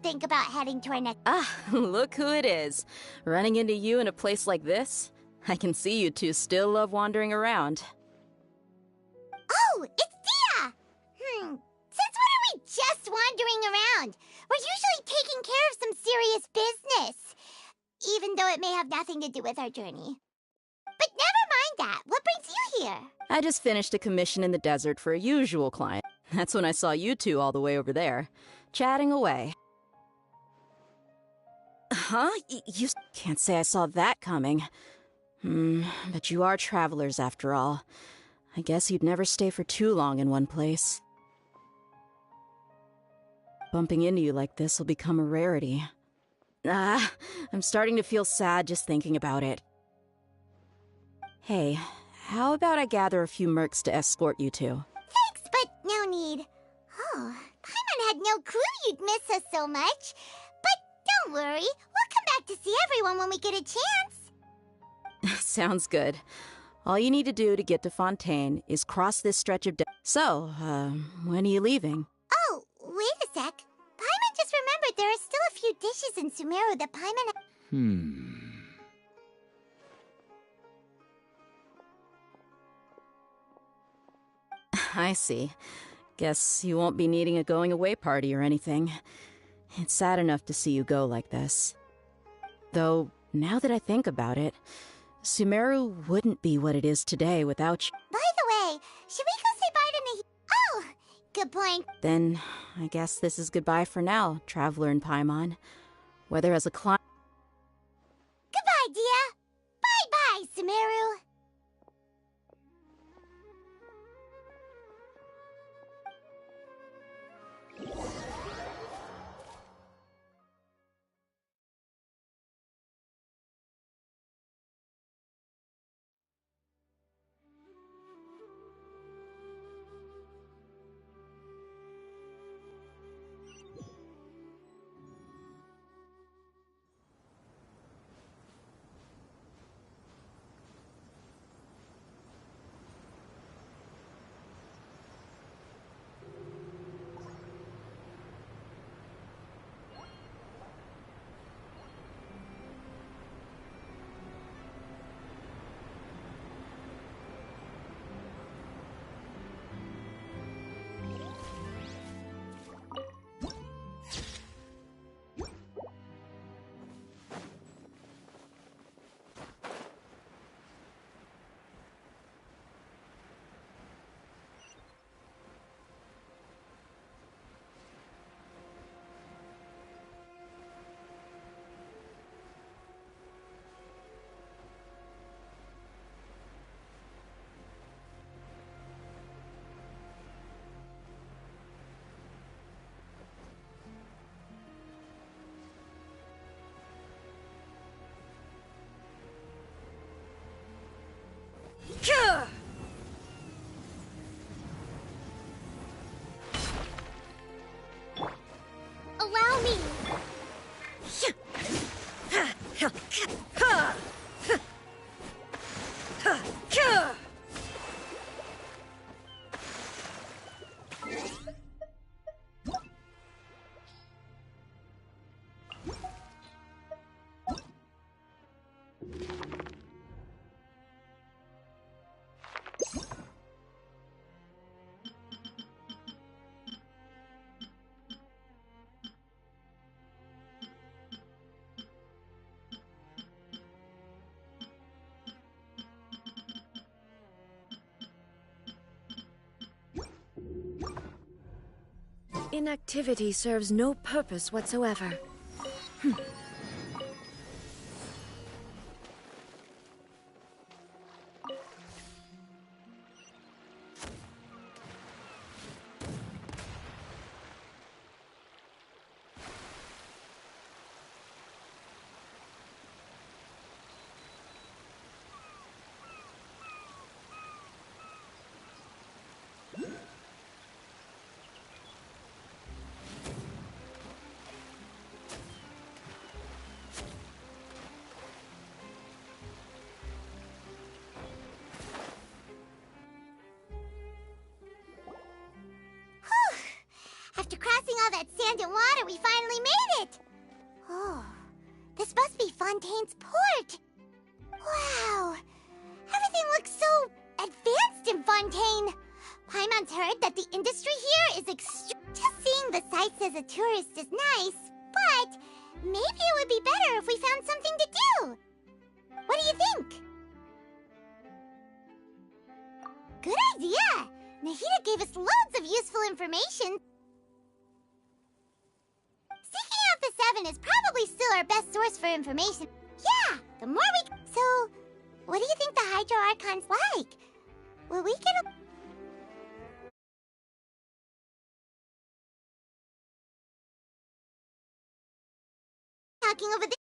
think about heading to our next... Ah, look who it is. Running into you in a place like this? I can see you two still love wandering around. Oh, it's Dia! Since when are we just wandering around? We're usually taking care of some serious business. Even though it may have nothing to do with our journey. But never mind that. What brings you here? I just finished a commission in the desert for a usual client. That's when I saw you two all the way over there, chatting away. Huh? You can't say I saw that coming. But you are travelers after all. I guess you'd never stay for too long in one place. Bumping into you like this will become a rarity. I'm starting to feel sad just thinking about it. Hey, how about I gather a few mercs to escort you two? Thanks, but no need. Oh, Paimon had no clue you'd miss us so much. But don't worry, we'll come back to see everyone when we get a chance. Sounds good. All you need to do to get to Fontaine is cross this stretch of So, when are you leaving? Oh, wait a sec. Paimon just remembered there are still a few dishes in Sumeru that Paimon... I see. Guess you won't be needing a going-away party or anything. It's sad enough to see you go like this. Though, now that I think about it, Sumeru wouldn't be what it is today without you. By the way, should we go say bye to Oh, good point. Then, I guess this is goodbye for now, Traveler in Paimon. Whether as a client... Goodbye, Dia. Bye-bye, Sumeru. Allow me. Inactivity serves no purpose whatsoever. After crossing all that sand and water, we finally made Fontaine's port. Wow, everything looks so advanced in Fontaine. Paimon's heard that the industry here is Just seeing the sights as a tourist is nice, but maybe it would be better if we found something to do. What do you think? Good idea! Nahida gave us loads of useful information. Seeking out the Seven is probably still our best source for information. Yeah, the more we... So, what do you think the Hydro Archon's like? Will we get a... Talking over the...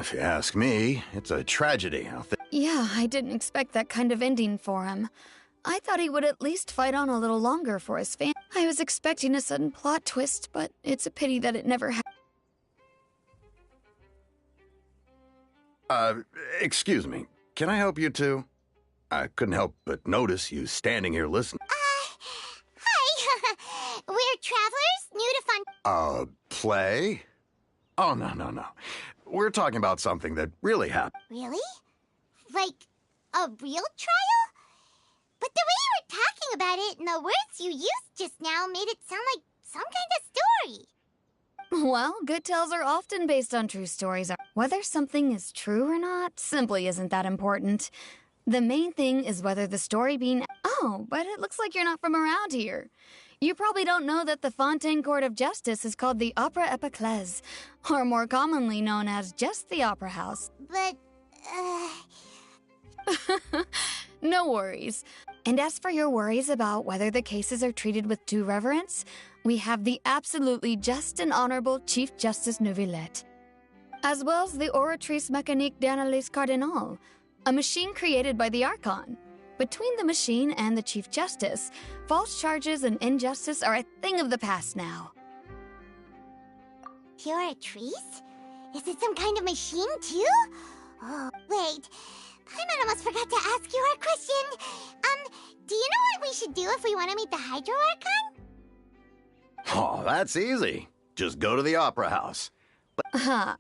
If you ask me, it's a tragedy. Yeah, I didn't expect that kind of ending for him. I thought he would at least fight on a little longer for his family. I was expecting a sudden plot twist, but it's a pity that it never happened. Excuse me. Can I help you two? I couldn't help but notice you standing here listening. Hi! We're travelers, new to Fun... Play? Oh, no. We're talking about something that really happened. Really? Like, a real trial? But the way you were talking about it and the words you used just now made it sound like some kind of story. Well, good tales are often based on true stories. Whether something is true or not simply isn't that important. The main thing is whether the story being... Oh, but it looks like you're not from around here. You probably don't know that the Fontaine Court of Justice is called the Opera Epiclese, or more commonly known as just the Opera House. But, No worries. And as for your worries about whether the cases are treated with due reverence, we have the absolutely just and honorable Chief Justice Neuvillette, as well as the Oratrice Mécanique d'Analyse Cardinal, a machine created by the Archon. Between the machine and the Chief Justice, false charges and injustice are a thing of the past now. Oratrice? Is it some kind of machine, too? Oh, wait. Paimon almost forgot to ask you our question. Do you know what we should do if we want to meet the Hydro Archon? Oh, that's easy. Just go to the Opera House. Huh.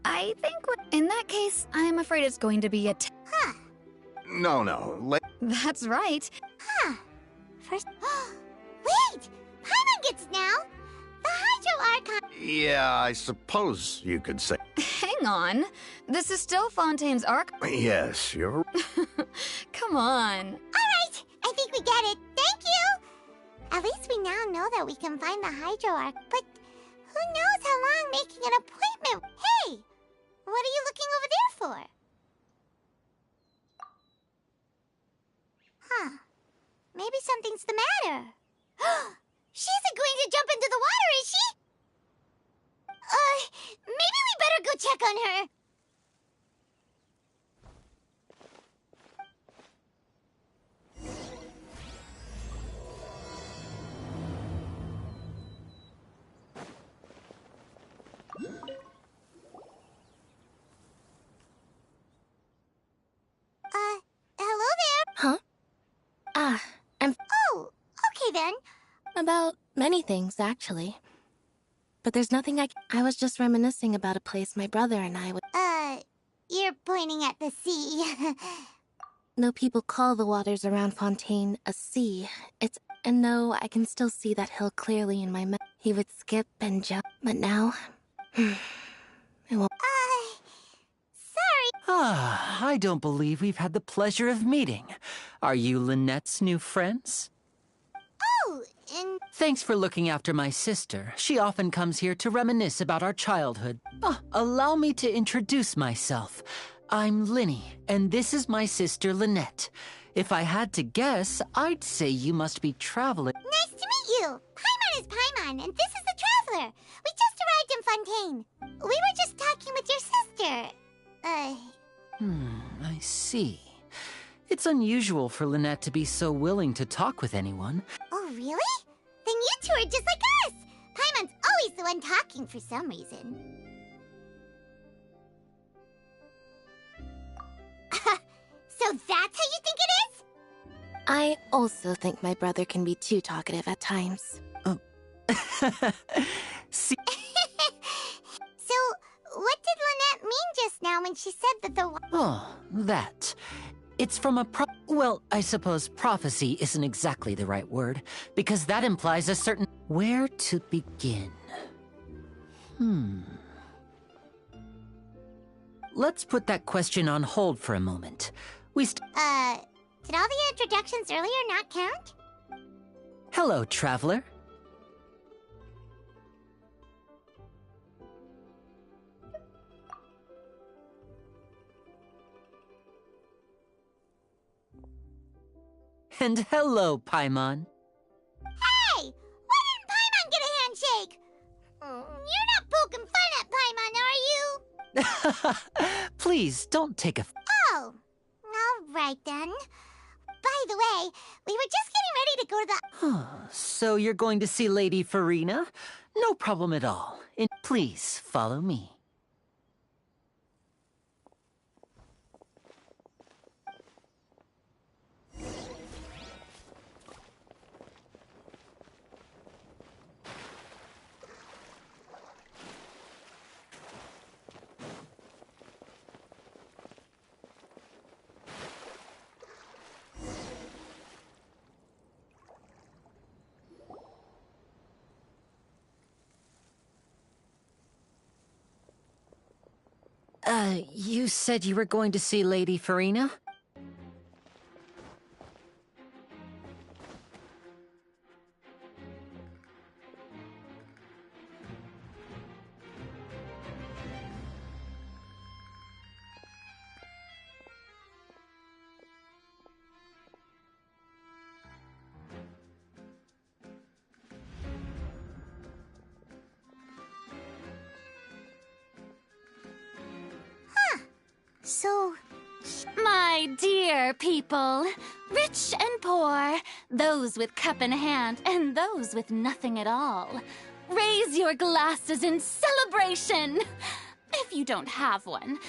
I think in that case, I'm afraid it's going to be a... Huh. No. That's right. Huh. First... Wait! Paimon gets now! The Hydro Archon... Yeah, I suppose you could say. Hang on. This is still Fontaine's Arc... Yes, you're... Come on. Alright! I think we get it. Thank you! At least we now know that we can find the Hydro Arc, but who knows how long making an appointment... Hey! What are you looking over there for? Huh. Maybe something's the matter. She isn't going to jump into the water, is she? Maybe we better go check on her. Hello there. Huh? Oh, okay then. About many things, actually. But there's nothing I was just reminiscing about a place my brother and I would... You're pointing at the sea. No people call the waters around Fontaine a sea. And no, I can still see that hill clearly in my memory. He would skip and jump, but now... it won't... Sorry. I don't believe we've had the pleasure of meeting. Are you Lynette's new friends? Oh, and... Thanks for looking after my sister. She often comes here to reminisce about our childhood. Allow me to introduce myself. I'm Linny, and this is my sister Lynette. If I had to guess, I'd say you must be traveling. Nice to meet you. Paimon is Paimon, and this is the Traveler. We just arrived in Fontaine. We were just talking with your sister. I see. It's unusual for Lynette to be so willing to talk with anyone. Oh, really? Then you two are just like us. Paimon's always the one talking for some reason. So that's how you think it is? I also think my brother can be too talkative at times. See, So, what did Lynette mean just now when she said that the... oh, that. It's from a well, I suppose prophecy isn't exactly the right word, because that implies a certain... Where to begin? Let's put that question on hold for a moment. Did all the introductions earlier not count? Hello, traveler. And hello, Paimon. Hey! Why didn't Paimon get a handshake? You're not poking fun at Paimon, are you? Please, don't take a... Oh, all right then. By the way, we were just getting ready to go to the... So you're going to see Lady Farina? No problem at all. Please, follow me. You said you were going to see Lady Farina? So... My dear people, rich and poor, those with cup in hand and those with nothing at all, raise your glasses in celebration! If you don't have one.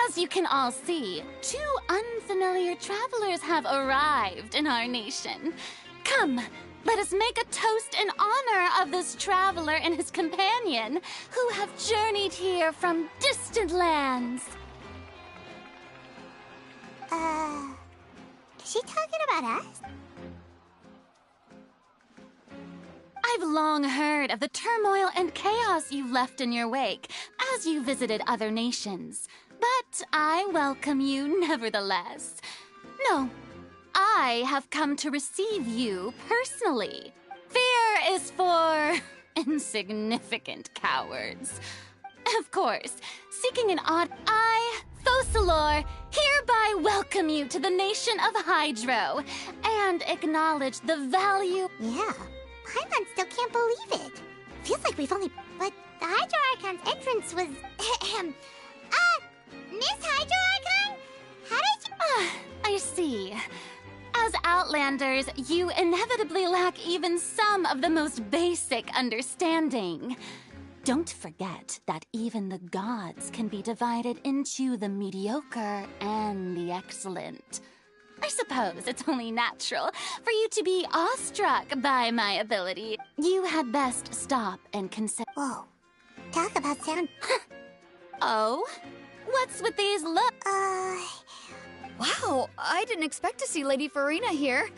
As you can all see, two unfamiliar travelers have arrived in our nation. Come, let us make a toast in honor of this traveler and his companion, who have journeyed here from distant lands. Is she talking about us? I've long heard of the turmoil and chaos you left in your wake as you visited other nations, but I welcome you nevertheless. No, I have come to receive you personally. Fear is for insignificant cowards. Of course, seeking an I, Focalor, hereby welcome you to the nation of Hydro and acknowledge the value... Yeah, Paimon still can't believe it. Feels like we've only... But the Hydro Archon's entrance was... Miss Hydro Archon? How did you... I see. As Outlanders, you inevitably lack even some of the most basic understanding. Don't forget that even the gods can be divided into the mediocre and the excellent. I suppose it's only natural for you to be awestruck by my ability. You had best stop and consider... Whoa. Talk about sound... Oh? What's with these Wow, I didn't expect to see Lady Farina here.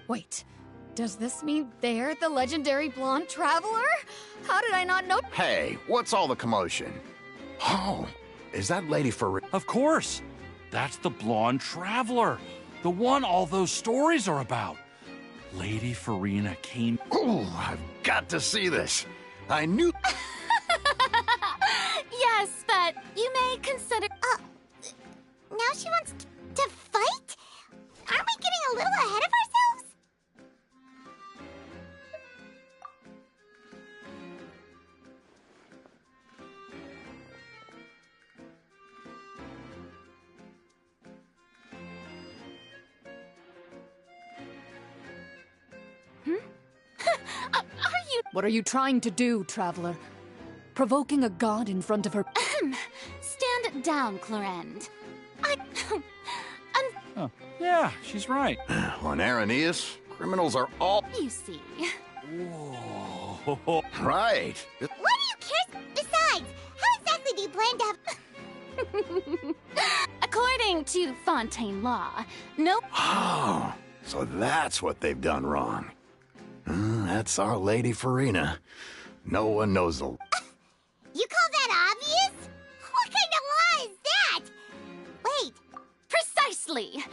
Wait, does this mean they're the legendary blonde traveler? How did I not know? Hey, what's all the commotion? Oh, is that Lady Farina? Of course. That's the blonde traveler. The one all those stories are about. Lady Farina came... Oh, I've got to see this. I knew... Yes, but you may consider... Now she wants to fight? Aren't we getting a little ahead of ourselves? Are you... What are you trying to do, traveler? provoking a god in front of her. Stand down, Clorend. Oh, yeah, she's right. On Araneus, criminals are all... You see. Whoa. Right. What do you care? Besides, how exactly do you plan to have... According to Fontaine law, no... Oh, so that's what they've done wrong. That's our Lady Farina. No one knows the... You call that obvious? What kind of law is that? Wait, Precisely!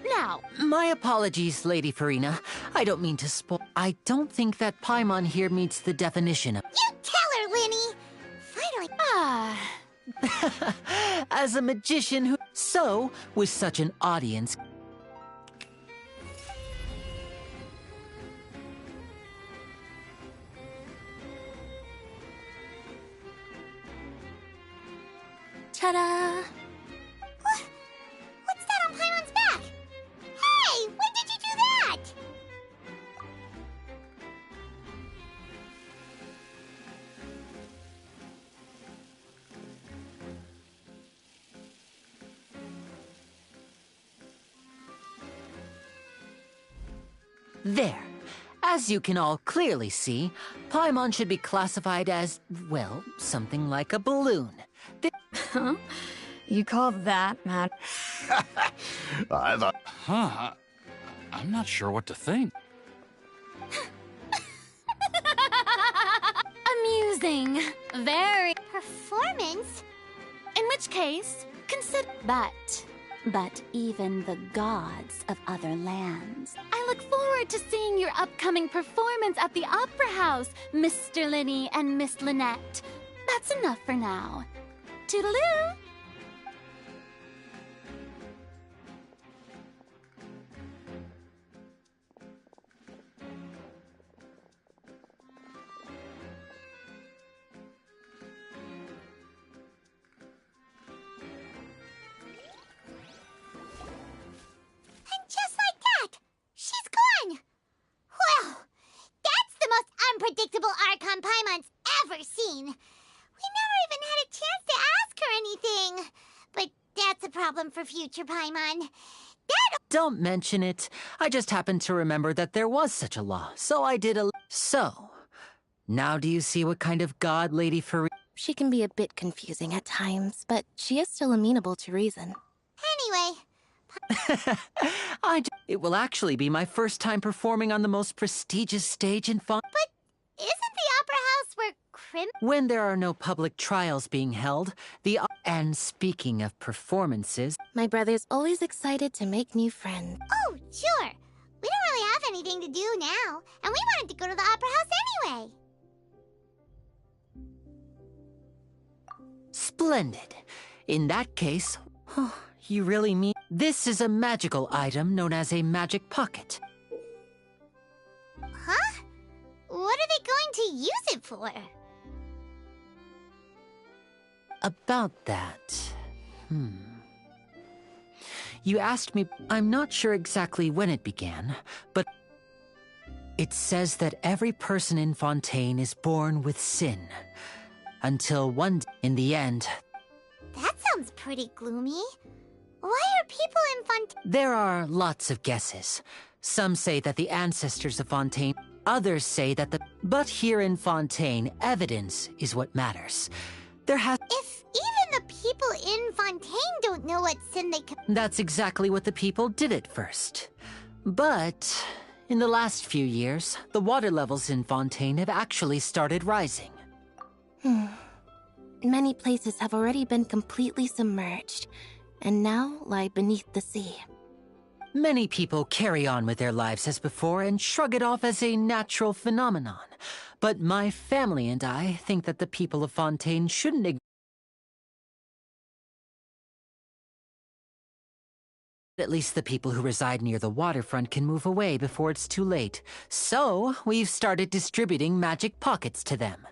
Now, My apologies, Lady Farina. I don't mean to spoil. I don't think that Paimon here meets the definition of. you tell her, Linny! Finally... As a magician who. So, with such an audience. ta-da! What's that on Paimon's back? Hey, when did you do that? There. As you can all clearly see, Paimon should be classified as, well, something like a balloon. Huh? You call that mad? I thought... Huh. I'm not sure what to think. Amusing. Very. Performance? In which case, consider. But even the gods of other lands. I look forward to seeing your upcoming performance at the Opera House, Mr. Linny and Miss Lynette. That's enough for now. Toodaloo! And just like that, she's gone! Well, that's the most unpredictable Archon Paimon's ever seen. We never even had a chance to ask her anything. But that's a problem for future Paimon. Don't mention it. I just happened to remember that there was such a law, so I did a. So, now do you see what kind of god Lady Farina? She can be a bit confusing at times, but she is still amenable to reason. Anyway, It will actually be my first time performing on the most prestigious stage in isn't the Opera House where When there are no public trials being held, And speaking of performances... My brother's always excited to make new friends. Oh, sure. We don't really have anything to do now, and we wanted to go to the Opera House anyway. Splendid. In that case... you really mean... This is a magical item known as a magic pocket. Huh? What are they going to use it for? About that... You asked me... I'm not sure exactly when it began, but... It says that every person in Fontaine is born with sin. Until one day, in the end... That sounds pretty gloomy. Why are people in Fontaine... There are lots of guesses. Some say that the ancestors of Fontaine... Others say that the... But here in Fontaine, evidence is what matters. There has... If even the people in Fontaine don't know what sin they... That's exactly what the people did at first. But... in the last few years, the water levels in Fontaine have actually started rising. Many places have already been completely submerged, and now lie beneath the sea. Many people carry on with their lives as before and shrug it off as a natural phenomenon. But my family and I think that the people of Fontaine shouldn't At least the people who reside near the waterfront can move away before it's too late. So, we've started distributing magic pockets to them.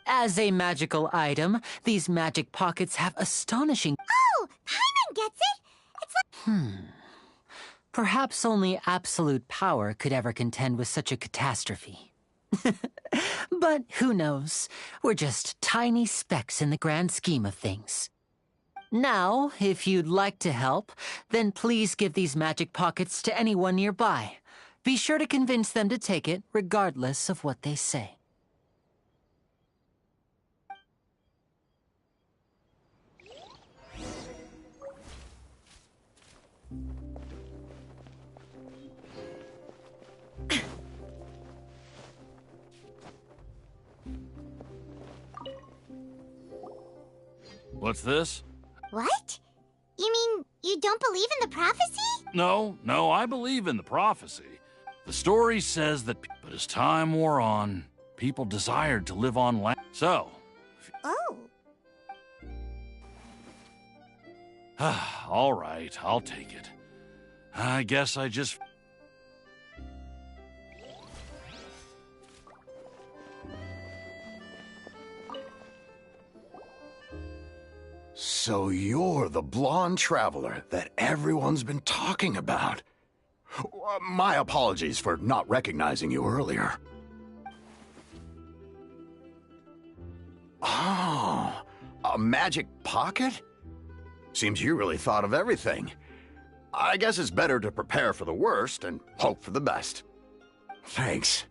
As a magical item, these magic pockets have astonishing... Oh, Paimon gets it! It's like... Perhaps only absolute power could ever contend with such a catastrophe. But who knows? We're just tiny specks in the grand scheme of things. Now, if you'd like to help, then please give these magic pockets to anyone nearby. Be sure to convince them to take it, regardless of what they say. What's this? What? You mean you don't believe in the prophecy? No, I believe in the prophecy. The story says that, but as time wore on, people desired to live on land. So. Oh. All right, I'll take it. I guess I just. So you're the blonde traveler that everyone's been talking about. My apologies for not recognizing you earlier. Oh, a magic pocket? Seems you really thought of everything. I guess it's better to prepare for the worst and hope for the best. Thanks.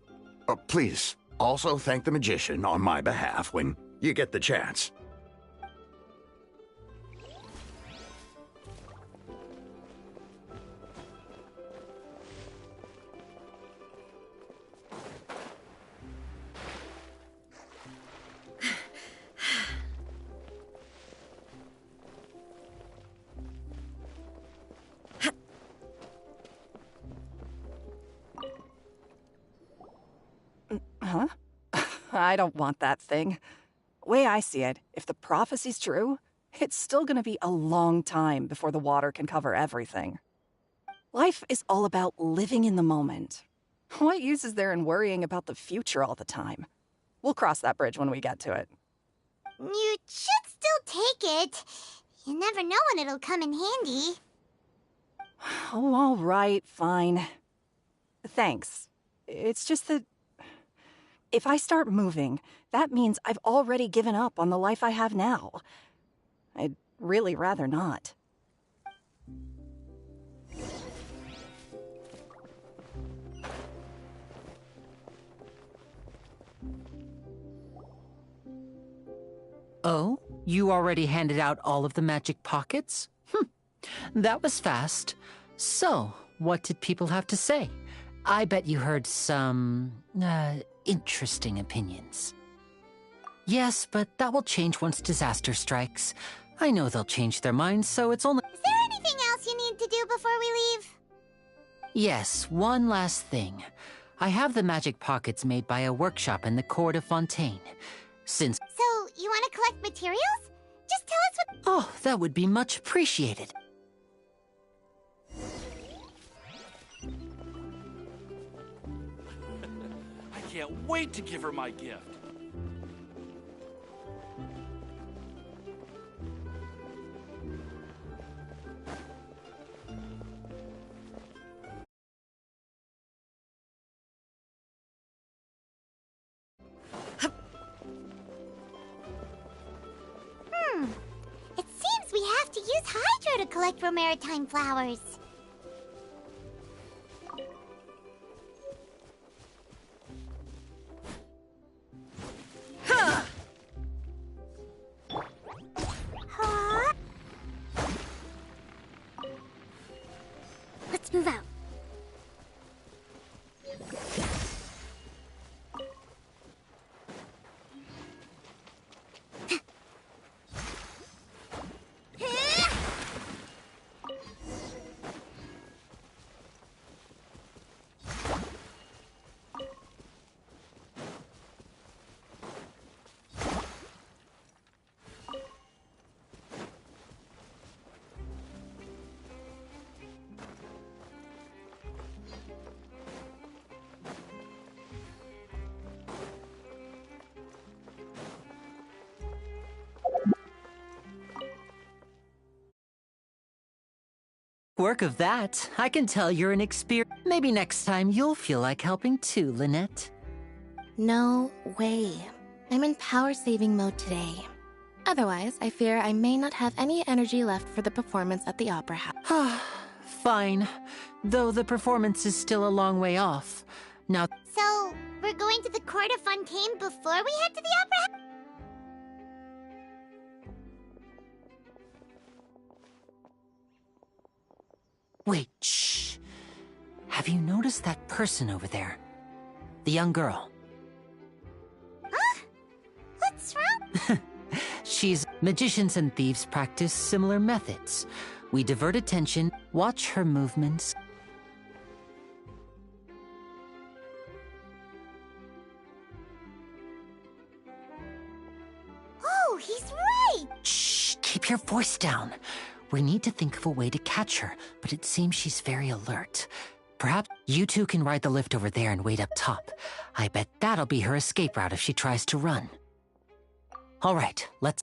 Please, also thank the magician on my behalf when you get the chance. Huh? I don't want that thing. Way I see it, if the prophecy's true, it's still gonna be a long time before the water can cover everything. Life is all about living in the moment. What use is there in worrying about the future all the time? We'll cross that bridge when we get to it. You should still take it. You never know when it'll come in handy. Oh, all right, fine. Thanks. It's just that if I start moving, that means I've already given up on the life I have now. I'd really rather not. Oh, you already handed out all of the magic pockets? That was fast. So, what did people have to say? I bet you heard some, interesting opinions. Yes, but that will change once disaster strikes. I know they'll change their minds, so it's only— Is there anything else you need to do before we leave? Yes, one last thing. I have the magic pockets made by a workshop in the court of Fontaine. Since— So, you want to collect materials? Just tell us what— Oh, that would be much appreciated. I can't wait to give her my gift. It seems we have to use Hydro to collect Romaritime flowers. Huh? Let's move out. Work of that. I can tell you're an experienced— Maybe next time you'll feel like helping too, Lynette. No way. I'm in power-saving mode today. Otherwise, I fear I may not have any energy left for the performance at the Opera House. Fine. Though the performance is still a long way off. Now, So, we're going to the court of Fontaine before we head to the opera? wait, shh. Have you noticed that person over there? The young girl. Huh? What's wrong? Magicians and thieves practice similar methods. We divert attention, watch her movements. Oh, he's right! Shh, keep your voice down. We need to think of a way to catch her, but it seems she's very alert. Perhaps you two can ride the lift over there and wait up top. I bet that'll be her escape route if she tries to run. All right, let's...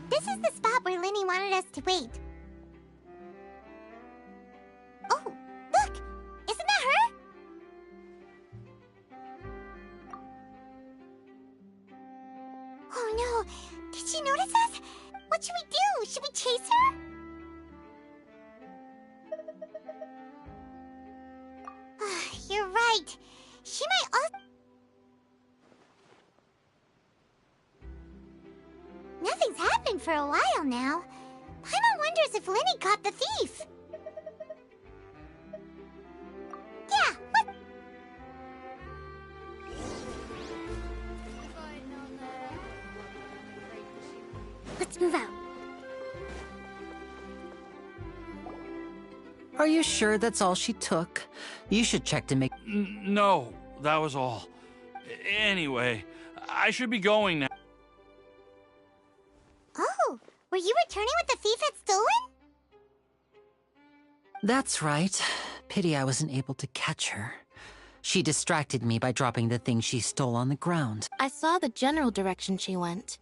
This is the spot where Linny wanted us to wait. Oh, look! Isn't that her? Oh no! Did she notice us? What should we do? Should we chase her? You're right. She might also... Nothing's happened for a while now. Paimon wonders if Linny caught the thief. Yeah, what? Let's move out. Are you sure that's all she took? You should check to make... No, that was all. Anyway, I should be going now. Oh, were you returning what the thief had stolen? That's right. Pity I wasn't able to catch her. She distracted me by dropping the thing she stole on the ground. I saw the general direction she went,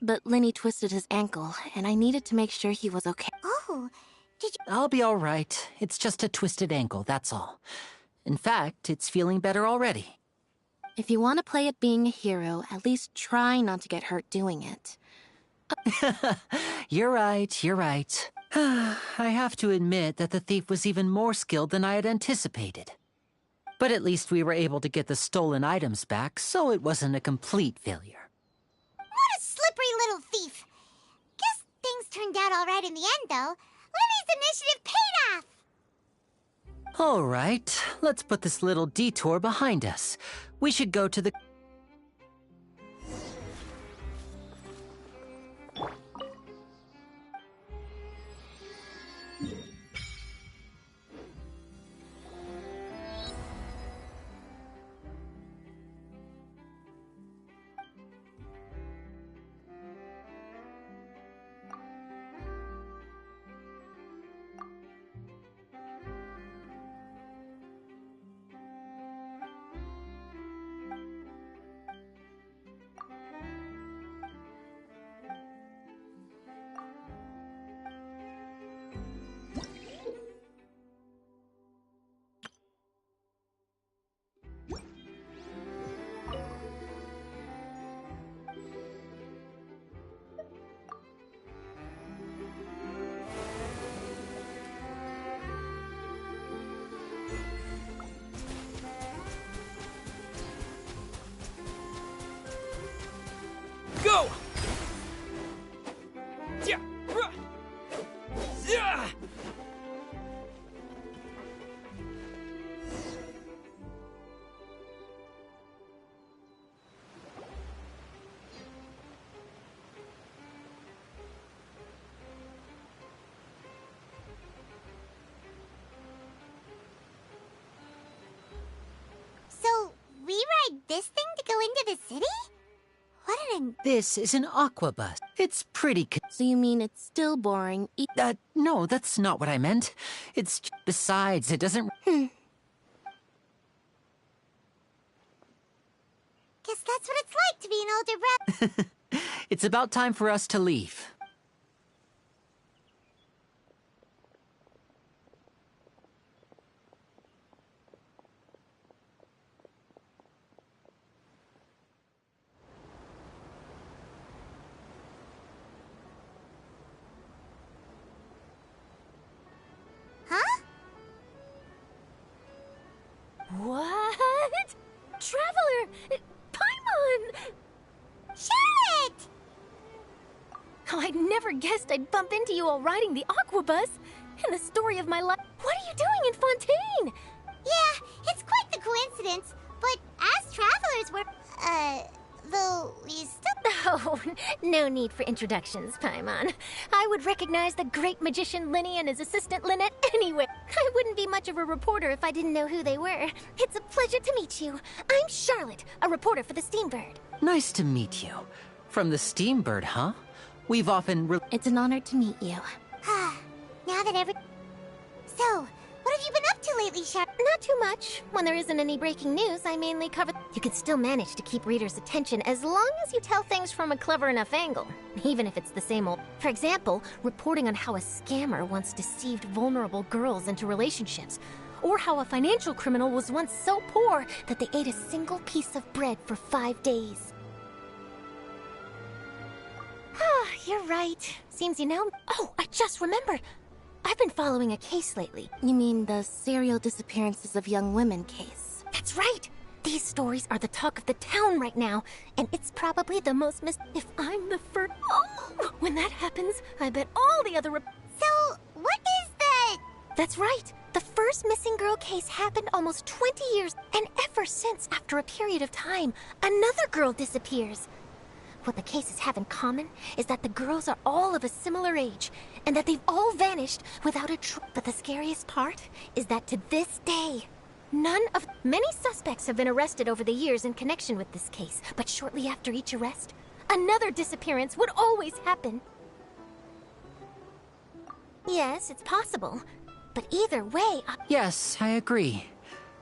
but Linny twisted his ankle, and I needed to make sure he was okay. Oh, did you... I'll be all right. It's just a twisted ankle, that's all. In fact, it's feeling better already. If you want to play at being a hero, at least try not to get hurt doing it. You're right, you're right. I have to admit that the thief was even more skilled than I had anticipated. But at least we were able to get the stolen items back, so it wasn't a complete failure. What a slippery little thief! Guess things turned out all right in the end, though. Linny's initiative paid off! All right, let's put this little detour behind us. We should go to the... this thing to go into the city? What an... This is an aqua bus. It's pretty So you mean it's still boring? no, that's not what I meant. It's... Besides, it doesn't... Guess that's what it's like to be an older brother. It's about time for us to leave. Huh? What? Traveler! Paimon! Charlotte! Oh, I never guessed I'd bump into you while riding the aqua bus. And the story of my life. What are you doing in Fontaine? Yeah, it's quite the coincidence. But as travelers, we're... though we still... Oh, no need for introductions, Paimon. I would recognize the great magician Linny and his assistant Lynette anywhere. I wouldn't be much of a reporter if I didn't know who they were. It's a pleasure to meet you. I'm Charlotte, a reporter for the Steambird. Nice to meet you. From the Steambird, huh? We've often... It's an honor to meet you. Now that So, what have you been up to lately, Charlotte? Not too much. When there isn't any breaking news, I mainly cover... You can still manage to keep readers' attention as long as you tell things from a clever enough angle, even if it's the same old... For example, reporting on how a scammer once deceived vulnerable girls into relationships, or how a financial criminal was once so poor that they ate a single piece of bread for 5 days. Ah, you're right. Seems you know... Oh, I just remembered. I've been following a case lately. You mean the serial disappearances of young women case? That's right! These stories are the talk of the town right now, and it's probably the most If I'm the first... Oh! When that happens, I bet all the other So, what is the... That's right! The first missing girl case happened almost 20 years, and ever since, after a period of time, another girl disappears. What the cases have in common is that the girls are all of a similar age, and that they've all vanished without a But the scariest part is that to this day, many suspects have been arrested over the years in connection with this case, but shortly after each arrest, another disappearance would always happen. Yes, it's possible, but either way, Yes, I agree.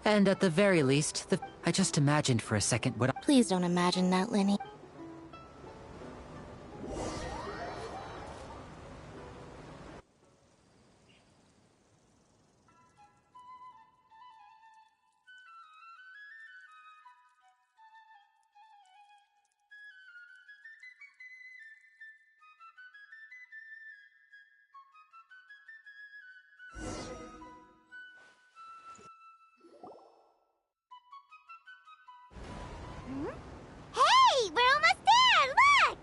And at the very least, I just imagined for a second what Please don't imagine that, Linny. Hey, we're almost there! Look!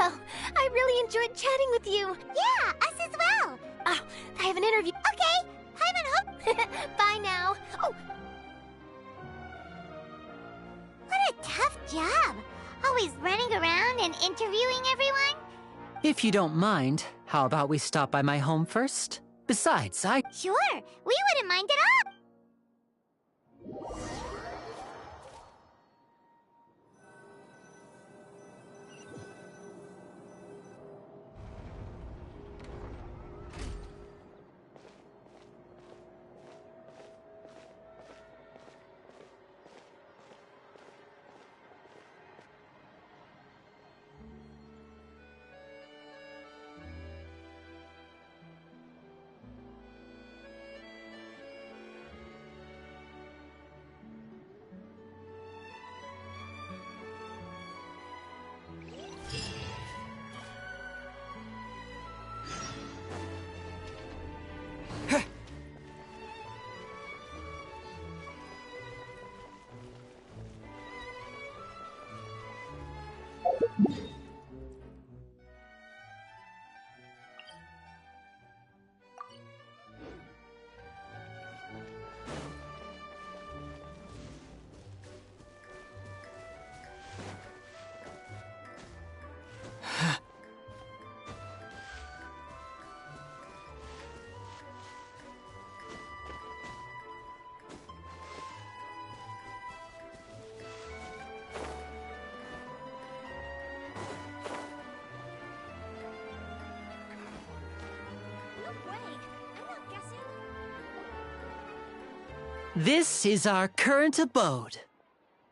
well, I really enjoyed chatting with you. Yeah, us as well! Oh, I have an interview. Okay, Paimon, Bye now. Oh, what a tough job! Always running around and interviewing everyone? If you don't mind, how about we stop by my home first? Besides, Sure, we wouldn't mind at all! This is our current abode.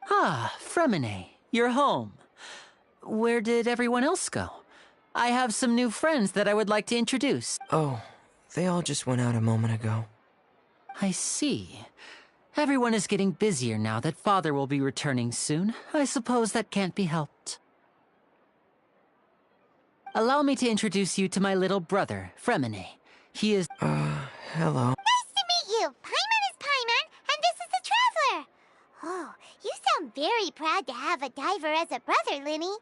Ah, Fremine, you're home. Where did everyone else go? I have some new friends that I would like to introduce. Oh, they all just went out a moment ago. I see. Everyone is getting busier now that Father will be returning soon. I suppose that can't be helped. Allow me to introduce you to my little brother, Fremine. He is... Hello. Nice to meet you. Paimon is Paimon, and this is the Traveler. Oh, you sound very proud to have a diver as a brother, Linny.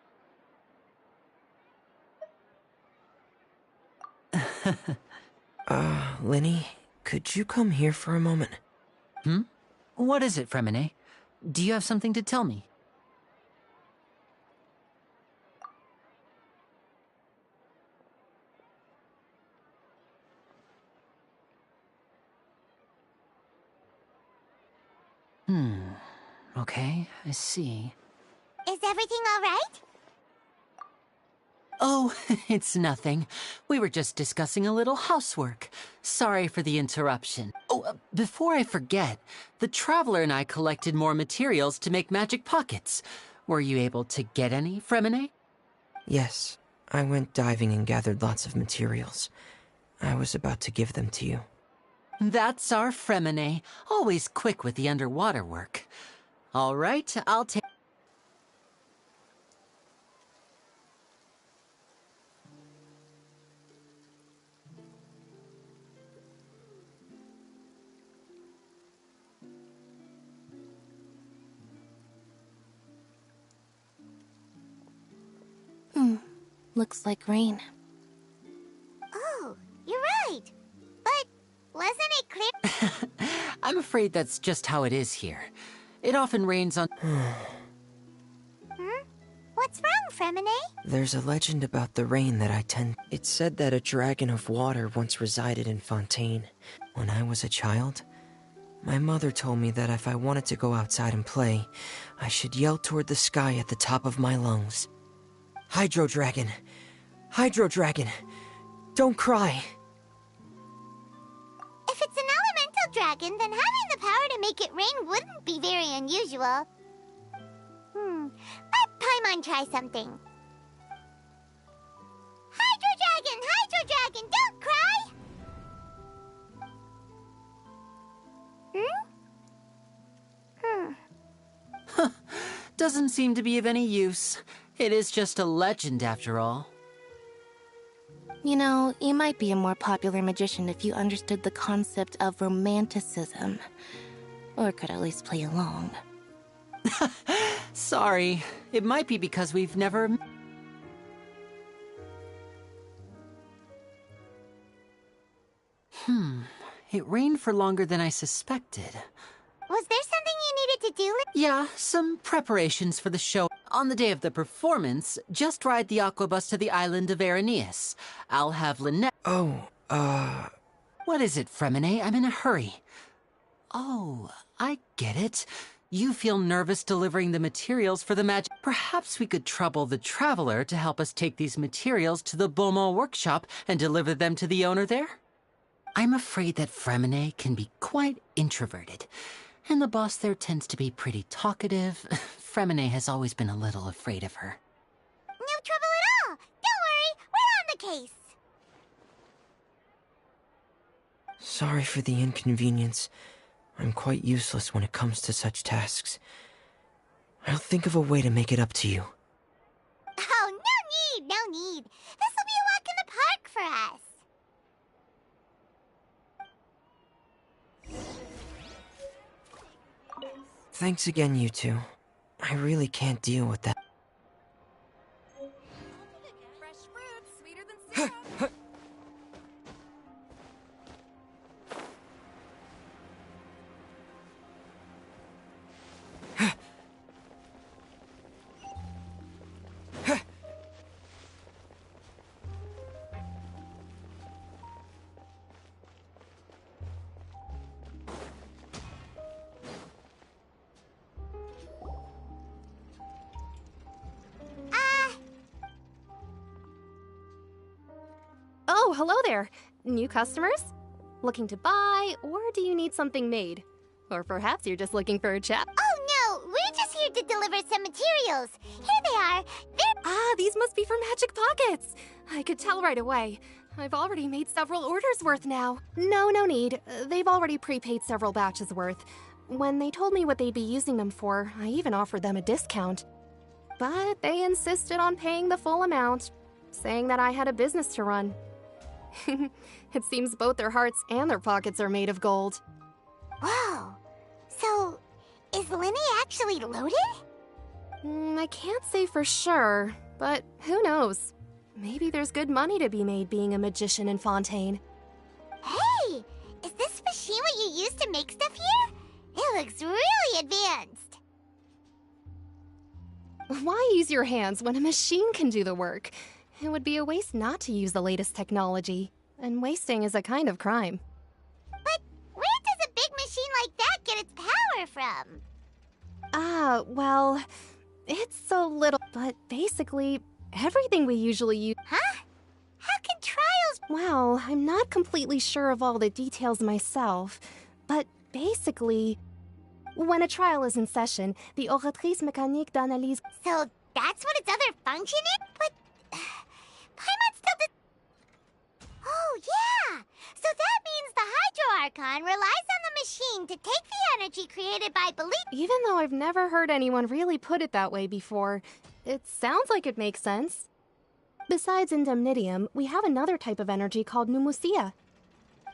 Linny, could you come here for a moment? What is it, Fremine? Do you have something to tell me? Okay, I see. Is everything all right? Oh, it's nothing. We were just discussing a little housework. Sorry for the interruption. Oh, before I forget, the Traveler and I collected more materials to make magic pockets. Were you able to get any, Fremine? Yes, I went diving and gathered lots of materials. I was about to give them to you. That's our Fremine, always quick with the underwater work. All right, I'll take... Looks like rain. Oh, you're right. But wasn't it clear? I'm afraid that's just how it is here. It often rains on... What's wrong, Fremine? There's a legend about the rain that I tend... It said that a dragon of water once resided in Fontaine. When I was a child, my mother told me that if I wanted to go outside and play, I should yell toward the sky at the top of my lungs. Hydro Dragon! Hydro Dragon! Don't cry! If it's an elemental dragon, then having the power to make it rain wouldn't be very unusual. Let Paimon try something. Hydro Dragon, don't cry! Doesn't seem to be of any use. It is just a legend after all. You know, you might be a more popular magician if you understood the concept of romanticism. Or could at least play along. Sorry. It might be because we've never... It rained for longer than I suspected. Was there something you needed to do? Yeah, some preparations for the show. On the day of the performance, just ride the aquabus to the island of Araneus. I'll have Lynette... What is it, Fremine? I'm in a hurry. Oh, I get it. You feel nervous delivering the materials for the magic... Perhaps we could trouble the Traveler to help us take these materials to the Beaumont workshop and deliver them to the owner there? I'm afraid that Fremine can be quite introverted, and the boss there tends to be pretty talkative. Fremine has always been a little afraid of her. No trouble at all. Don't worry, we're on the case. Sorry for the inconvenience. I'm quite useless when it comes to such tasks. I'll think of a way to make it up to you. Oh, no need. This will be a walk in the park for us. Thanks again, you two. I really can't deal with that. Fresh fruit, sweeter than syrup. Oh, hello there. New customers? Looking to buy, or do you need something made? Or perhaps you're just looking for a chat? Oh no, we're just here to deliver some materials. Here they are. Ah, these must be for Magic Pockets. I could tell right away. I've already made several orders worth now. No need. They've already prepaid several batches worth. When they told me what they'd be using them for, I even offered them a discount. But they insisted on paying the full amount, saying that I had a business to run. It seems both their hearts and their pockets are made of gold. Whoa. So, is Lenny actually loaded? I can't say for sure, but who knows? Maybe there's good money to be made being a magician in Fontaine. Hey! Is this machine what you use to make stuff here? It looks really advanced. Why use your hands when a machine can do the work? It would be a waste not to use the latest technology, and wasting is a kind of crime. But where does a big machine like that get its power from? Ah, well, it's a little, but basically, everything we usually use. Huh? How can trials... Well, I'm not completely sure of all the details myself, but basically, when a trial is in session, the oratrice mécanique d'analyse... So that's what its other function is? But... Paimon still did... Oh, yeah! So that means the Hydro Archon relies on the machine to take the energy created by belief... Even though I've never heard anyone really put it that way before, it sounds like it makes sense. Besides indemnitium, we have another type of energy called pneumosia.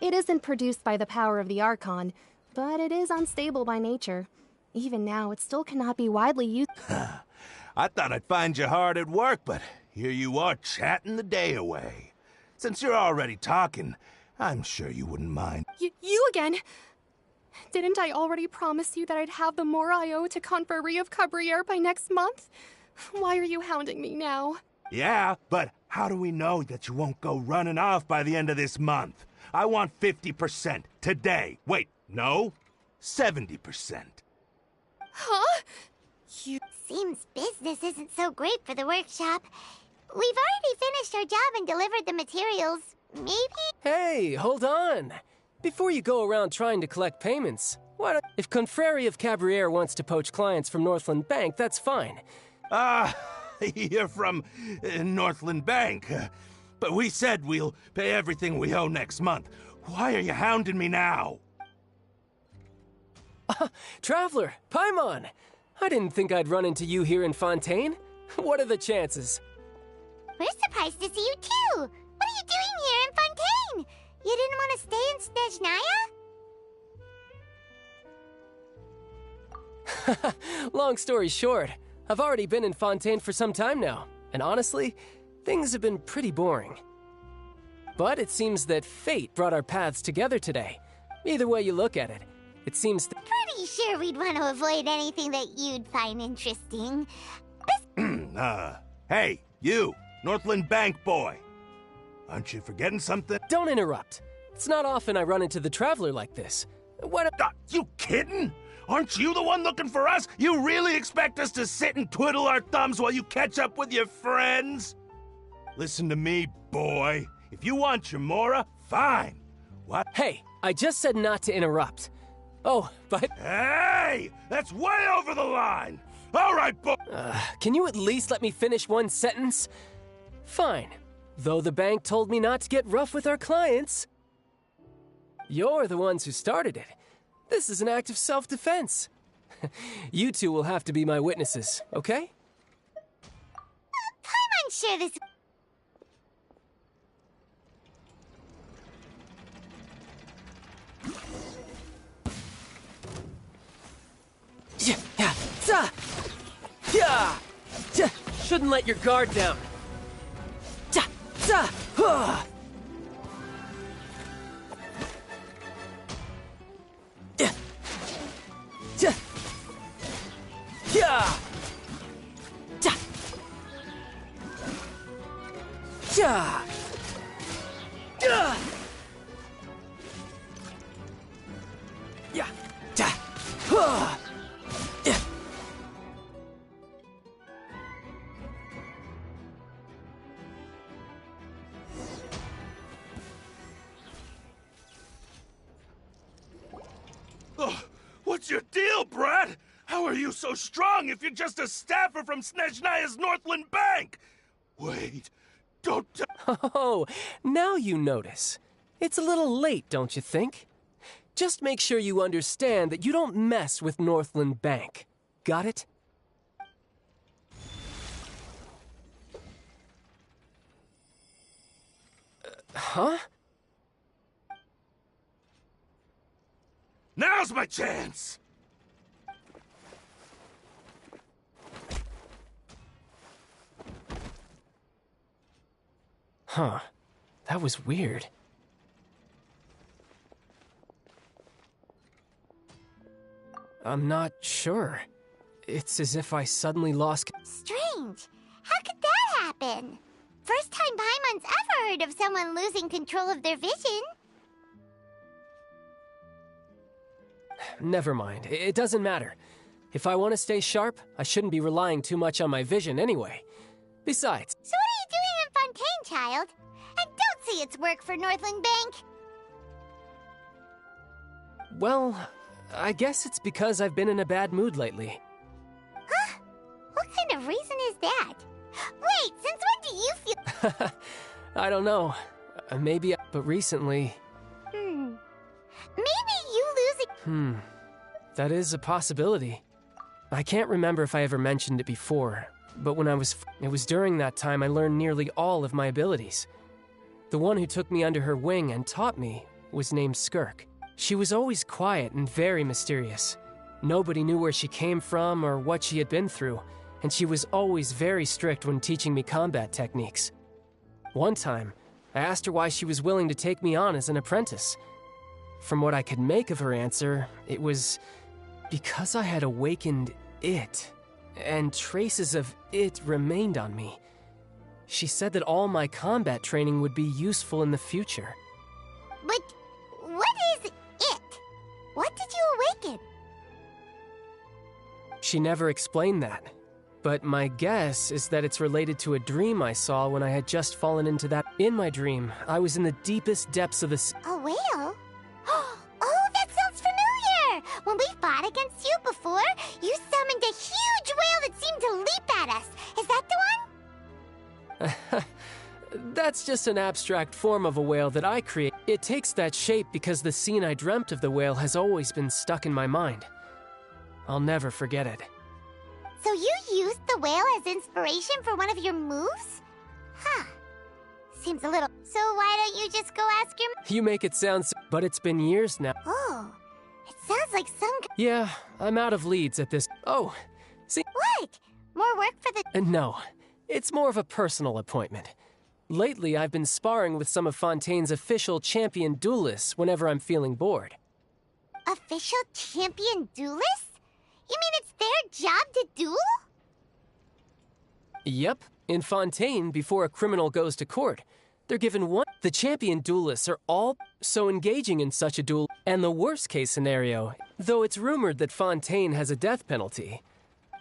It isn't produced by the power of the Archon, but it is unstable by nature. Even now, it still cannot be widely used. I thought I'd find you hard at work, but here you are chatting the day away. Since you're already talking, I'm sure you wouldn't mind. You again? Didn't I already promise you that I'd have the more I owe to Confrérie of Cabriere by next month? Why are you hounding me now? Yeah, but how do we know that you won't go running off by the end of this month? I want 50% today. Wait, no, 70%. Huh? Seems business isn't so great for the workshop. We've already finished our job and delivered the materials. Maybe? Hey, hold on. Before you go around trying to collect payments, if Confrérie of Cabriere wants to poach clients from Northland Bank, that's fine. You're from Northland Bank. But we said we'll pay everything we owe next month. Why are you hounding me now? Traveler, Paimon! I didn't think I'd run into you here in Fontaine. What are the chances? We're surprised to see you too! What are you doing here in Fontaine? You didn't want to stay in Snezhnaya? Long story short, I've already been in Fontaine for some time now, and honestly, things have been pretty boring. But it seems that fate brought our paths together today. Either way you look at it, it seems Pretty sure we'd want to avoid anything that you'd find interesting. Hey, you, Northland Bank boy. Aren't you forgetting something? Don't interrupt. It's not often I run into the Traveler like this. You kidding? Aren't you the one looking for us? You really expect us to sit and twiddle our thumbs while you catch up with your friends? Listen to me, boy. If you want your Mora, fine. What? Hey, I just said not to interrupt. Oh, but... Hey! That's way over the line! All right, boy! Can you at least let me finish one sentence? Fine. Though the bank told me not to get rough with our clients. You're the ones who started it. This is an act of self-defense. You two will have to be my witnesses, okay? I'm unsure this... Shouldn't let your guard down. little brat! How are you so strong if you're just a staffer from Snezhnaya's Northland Bank? Wait, don't Oh, now you notice. It's a little late, don't you think? Just make sure you understand that you don't mess with Northland Bank. Got it? Huh? Now's my chance! Huh. That was weird. I'm not sure. It's as if I suddenly lost... Strange. How could that happen? First time Paimon's ever heard of someone losing control of their vision. Never mind. It doesn't matter. If I want to stay sharp, I shouldn't be relying too much on my vision anyway. Besides... So what are you doing in Fontaine, child? And don't say it's work for Northland Bank. Well, I guess it's because I've been in a bad mood lately. Huh? What kind of reason is that? Wait, since when do you feel... I don't know. Maybe, but recently... Maybe you losing... That is a possibility. I can't remember if I ever mentioned it before, but when it was during that time I learned nearly all of my abilities. The one who took me under her wing and taught me was named Skirk. She was always quiet and very mysterious. Nobody knew where she came from or what she had been through, and she was always very strict when teaching me combat techniques. One time, I asked her why she was willing to take me on as an apprentice. From what I could make of her answer, it was because I had awakened it, and traces of it remained on me. She said that all my combat training would be useful in the future. But what is it? What did you awaken? She never explained that, but my guess is that it's related to a dream I saw when I had just fallen into that. In my dream, I was in the deepest depths of the sea. A whale? Oh, that sounds familiar! When we fought against you before, you summoned a huge whale that seemed to leap at us. Is that the one? That's just an abstract form of a whale that I create. It takes that shape because the scene I dreamt of the whale has always been stuck in my mind. I'll never forget it. So you used the whale as inspiration for one of your moves? Huh. Seems a little... So why don't you just go ask your... You make it sound so... But it's been years now. Oh, it sounds like some... Yeah, I'm out of leads at this... Oh, see... What? More work for the... No, it's more of a personal appointment. Lately, I've been sparring with some of Fontaine's official champion duelists whenever I'm feeling bored. Official champion duelists? You mean it's their job to duel? Yep. In Fontaine, before a criminal goes to court, they're given one. The champion duelists are all so engaging in such a duel. And the worst case scenario, though it's rumored that Fontaine has a death penalty.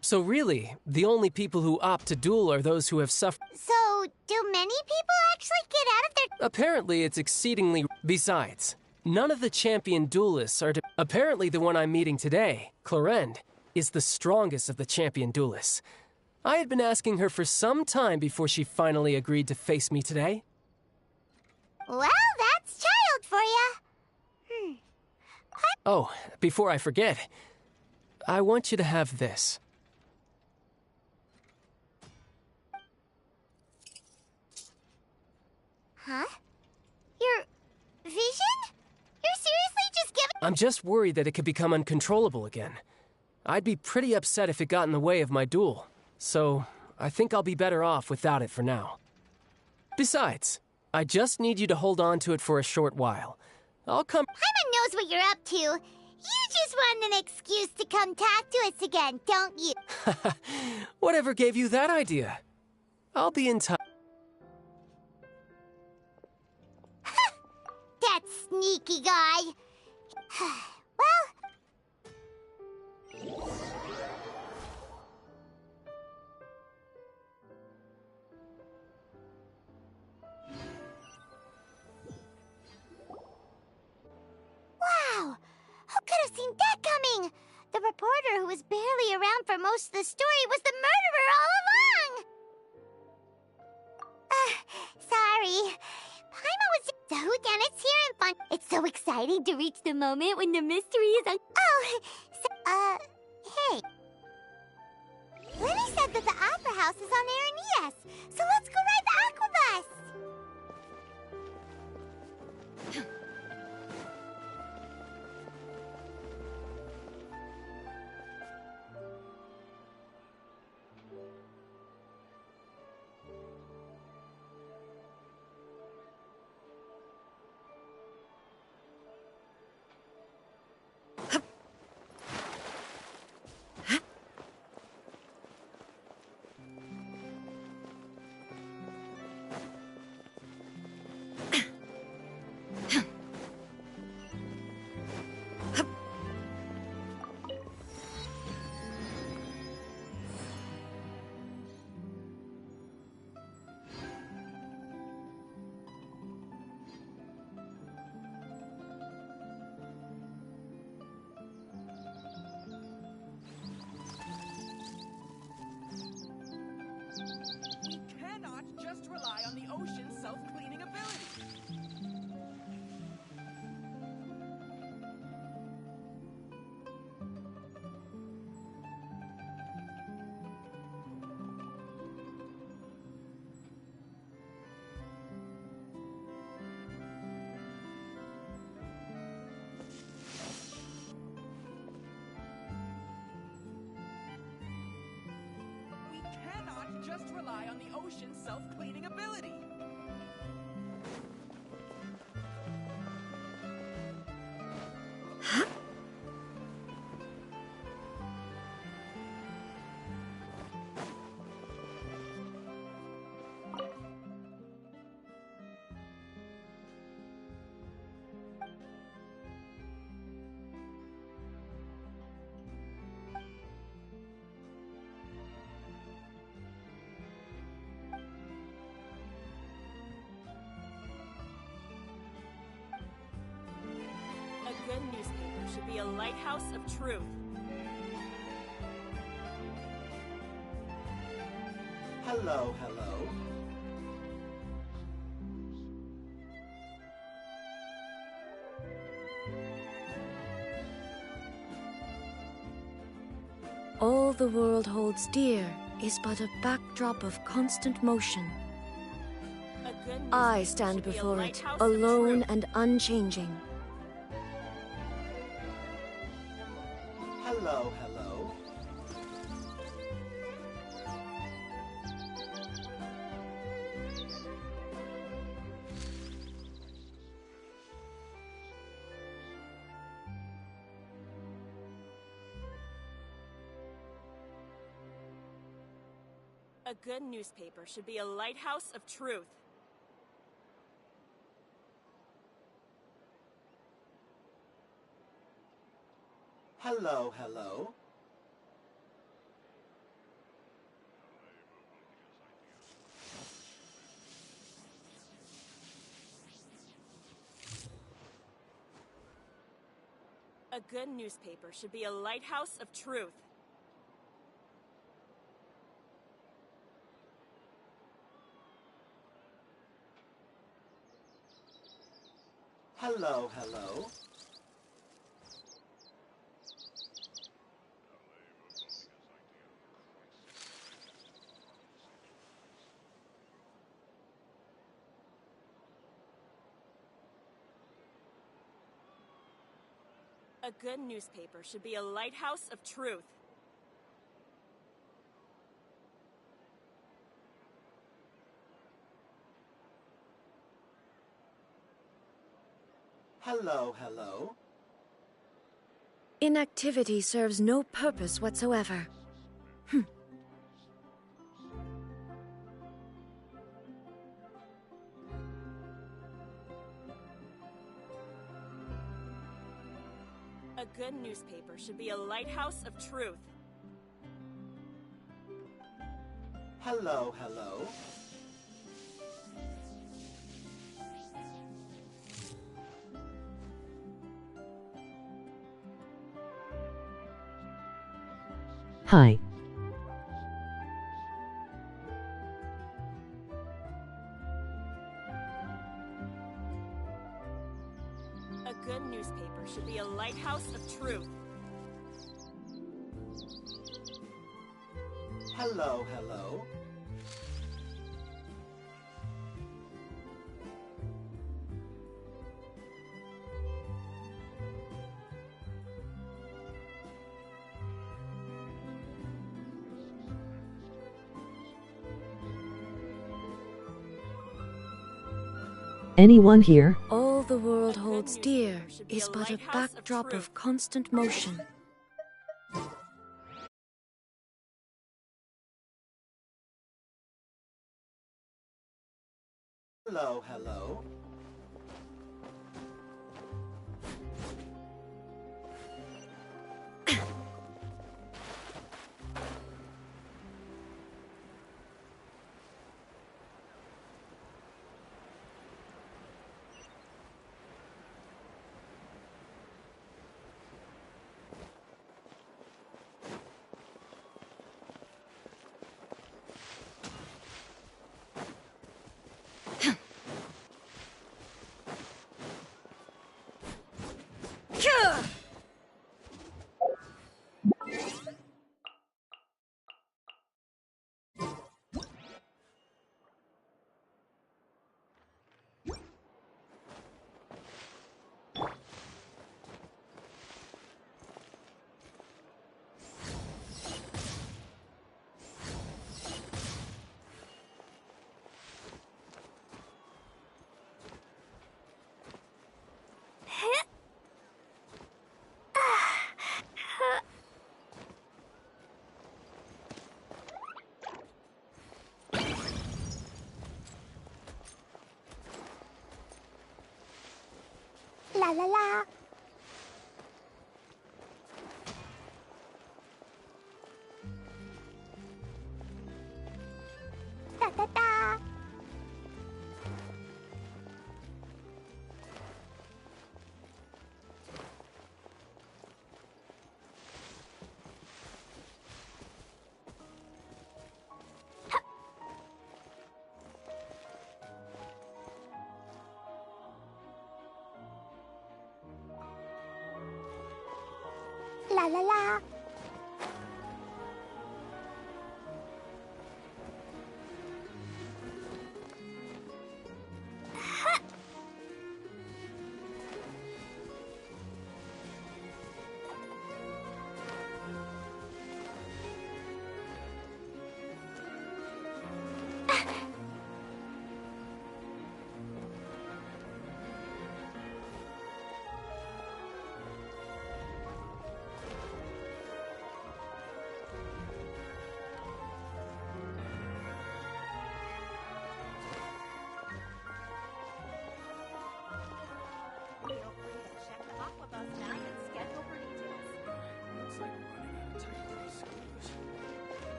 So really, the only people who opt to duel are those who have suffered. So, do many people actually get out of their... Apparently, it's exceedingly... Besides, none of the champion duelists are... Apparently, the one I'm meeting today, Clorend, is the strongest of the champion duelists. I had been asking her for some time before she finally agreed to face me today. Well, that's child for ya. Oh, before I forget, I want you to have this. Huh? Your vision? You're seriously just giving... I'm just worried that it could become uncontrollable again. I'd be pretty upset if it got in the way of my duel. So, I think I'll be better off without it for now. Besides, I just need you to hold on to it for a short while. I'll come... Paimon knows what you're up to. You just want an excuse to come talk to us again, don't you? Whatever gave you that idea? I'll be in touch. That sneaky guy. Well... Wow! Who could have seen that coming? The reporter who was barely around for most of the story was the murderer all along! Sorry. Paimon was so whodunit's here and fun. It's so exciting to reach the moment when the mystery is Oh, so, hey. Lenny said that the Opera House is on Aeneas, so let's go ride the Aquabus! We cannot just rely on the ocean's self-cleaning ability. We cannot just rely on the ocean's self-cleaning ability. A good newspaper should be a lighthouse of truth. Hello, hello. All the world holds dear is but a backdrop of constant motion. A good I newspaper stand should be a before it, lighthouse of alone truth. and unchanging. Hello, hello. A good newspaper should be a lighthouse of truth. Hello, hello. A good newspaper should be a lighthouse of truth. Hello, hello. A good newspaper should be a lighthouse of truth. Hello, hello. Inactivity serves no purpose whatsoever. A good newspaper should be a lighthouse of truth. Hello, hello. Hi. A good newspaper should be a lighthouse of truth. Hello, hello. Anyone here? All the world holds dear is but a backdrop of constant motion. Hello, hello. La la la. Da da da. La la la.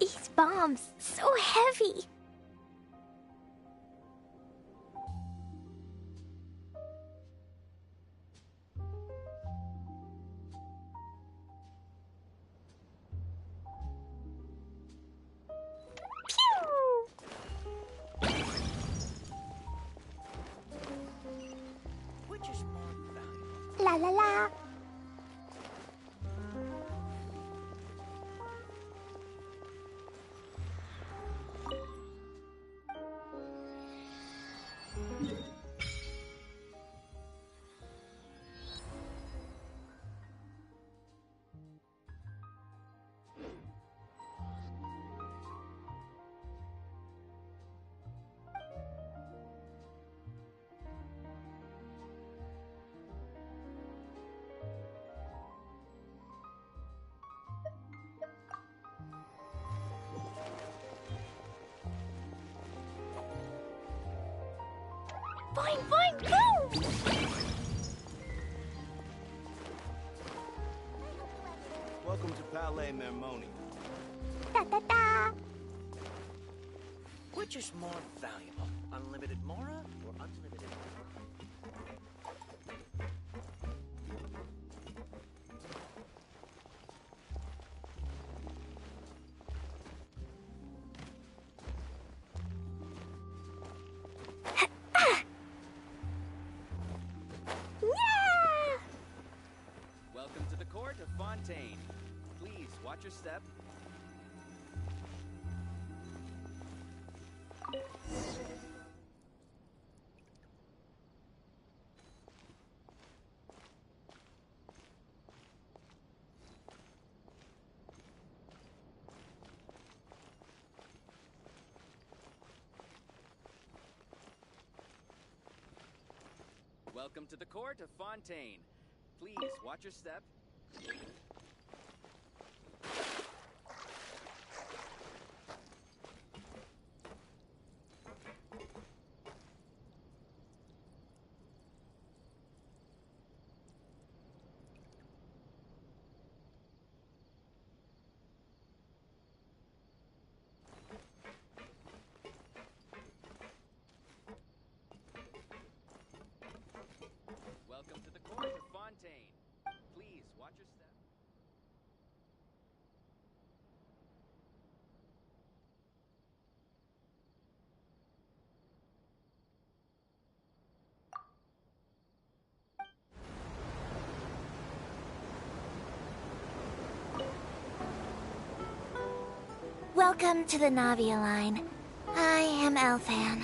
These bombs, so heavy. La la la. Fine, fine, go! Welcome to Palais Mermoni. Da da da! Which is more valuable, unlimited mora or unlimited? Welcome to the court of Fontaine. Please watch your step. Welcome to the court of Fontaine. Please watch your step. Welcome to the court of Fontaine. Please watch your step. Welcome to the Navia line. I am Elfan.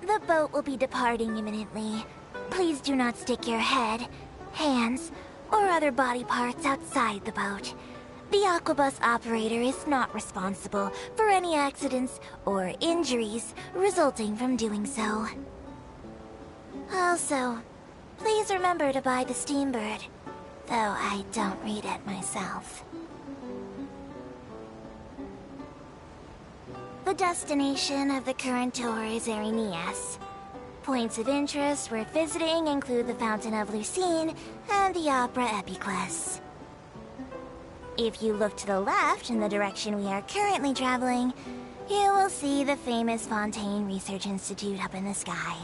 The boat will be departing imminently. Please do not stick your head, hands, or other body parts outside the boat. The Aquabus operator is not responsible for any accidents or injuries resulting from doing so. Also, please remember to buy the Steambird, though I don't read it myself. The destination of the current tour is Erinias. Points of interest worth visiting include the Fountain of Lucine and the Opera Epiclese. If you look to the left in the direction we are currently traveling, you will see the famous Fontaine Research Institute up in the sky.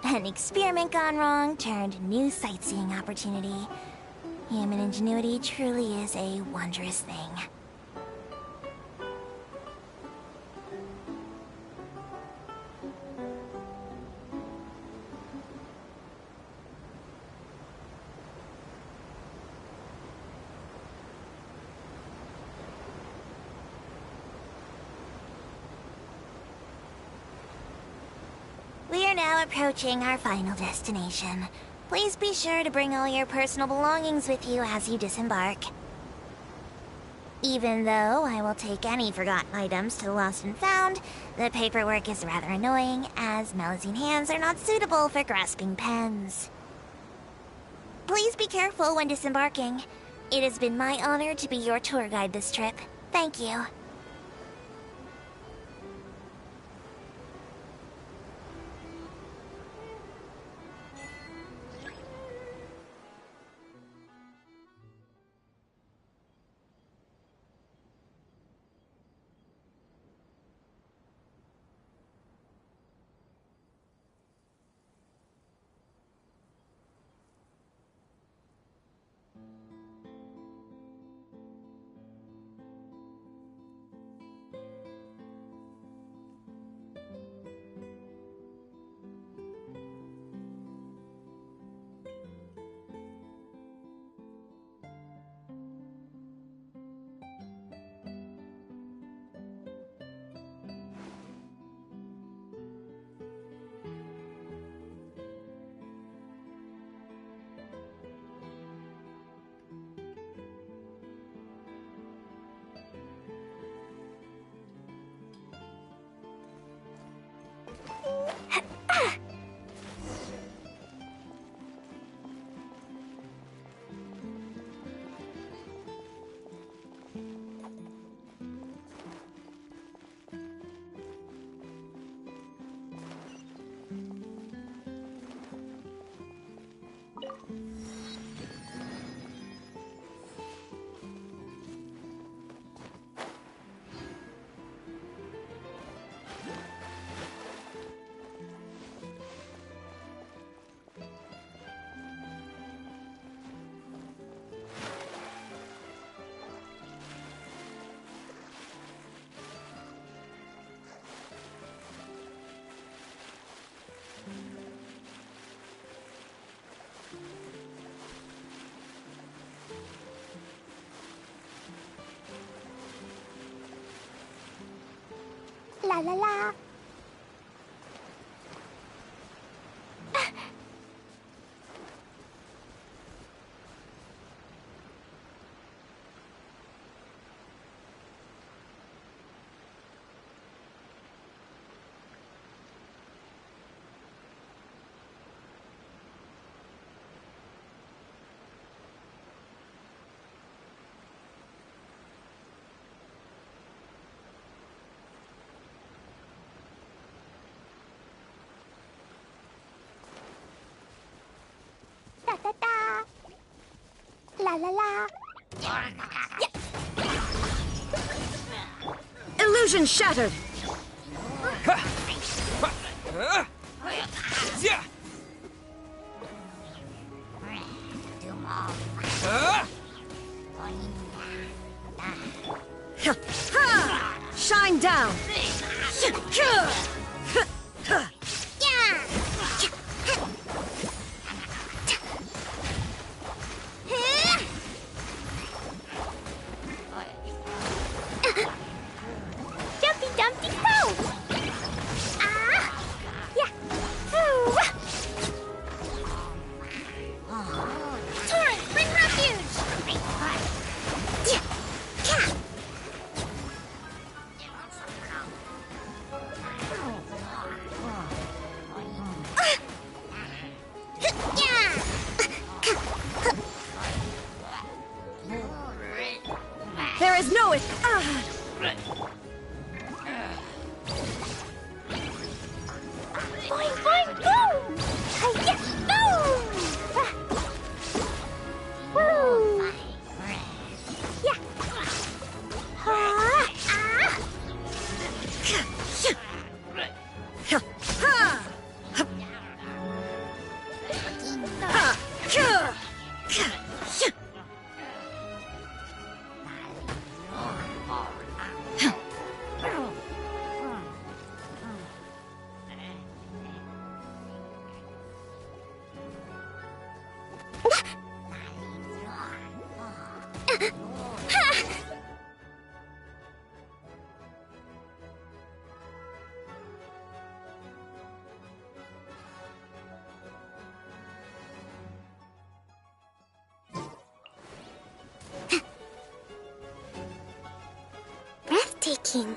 An experiment gone wrong turned new sightseeing opportunity. Human ingenuity truly is a wondrous thing. We are now approaching our final destination. Please be sure to bring all your personal belongings with you as you disembark. Even though I will take any forgotten items to the Lost and Found, the paperwork is rather annoying, as Melusine hands are not suitable for grasping pens. Please be careful when disembarking. It has been my honor to be your tour guide this trip. Thank you. La la la. Da da da. La la la. Illusion shattered! Shine down! Jumpy Dumpty Go! Ah! Yeah! Ooh. Torrent, bring refuge! Yeah! Yeah! There is no it. Boing, boing, boom! Hi-ya, boom! Woo! Yeah! Ah! Breathtaking.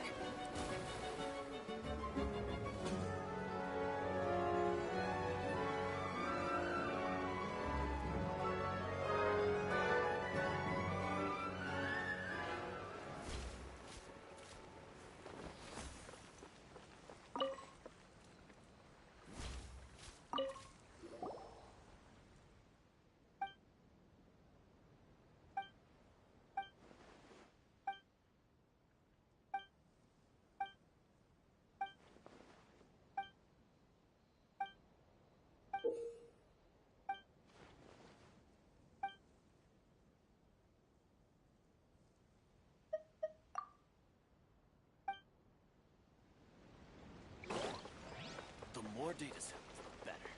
The more data sets, the better.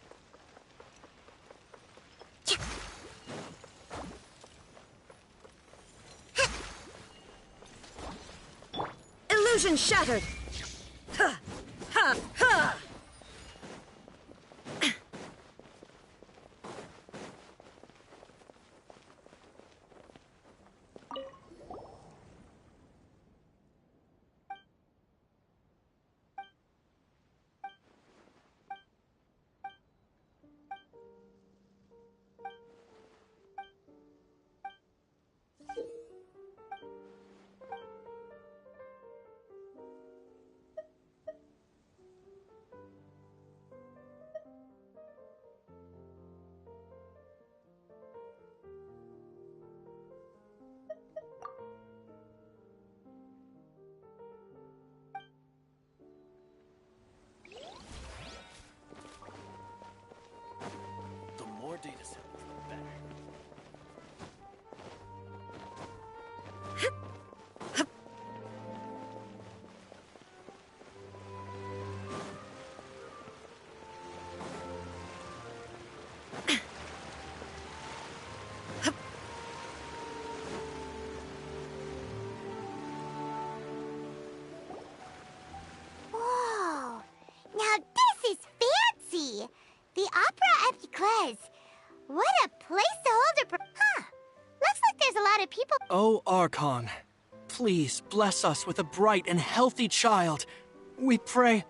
Illusion shattered! Ha! Ha! Ha! Huh. Looks like there's a lot of people. Oh, Archon, please bless us with a bright and healthy child. We pray.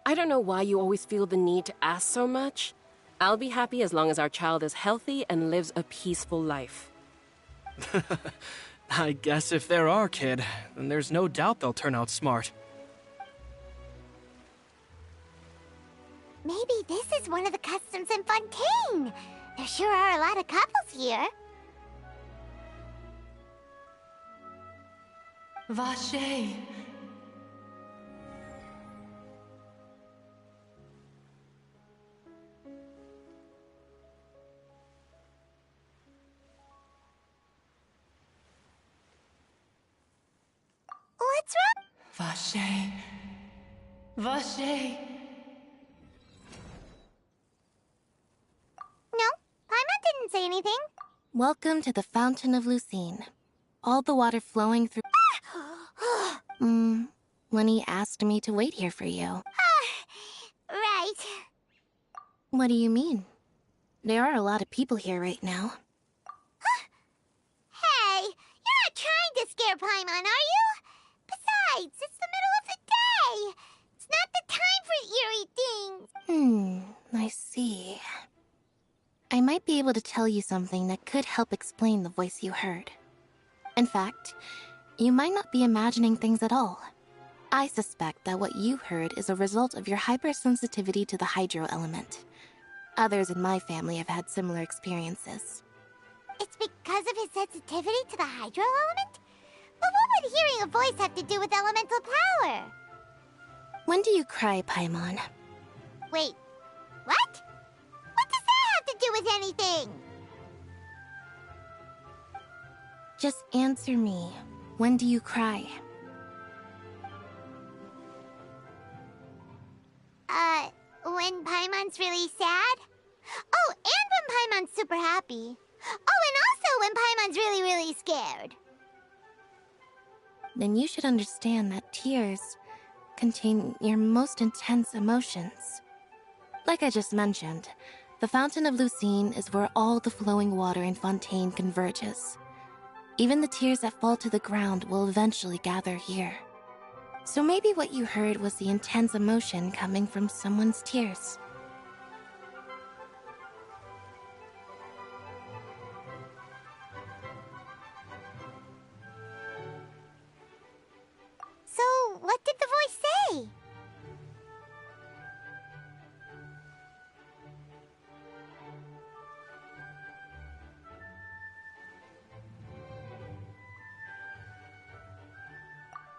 I don't know why you always feel the need to ask so much. I'll be happy as long as our child is healthy and lives a peaceful life. I guess if they're our kid, then there's no doubt they'll turn out smart. Maybe this is one of the customs in Fontaine. There sure are a lot of couples here. Vache. What's wrong? Vache. Vache. No, Paimon didn't say anything. Welcome to the Fountain of Lucine. All the water flowing through... Lenny asked me to wait here for you. Right. What do you mean? There are a lot of people here right now. Hey, you're not trying to scare Paimon, are you? Besides, it's the middle of the day. It's not the time for eerie things. I see. I might be able to tell you something that could help explain the voice you heard. In fact, you might not be imagining things at all. I suspect that what you heard is a result of your hypersensitivity to the hydro element. Others in my family have had similar experiences. It's because of his sensitivity to the hydro element? But what would hearing a voice have to do with elemental power? When do you cry, Paimon? Wait, what? What does that have to do with anything? Just answer me. When do you cry? When Paimon's really sad? Oh, and when Paimon's super happy. Oh, and also when Paimon's really, really scared. Then you should understand that tears contain your most intense emotions. Like I just mentioned, the Fountain of Lucine is where all the flowing water in Fontaine converges. Even the tears that fall to the ground will eventually gather here. So maybe what you heard was the intense emotion coming from someone's tears. So, what did the voice say?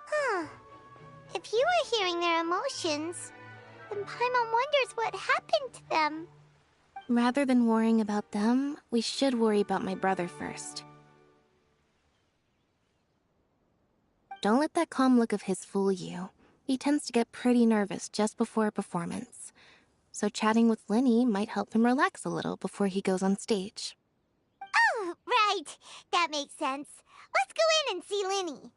Huh. If you were hearing their emotions, then Paimon wonders what happened to them. Rather than worrying about them, we should worry about my brother first. Don't let that calm look of his fool you. He tends to get pretty nervous just before a performance. So chatting with Lenny might help him relax a little before he goes on stage. Oh, right. That makes sense. Let's go in and see Lenny.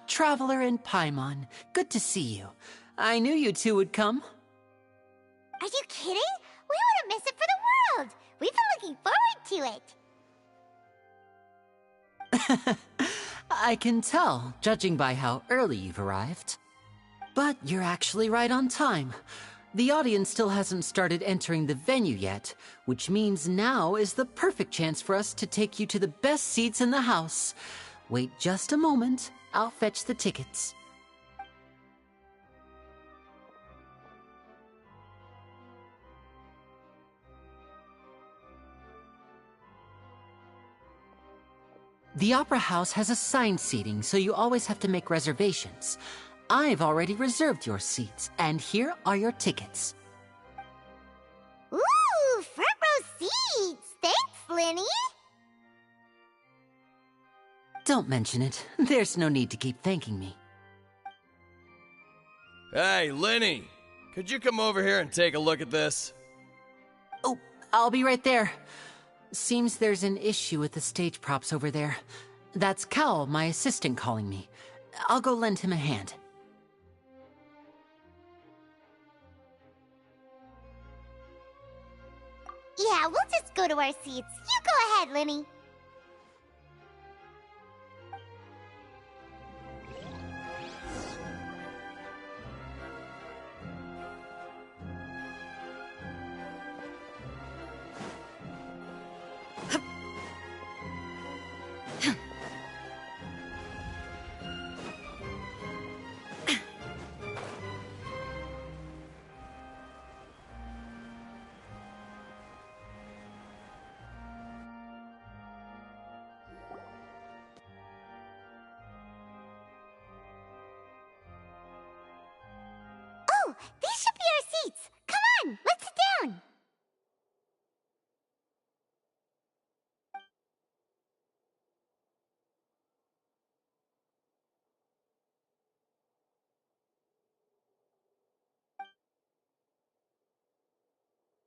Traveler and Paimon, good to see you. I knew you two would come. Are you kidding? We wouldn't miss it for the world. We've been looking forward to it. I can tell, judging by how early you've arrived. But you're actually right on time. The audience still hasn't started entering the venue yet, which means now is the perfect chance for us to take you to the best seats in the house. Wait just a moment. I'll fetch the tickets. The Opera House has assigned seating, so you always have to make reservations. I've already reserved your seats, and here are your tickets. Ooh, front row seats! Thanks, Linny! Don't mention it. There's no need to keep thanking me. Hey, Lenny! Could you come over here and take a look at this? Oh, I'll be right there. Seems there's an issue with the stage props over there. That's Cal, my assistant, calling me. I'll go lend him a hand. Yeah, we'll just go to our seats. You go ahead, Linny. Oh, these should be our seats. Come on, let's sit down.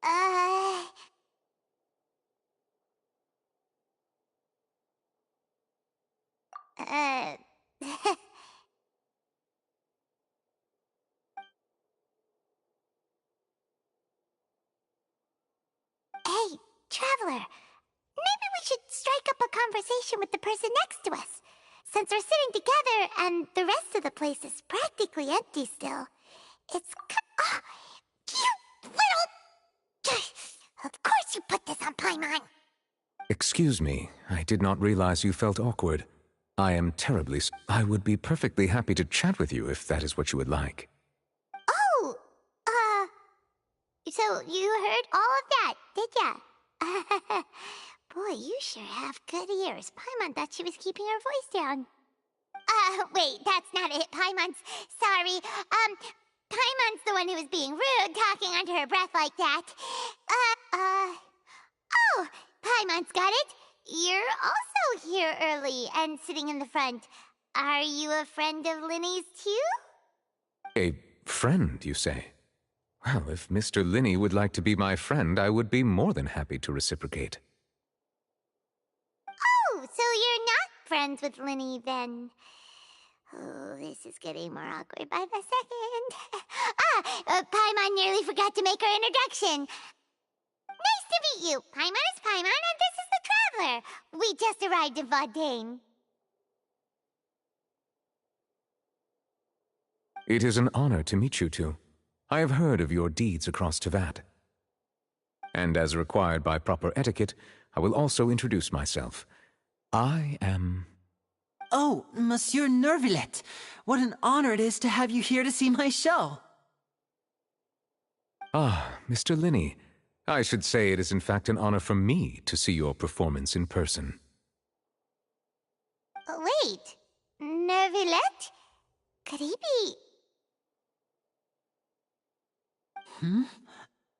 Uh... Uh... Hey, Traveler. Maybe we should strike up a conversation with the person next to us. Since we're sitting together and the rest of the place is practically empty still. It's... Oh, you little... Of course you put this on Paimon. Excuse me, I did not realize you felt awkward. I am terribly I would be perfectly happy to chat with you if that is what you would like. Oh, so you heard all of that, did ya? Boy, you sure have good ears. Paimon thought she was keeping her voice down. Wait, that's not it. Paimon's... Sorry. Paimon's the one who was being rude, talking under her breath like that. Oh, Paimon's got it. You're also here early and sitting in the front. Are you a friend of Linny's too? A friend, you say? Well, if Mr. Linney would like to be my friend, I would be more than happy to reciprocate. Oh, so you're not friends with Linny then? Oh, this is getting more awkward by the second. Paimon nearly forgot to make her introduction. Nice to meet you. Paimon is Paimon, and this is the Traveler. We just arrived in Fontaine. It is an honor to meet you two. I have heard of your deeds across Tevat. And as required by proper etiquette, I will also introduce myself. I am... Oh, Monsieur Nervillet. What an honor it is to have you here to see my show. Ah, Mr. Linney. I should say it is in fact an honor for me to see your performance in person. Wait, Nervillet? Could he be...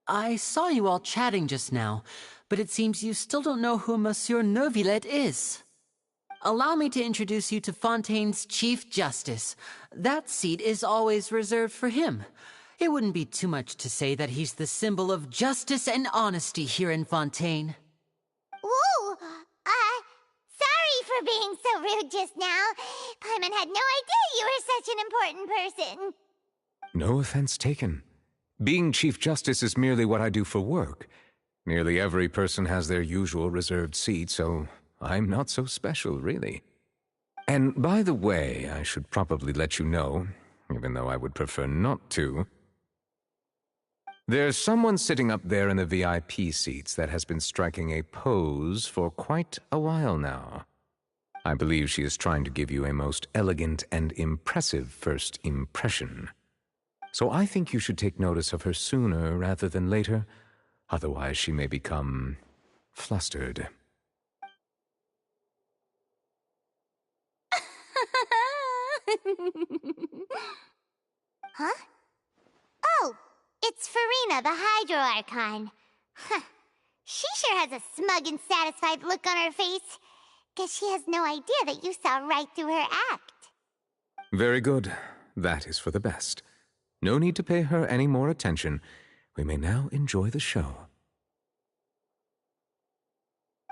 I saw you all chatting just now, but it seems you still don't know who Monsieur Nervillet is. Allow me to introduce you to Fontaine's Chief Justice. That seat is always reserved for him. It wouldn't be too much to say that he's the symbol of justice and honesty here in Fontaine. Whoa! Sorry for being so rude just now. Paimon had no idea you were such an important person. No offense taken. Being Chief Justice is merely what I do for work. Nearly every person has their usual reserved seat, so I'm not so special, really. And by the way, I should probably let you know, even though I would prefer not to. There's someone sitting up there in the VIP seats that has been striking a pose for quite a while now. I believe she is trying to give you a most elegant and impressive first impression. So I think you should take notice of her sooner rather than later. Otherwise, she may become flustered. Huh? Oh, it's Farina, the Hydro Archon. Huh. She sure has a smug and satisfied look on her face. Guess she has no idea that you saw right through her act. Very good. That is for the best. No need to pay her any more attention. We may now enjoy the show.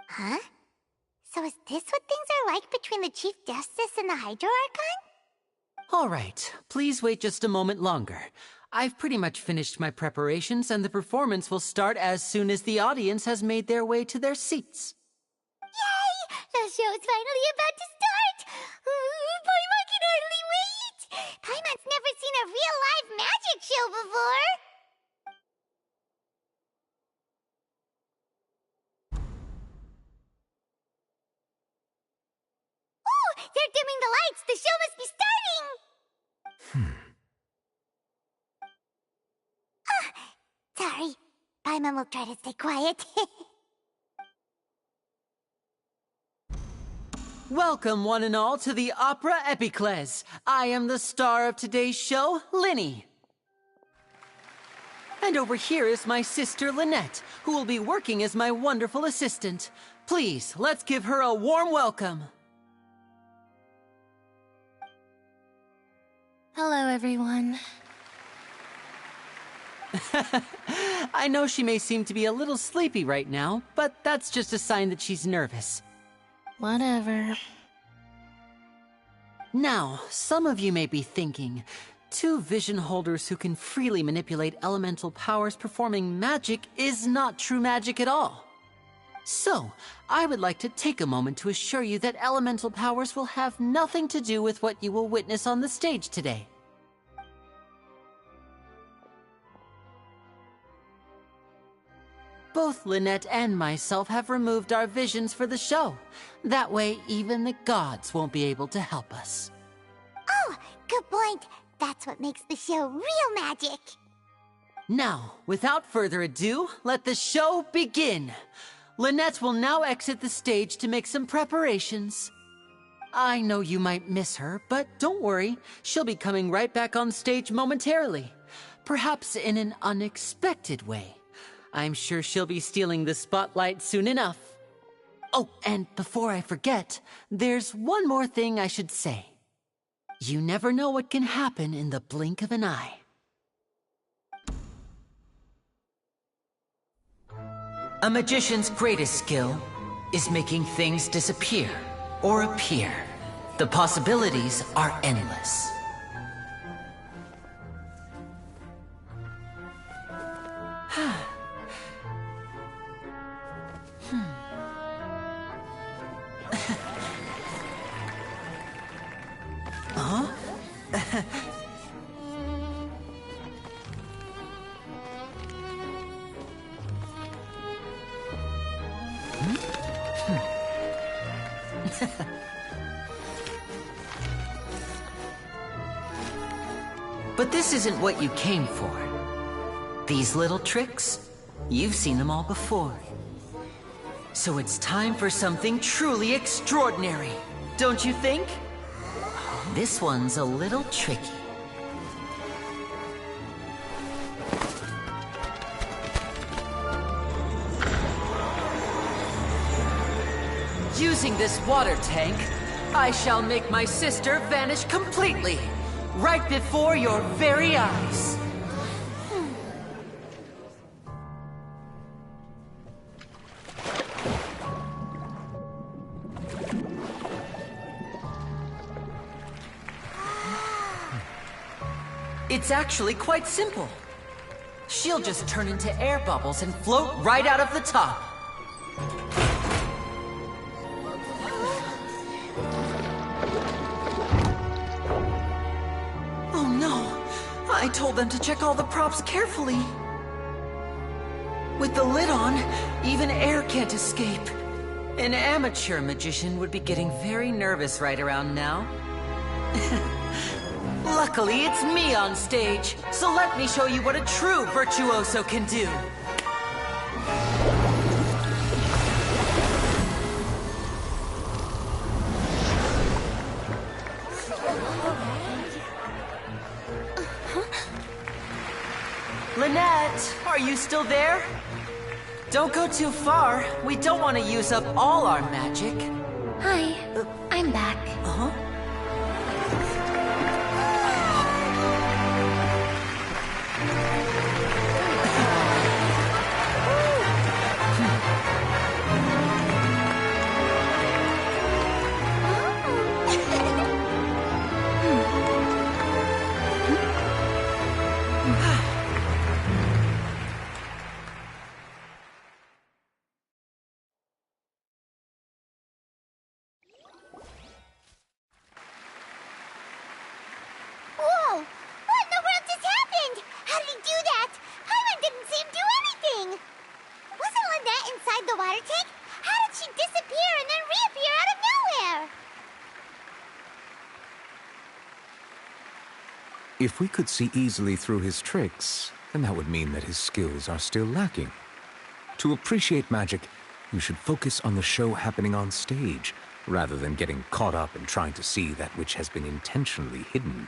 Huh? So is this what things are like between the Chief Justice and the Hydro Archon? All right, please wait just a moment longer. I've pretty much finished my preparations, and the performance will start as soon as the audience has made their way to their seats. Yay! The show's finally about to start! Paimon can hardly wait! Paimon's never seen a real live magic show before! Oh! They're dimming the lights! The show must be starting! Sorry. Paimon will try to stay quiet. Welcome, one and all, to the Opera Epiclese. I am the star of today's show, Linny. And over here is my sister, Lynette, who will be working as my wonderful assistant. Please, let's give her a warm welcome. Hello, everyone. I know she may seem to be a little sleepy right now, but that's just a sign that she's nervous. Whatever. Now, some of you may be thinking, two vision holders who can freely manipulate elemental powers performing magic is not true magic at all. So, I would like to take a moment to assure you that elemental powers will have nothing to do with what you will witness on the stage today. Both Lynette and myself have removed our visions for the show. That way, even the gods won't be able to help us. Oh, good point. That's what makes the show real magic. Now, without further ado, let the show begin. Lynette will now exit the stage to make some preparations. I know you might miss her, but don't worry. She'll be coming right back on stage momentarily. Perhaps in an unexpected way. I'm sure she'll be stealing the spotlight soon enough. Oh, and before I forget, there's one more thing I should say. You never know what can happen in the blink of an eye. A magician's greatest skill is making things disappear or appear. The possibilities are endless. Huh? But this isn't what you came for. These little tricks, you've seen them all before. So it's time for something truly extraordinary, don't you think? This one's a little tricky. Using this water tank, I shall make my sister vanish completely, right before your very eyes. It's actually quite simple. She'll just turn into air bubbles and float right out of the top. Oh no! I told them to check all the props carefully. With the lid on, even air can't escape. An amateur magician would be getting very nervous right around now. Luckily, it's me on stage, so let me show you what a true virtuoso can do. Lynette, are you still there? Don't go too far. We don't want to use up all our magic. Hi, I'm back. Uh-huh. Whoa! What in the world just happened? How did he do that? Paimon didn't see him do anything! Wasn't Lynette inside the water tank? How did she disappear and then reappear out of nowhere? If we could see easily through his tricks, then that would mean that his skills are still lacking. To appreciate magic, you should focus on the show happening on stage, rather than getting caught up in trying to see that which has been intentionally hidden.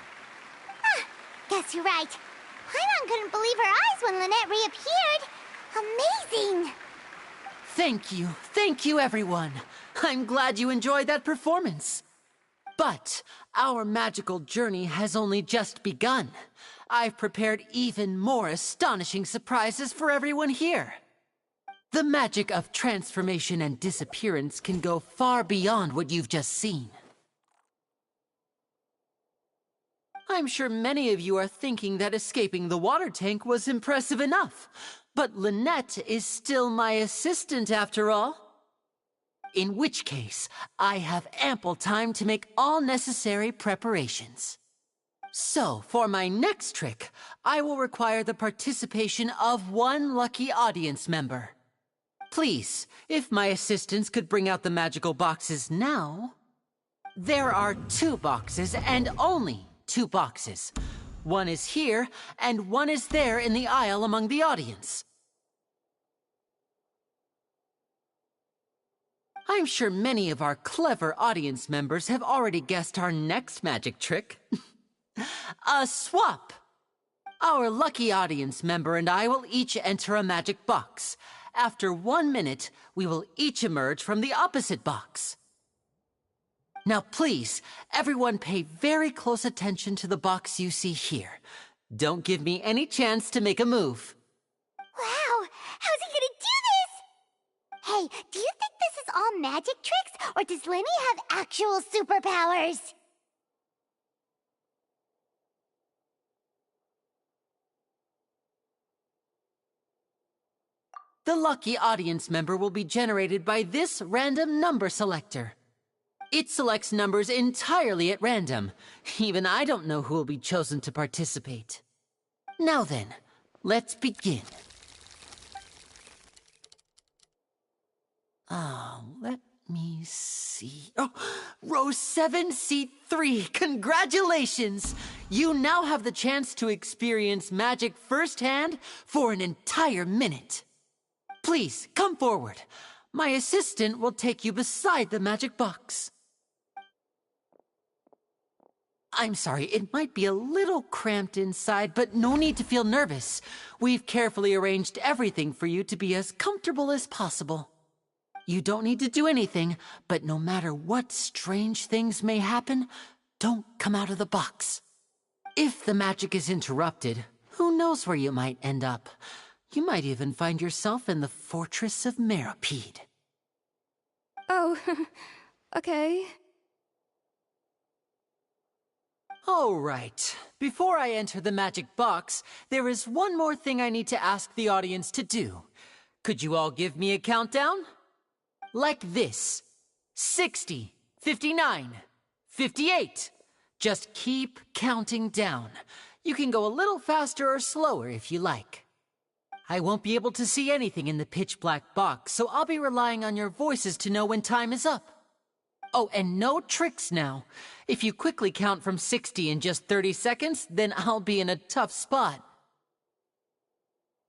Guess you're right. Paimon couldn't believe her eyes when Lynette reappeared. Amazing! Thank you, everyone. I'm glad you enjoyed that performance. But our magical journey has only just begun. I've prepared even more astonishing surprises for everyone here. The magic of transformation and disappearance can go far beyond what you've just seen. I'm sure many of you are thinking that escaping the water tank was impressive enough, but Lynette is still my assistant after all. In which case, I have ample time to make all necessary preparations. So, for my next trick, I will require the participation of one lucky audience member. Please, if my assistants could bring out the magical boxes now. There are 2 boxes and only 2 boxes. One is here, and one is there in the aisle among the audience. I'm sure many of our clever audience members have already guessed our next magic trick. A swap! Our lucky audience member and I will each enter a magic box. After 1 minute, we will each emerge from the opposite box. Now please, everyone pay very close attention to the box you see here. Don't give me any chance to make a move. Wow! How's he gonna do this? Hey, do you think this is all magic tricks, or does Lenny have actual superpowers? The lucky audience member will be generated by this random number selector. It selects numbers entirely at random. Even I don't know who will be chosen to participate. Now then, let's begin. Let me see. Oh, row 7, seat 3. Congratulations! You now have the chance to experience magic firsthand for an entire minute. Please, come forward. My assistant will take you beside the magic box. I'm sorry, it might be a little cramped inside, but no need to feel nervous. We've carefully arranged everything for you to be as comfortable as possible. You don't need to do anything, but no matter what strange things may happen, don't come out of the box. If the magic is interrupted, who knows where you might end up? You might even find yourself in the Fortress of Meropide. Oh, okay. All right. Before I enter the magic box, there is one more thing I need to ask the audience to do. Could you all give me a countdown? Like this. 60, 59, 58. Just keep counting down. You can go a little faster or slower if you like. I won't be able to see anything in the pitch black box, so I'll be relying on your voices to know when time is up. Oh, and no tricks now. If you quickly count from 60 in just 30 seconds, then I'll be in a tough spot.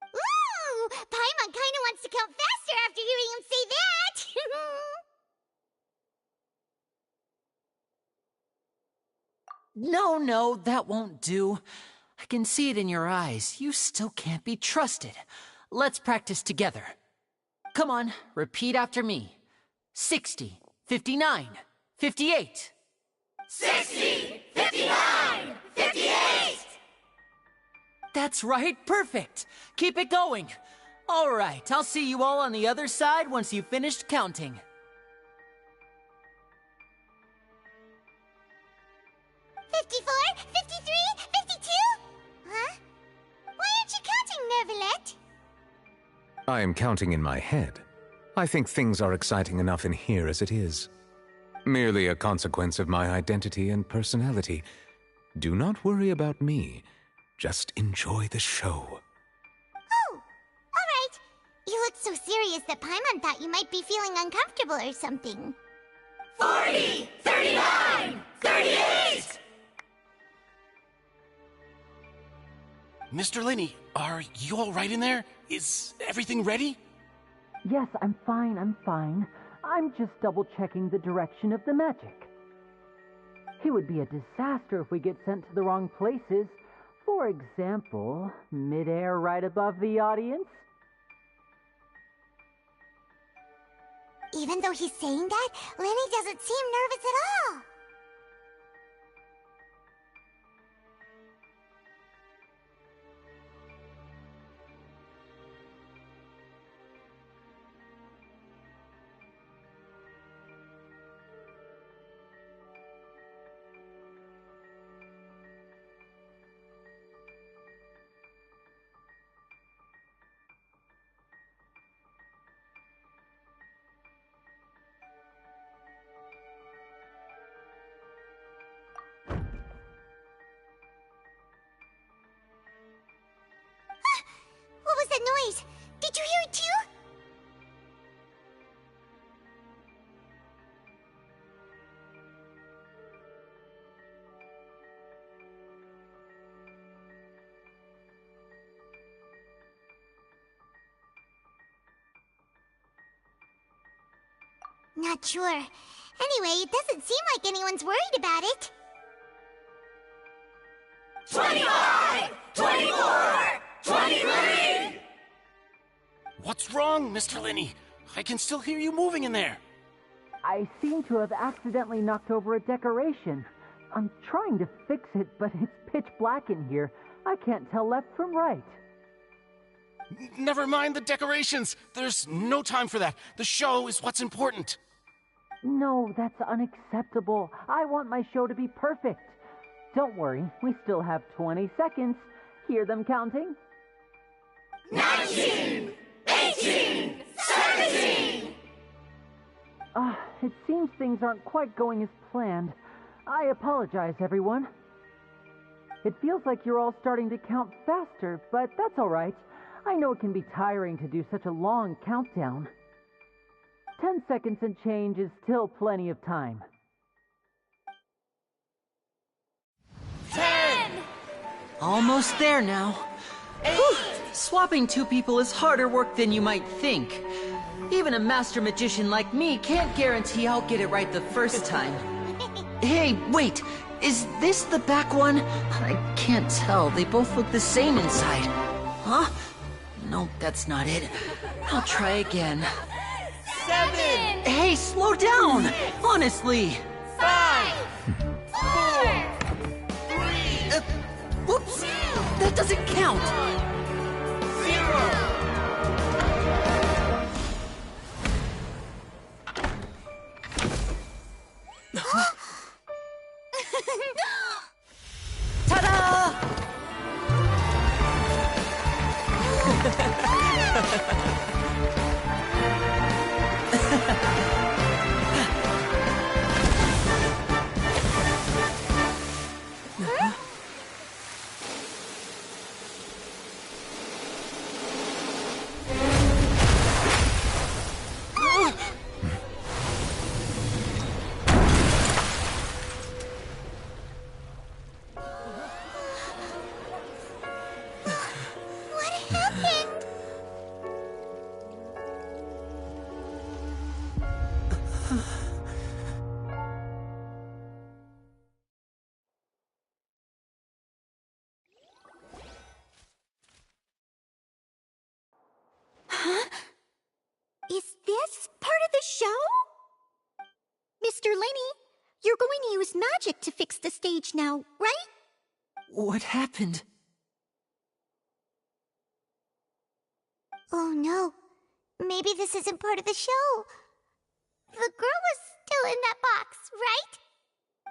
Ooh! Paimon kinda wants to count faster after hearing him say that! No, that won't do. I can see it in your eyes. You still can't be trusted. Let's practice together. Come on, repeat after me. 60, 59, 58. 60, 59, 58! That's right, perfect. Keep it going. All right, I'll see you all on the other side once you've finished counting. 54, 53, 52? Huh? Why aren't you counting, Nervalet? I am counting in my head. I think things are exciting enough in here as it is. Merely a consequence of my identity and personality. Do not worry about me. Just enjoy the show. Oh, alright. You look so serious that Paimon thought you might be feeling uncomfortable or something. 40, 39, 38! Mr. Linney, are you all right in there? Is everything ready? Yes, I'm fine. I'm just double-checking the direction of the magic. It would be a disaster if we get sent to the wrong places. For example, mid-air right above the audience. Even though he's saying that, Lenny doesn't seem nervous at all. What was that noise? Did you hear it too? Not sure. Anyway, it doesn't seem like anyone's worried about it. 25! 24! 23! What's wrong, Mr. Linney? I can still hear you moving in there. I seem to have accidentally knocked over a decoration. I'm trying to fix it, but it's pitch black in here. I can't tell left from right. Never mind the decorations. There's no time for that. The show is what's important. No, that's unacceptable. I want my show to be perfect. Don't worry, we still have 20 seconds. Hear them counting? 19! 18! 17! It seems things aren't quite going as planned. I apologize, everyone. It feels like you're all starting to count faster, but that's all right. I know it can be tiring to do such a long countdown. 10 seconds and change is still plenty of time. 10! Almost there now. Whew. Swapping two people is harder work than you might think. Even a master magician like me can't guarantee I'll get it right the first time. Hey, wait! Is this the back one? I can't tell. They both look the same inside. Huh? No, that's not it. I'll try again. 7! Hey, slow down! Honestly! 5! 4! 3! Whoops! That doesn't count! 0! Ta-da! the show? Mr. Lenny, you're going to use magic to fix the stage now, right? What happened? Oh no. Maybe this isn't part of the show. The girl was still in that box, right?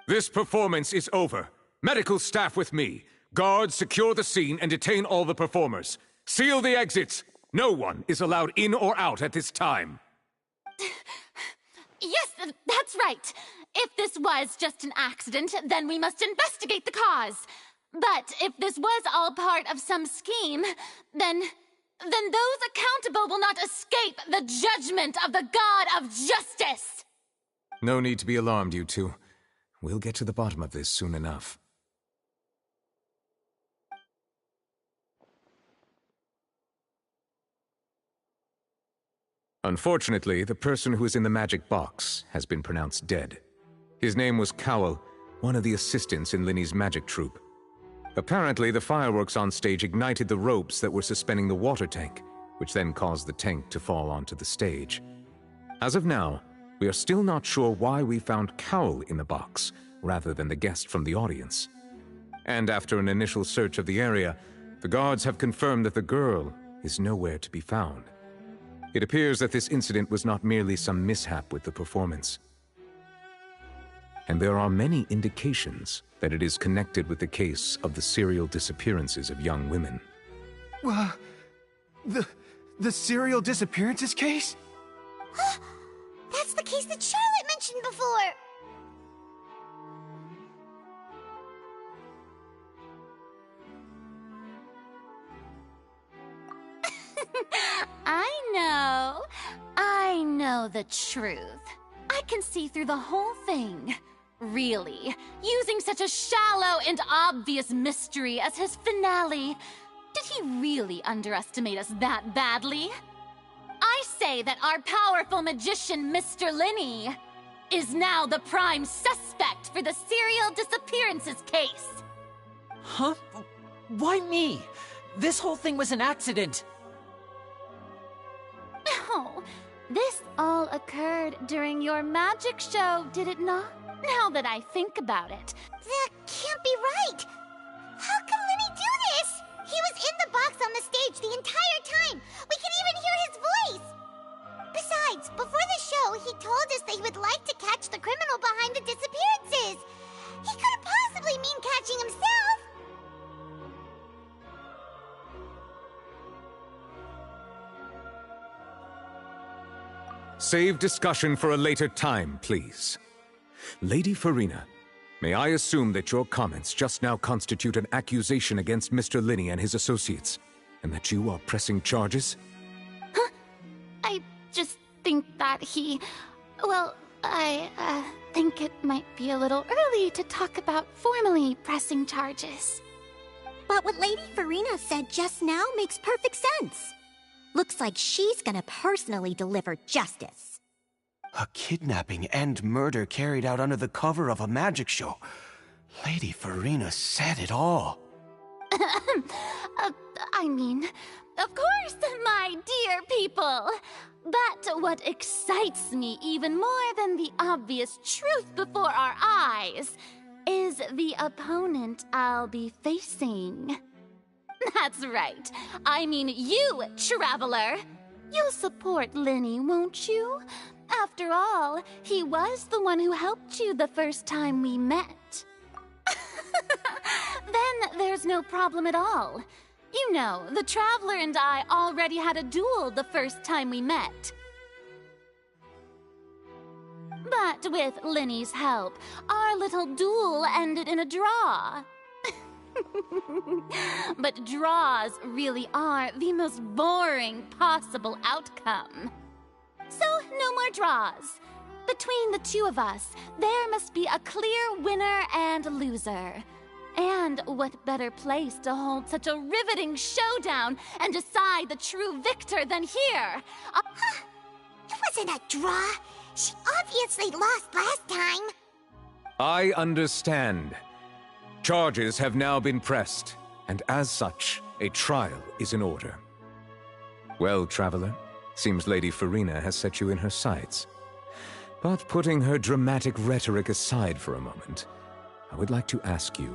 This performance is over. Medical staff with me. Guards, secure the scene and detain all the performers. Seal the exits. No one is allowed in or out at this time. Yes, that's right. If this was just an accident, then we must investigate the cause. But if this was all part of some scheme, then those accountable will not escape the judgment of the God of Justice! No need to be alarmed, you two. We'll get to the bottom of this soon enough. Unfortunately, the person who is in the magic box has been pronounced dead. His name was Cowell, one of the assistants in Linny's magic troupe. Apparently, the fireworks on stage ignited the ropes that were suspending the water tank, which then caused the tank to fall onto the stage. As of now, we are still not sure why we found Cowell in the box, rather than the guest from the audience. And after an initial search of the area, the guards have confirmed that the girl is nowhere to be found. It appears that this incident was not merely some mishap with the performance. And there are many indications that it is connected with the case of the serial disappearances of young women. The serial disappearances case? That's the case that Charlotte mentioned before! I know the truth. I can see through the whole thing. Really, using such a shallow and obvious mystery as his finale. Did he really underestimate us that badly? I say that our powerful magician, Mr. Linny, is now the prime suspect for the serial disappearances case. Huh? Why me? This whole thing was an accident. Oh, this all occurred during your magic show, did it not? Now that I think about it. That can't be right! How can Linny do this? He was in the box on the stage the entire time! We can even hear his voice! Besides, before the show, he told us that he would like to catch the criminal behind the disappearances! He couldn't possibly mean catching himself! Save discussion for a later time, please. Lady Farina, may I assume that your comments just now constitute an accusation against Mr. Linny and his associates, and that you are pressing charges? Huh? I just think that I think it might be a little early to talk about formally pressing charges. But what Lady Farina said just now makes perfect sense. Looks like she's gonna personally deliver justice. A kidnapping and murder carried out under the cover of a magic show. Lady Farina said it all. I mean, of course, my dear people. But what excites me even more than the obvious truth before our eyes is the opponent I'll be facing. That's right. I mean you, Traveler. You'll support Linny, won't you? After all, he was the one who helped you the first time we met. Then there's no problem at all. You know, the Traveler and I already had a duel the first time we met. But with Linny's help, our little duel ended in a draw. But draws really are the most boring possible outcome. So, no more draws. Between the two of us, there must be a clear winner and loser. And what better place to hold such a riveting showdown and decide the true victor than here? It wasn't a draw. She obviously lost last time. I understand. Charges have now been pressed, and as such, a trial is in order. Well, Traveler, seems Lady Farina has set you in her sights. But putting her dramatic rhetoric aside for a moment, I would like to ask you,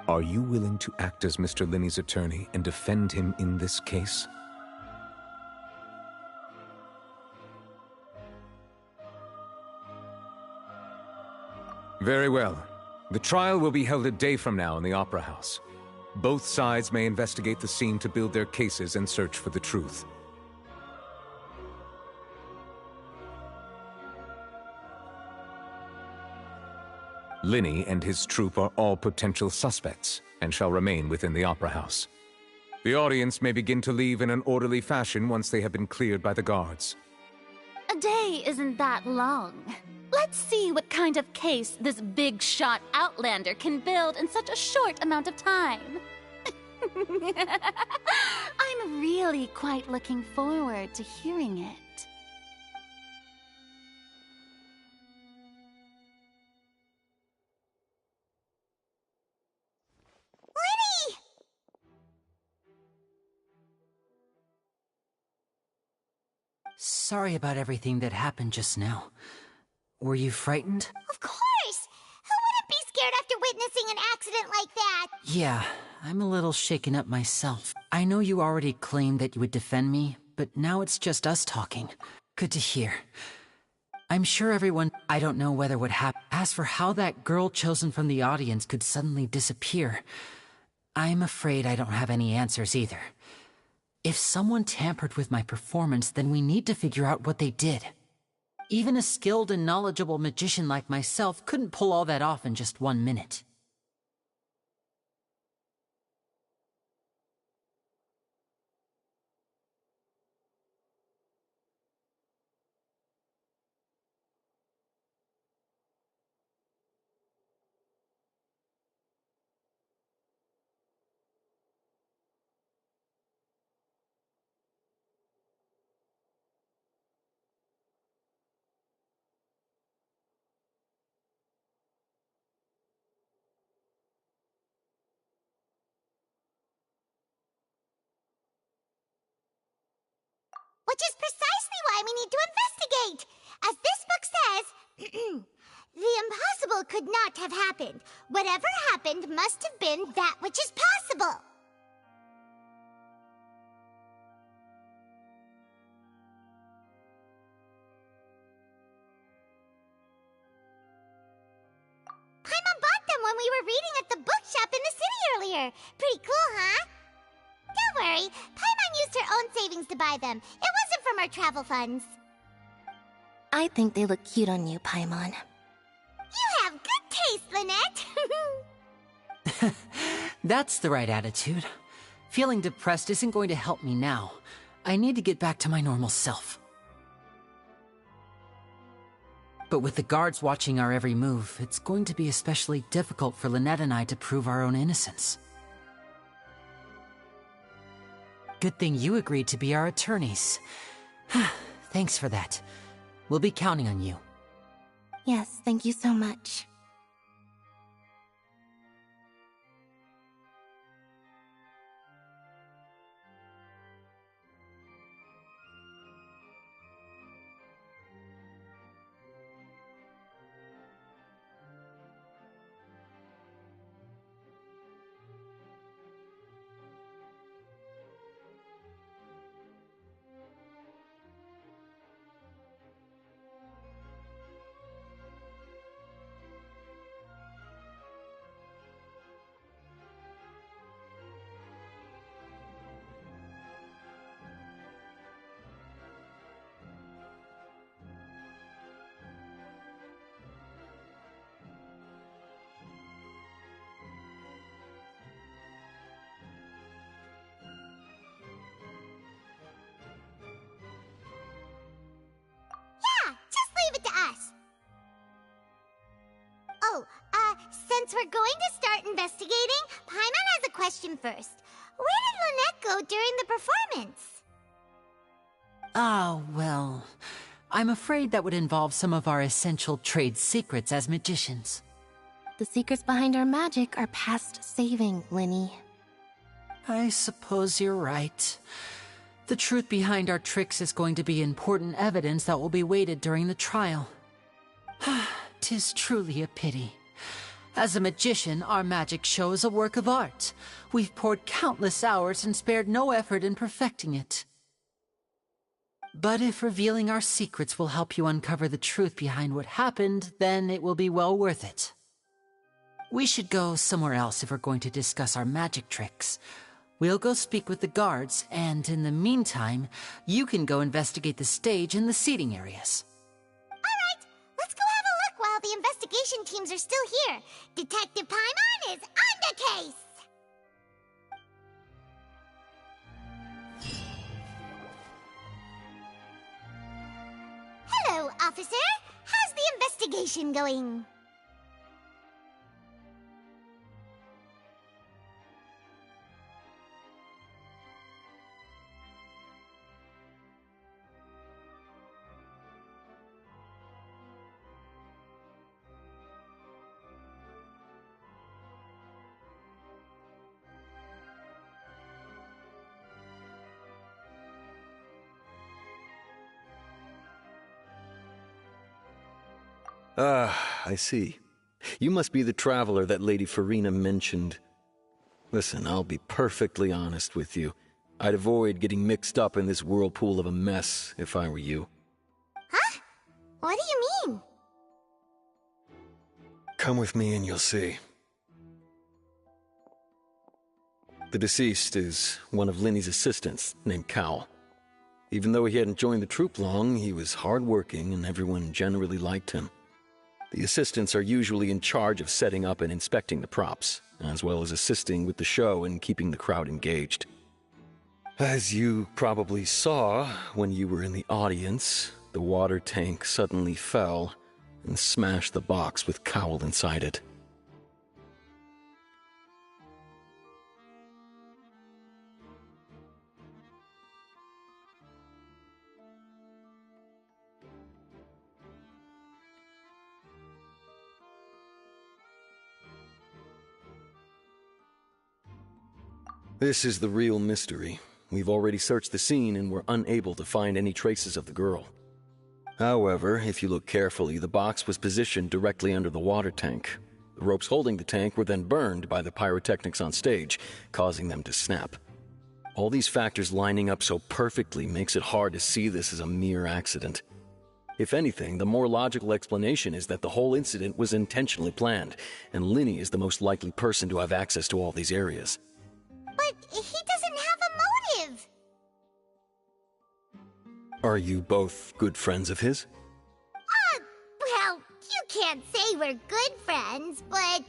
are you willing to act as Mr. Linney's attorney and defend him in this case? Very well. The trial will be held a day from now in the Opera House. Both sides may investigate the scene to build their cases and search for the truth. Linney and his troupe are all potential suspects and shall remain within the Opera House. The audience may begin to leave in an orderly fashion once they have been cleared by the guards. A day isn't that long. Let's see what kind of case this big-shot outlander can build in such a short amount of time. I'm really quite looking forward to hearing it. Linny! Sorry about everything that happened just now. Were you frightened? Of course! Who wouldn't be scared after witnessing an accident like that? Yeah, I'm a little shaken up myself. I know you already claimed that you would defend me, but now it's just us talking. Good to hear. I'm sure everyone... I don't know whether what happened. As for how that girl chosen from the audience could suddenly disappear, I'm afraid I don't have any answers either. If someone tampered with my performance, then we need to figure out what they did. Even a skilled and knowledgeable magician like myself couldn't pull all that off in just 1 minute. Which is precisely why we need to investigate! As this book says, the impossible could not have happened. Whatever happened must have been that which is possible. Paimon bought them when we were reading at the bookshop in the city earlier. Pretty cool, huh? Don't worry, Paimon used her own savings to buy them. It wasn't from our travel funds. I think they look cute on you, Paimon. You have good taste, Lynette. That's the right attitude. Feeling depressed isn't going to help me now. I need to get back to my normal self. But with the guards watching our every move, it's going to be especially difficult for Lynette and I to prove our own innocence. Good thing you agreed to be our attorneys. Thanks for that. We'll be counting on you. Yes, thank you so much. Since we're going to start investigating, Paimon has a question first. Where did Lynette go during the performance? Oh, well, I'm afraid that would involve some of our essential trade secrets as magicians. The secrets behind our magic are past saving, Linny. I suppose you're right. The truth behind our tricks is going to be important evidence that will be weighted during the trial. 'Tis truly a pity. As a magician, our magic show is a work of art. We've poured countless hours and spared no effort in perfecting it. But if revealing our secrets will help you uncover the truth behind what happened, then it will be well worth it. We should go somewhere else if we're going to discuss our magic tricks. We'll go speak with the guards, and in the meantime, you can go investigate the stage and the seating areas. Alright, let's go have a look while the investigation teams are still here. Detective Paimon is on the case! Hello, officer. How's the investigation going? Ah, I see. You must be the traveler that Lady Farina mentioned. Listen, I'll be perfectly honest with you. I'd avoid getting mixed up in this whirlpool of a mess if I were you. Huh? What do you mean? Come with me and you'll see. The deceased is one of Linny's assistants, named Cal. Even though he hadn't joined the troupe long, he was hardworking and everyone generally liked him. The assistants are usually in charge of setting up and inspecting the props, as well as assisting with the show and keeping the crowd engaged. As you probably saw when you were in the audience, the water tank suddenly fell and smashed the box with Cowl inside it. This is the real mystery. We've already searched the scene and were unable to find any traces of the girl. However, if you look carefully, the box was positioned directly under the water tank. The ropes holding the tank were then burned by the pyrotechnics on stage, causing them to snap. All these factors lining up so perfectly makes it hard to see this as a mere accident. If anything, the more logical explanation is that the whole incident was intentionally planned, and Linny is the most likely person to have access to all these areas. But he doesn't have a motive! Are you both good friends of his? Well, you can't say we're good friends, but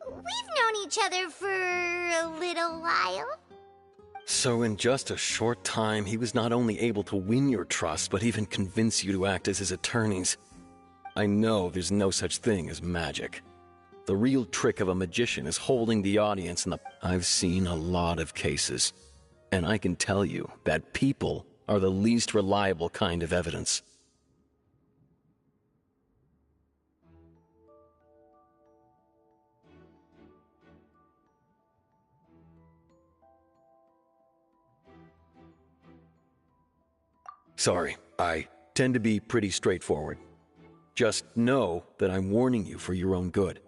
we've known each other for a little while. So in just a short time, he was not only able to win your trust, but even convince you to act as his attorneys. I know there's no such thing as magic. The real trick of a magician is holding the audience in the... I've seen a lot of cases, and I can tell you that people are the least reliable kind of evidence. Sorry, I tend to be pretty straightforward. Just know that I'm warning you for your own good.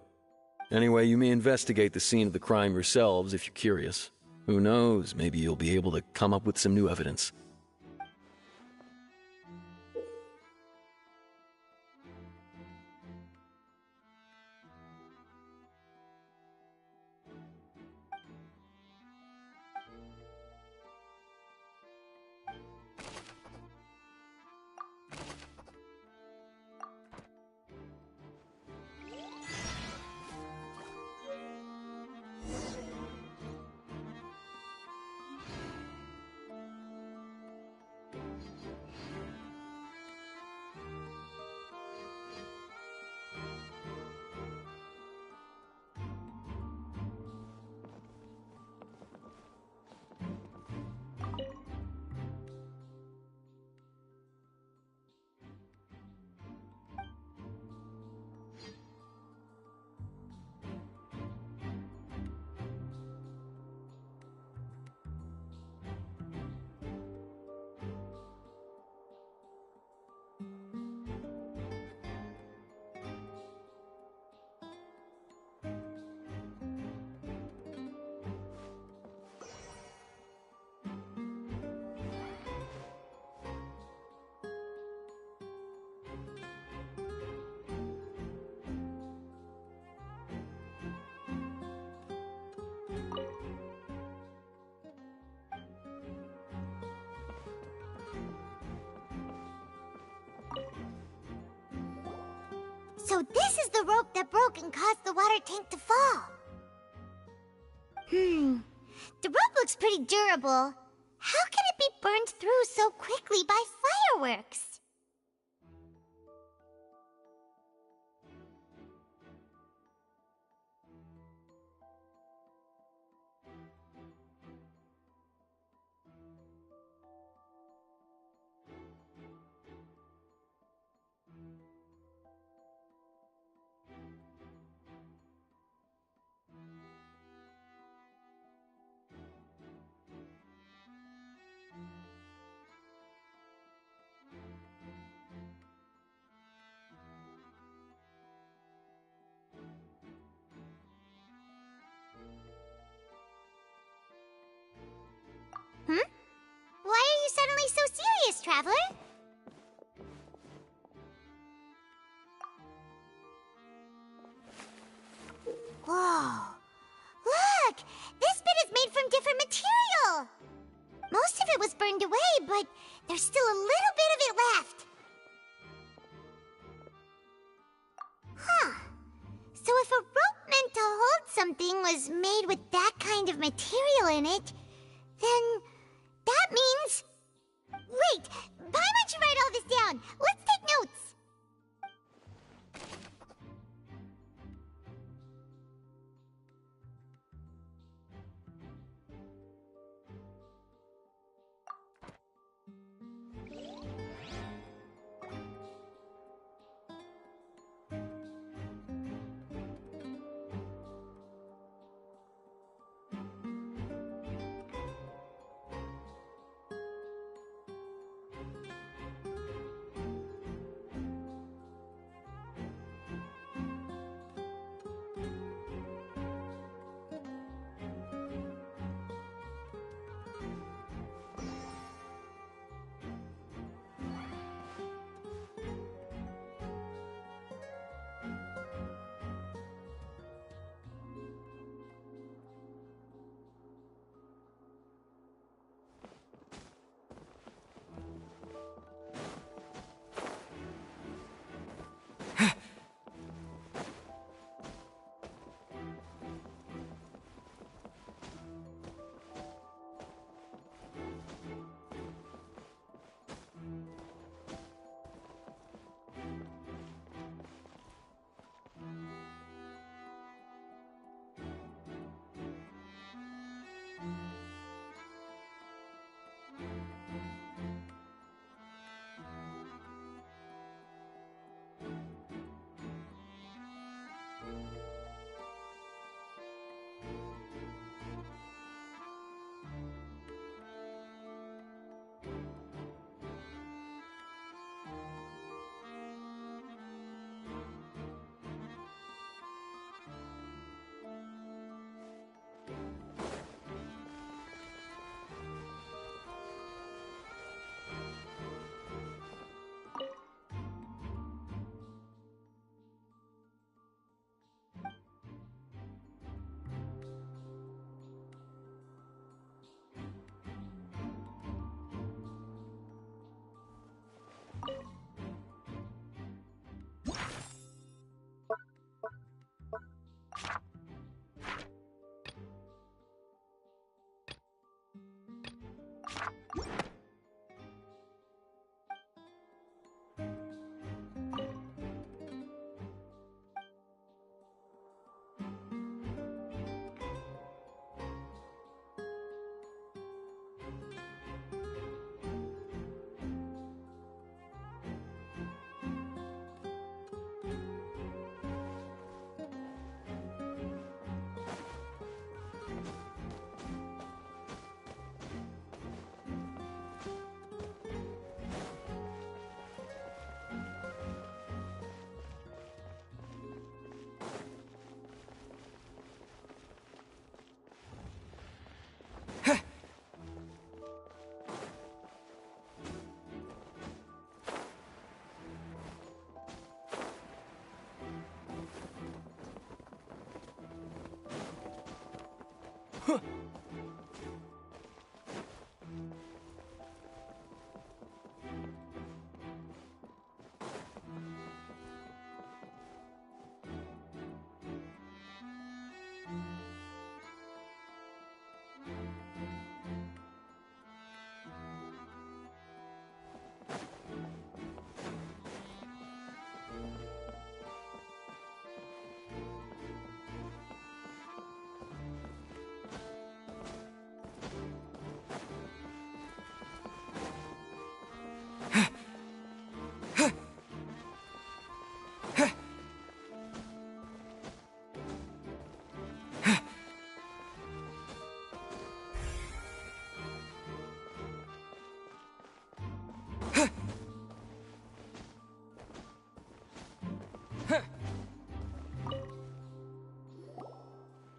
Anyway, you may investigate the scene of the crime yourselves if you're curious. Who knows, maybe you'll be able to come up with some new evidence. So this is the rope that broke and caused the water tank to fall. The rope looks pretty durable. How can it be burned through so quickly by fireworks? Why are you suddenly so serious, Traveler? Whoa. Look! This bit is made from different material! Most of it was burned away, but there's still a little bit of it left. Huh. So if a rope meant to hold something was made with that kind of material in it, then that means... Wait! Why don't you write all this down? Let's take notes!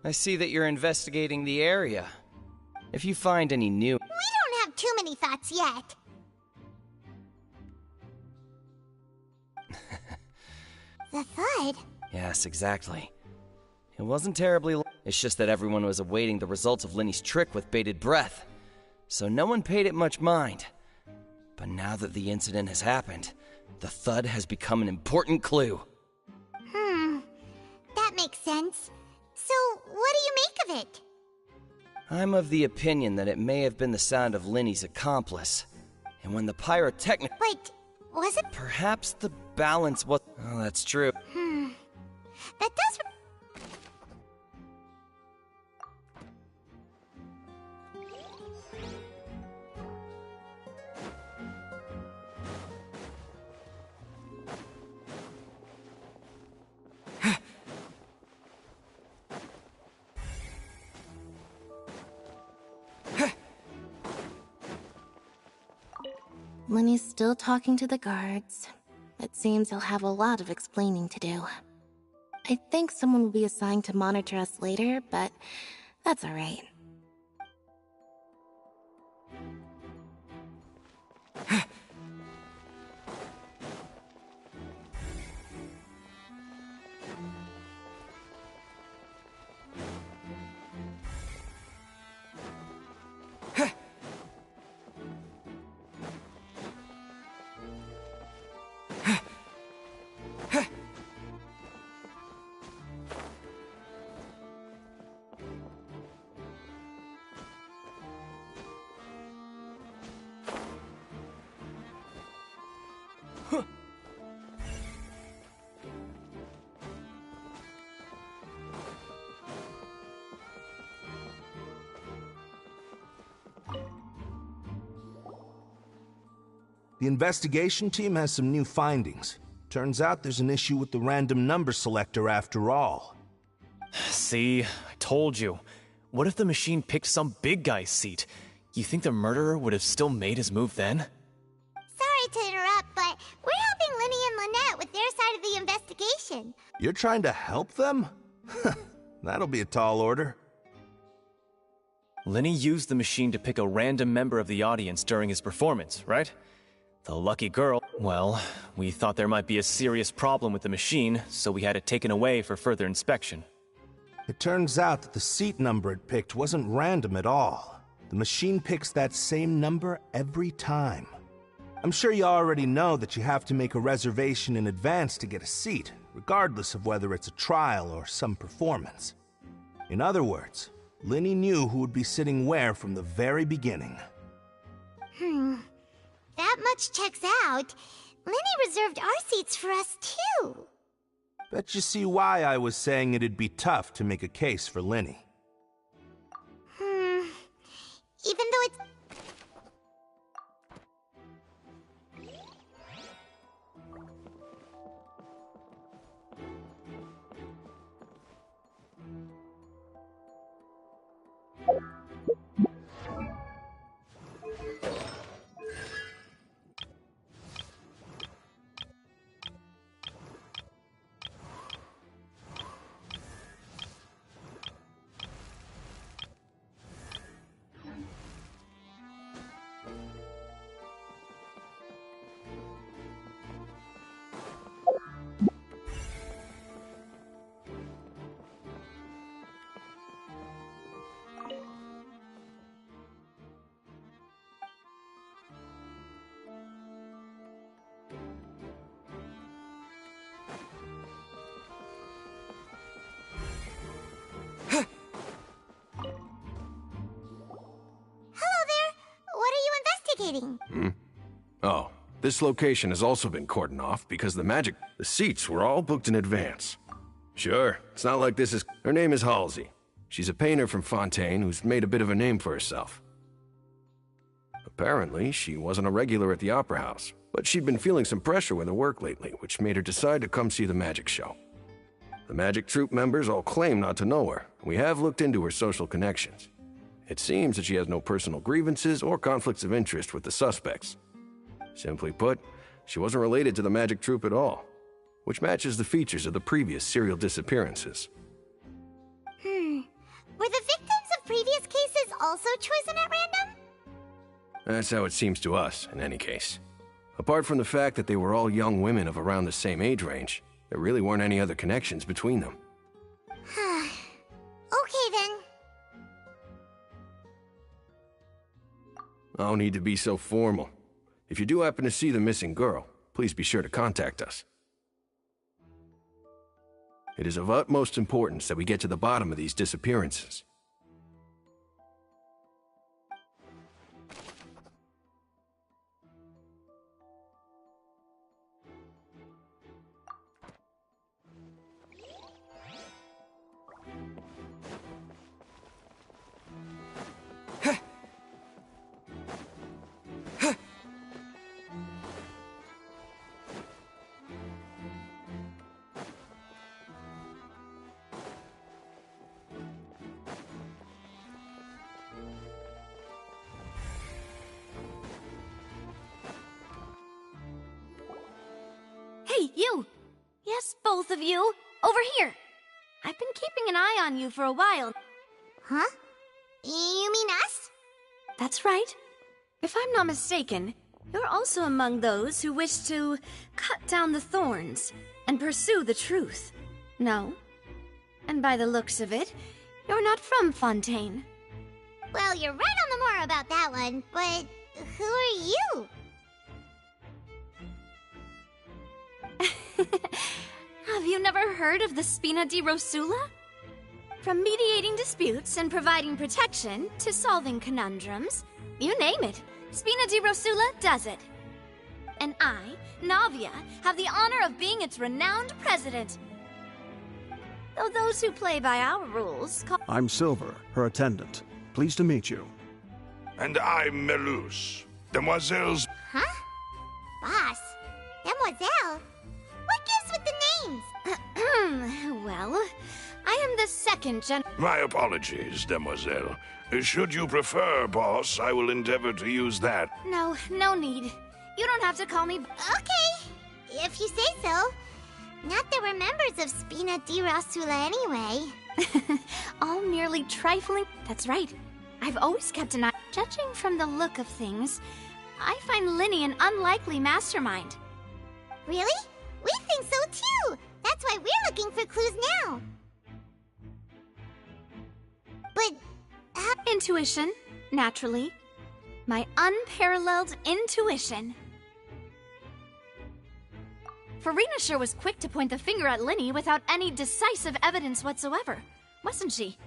I see that you're investigating the area. If you find any new... We don't have too many thoughts yet. The thud? Yes, exactly. It wasn't terribly long. It's just that everyone was awaiting the results of Linny's trick with bated breath, so no one paid it much mind. But now that the incident has happened, the thud has become an important clue. That makes sense. So, what do you make of it? I'm of the opinion that it may have been the sound of Linny's accomplice. And when the pyrotechnic... But, was it... Perhaps the balance was... Oh, that's true. That does... Linny's still talking to the guards. It seems he'll have a lot of explaining to do. I think someone will be assigned to monitor us later, but that's alright. The investigation team has some new findings. Turns out there's an issue with the random number selector after all. See, I told you. What if the machine picked some big guy's seat? You think the murderer would have still made his move then? Sorry to interrupt, but we're helping Linny and Lynette with their side of the investigation. You're trying to help them? That'll be a tall order. Linny used the machine to pick a random member of the audience during his performance, right? The lucky girl. Well, we thought there might be a serious problem with the machine, so we had it taken away for further inspection. It turns out that the seat number it picked wasn't random at all. The machine picks that same number every time. I'm sure you already know that you have to make a reservation in advance to get a seat, regardless of whether it's a trial or some performance. In other words, Linny knew who would be sitting where from the very beginning. That much checks out. Linny reserved our seats for us, too. Bet you see why I was saying it'd be tough to make a case for Linny. Even though it's... Oh, this location has also been cordoned off because the seats were all booked in advance. Sure, it's not like this is... Her name is Halsey. She's a painter from Fontaine who's made a bit of a name for herself. Apparently, she wasn't a regular at the Opera House, but she'd been feeling some pressure with her work lately, which made her decide to come see the magic show. The magic troupe members all claim not to know her. We have looked into her social connections. It seems that she has no personal grievances or conflicts of interest with the suspects. Simply put, she wasn't related to the magic troupe at all, which matches the features of the previous serial disappearances. also chosen at random? That's how it seems to us, in any case. Apart from the fact that they were all young women of around the same age range, there really weren't any other connections between them. Okay then. No need to be so formal. If you do happen to see the missing girl, please be sure to contact us. It is of utmost importance that we get to the bottom of these disappearances. Hey, you! Yes, both of you! Over here! I've been keeping an eye on you for a while. Huh? You mean us? That's right. If I'm not mistaken, you're also among those who wish to cut down the thorns and pursue the truth. No? And by the looks of it, you're not from Fontaine. Well, you're right on the more about that one, but who are you? Have you never heard of the Spina di Rosula? From mediating disputes and providing protection to solving conundrums, you name it, Spina di Rosula does it. And I, Navia, have the honor of being its renowned president. Though those who play by our rules call— I'm Silver, her attendant. Pleased to meet you. And I'm Melus, Demoiselles. Huh? Boss? Demoiselle? What gives with the names? Well, I am the second My apologies, Demoiselle. Should you prefer, boss, I will endeavor to use that. No need. You don't have to call me— Okay, if you say so. Not that we're members of Spina di Rosula anyway. All merely trifling— That's right. I've always kept an eye— Judging from the look of things, I find Linny an unlikely mastermind. Really? We think so too! That's why we're looking for clues now. But Intuition, naturally. My unparalleled intuition. Farina sure was quick to point the finger at Linny without any decisive evidence whatsoever, wasn't she?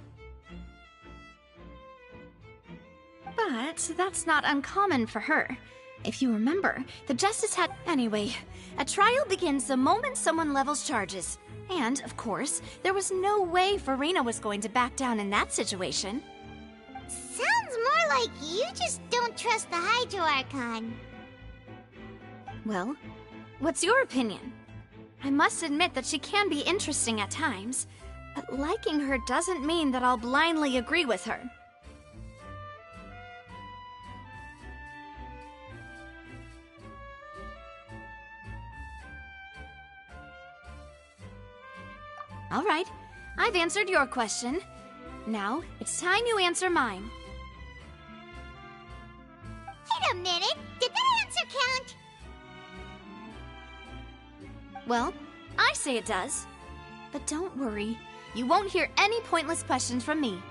But that's not uncommon for her. If you remember, the Justice had— Anyway, a trial begins the moment someone levels charges. And, of course, there was no way Farina was going to back down in that situation. sounds more like you just don't trust the Hydro Archon. Well, what's your opinion? I must admit that she can be interesting at times, but liking her doesn't mean that I'll blindly agree with her. All right, I've answered your question. Now, it's time you answer mine. Wait a minute, did that answer count? Well, I say it does. But don't worry, you won't hear any pointless questions from me.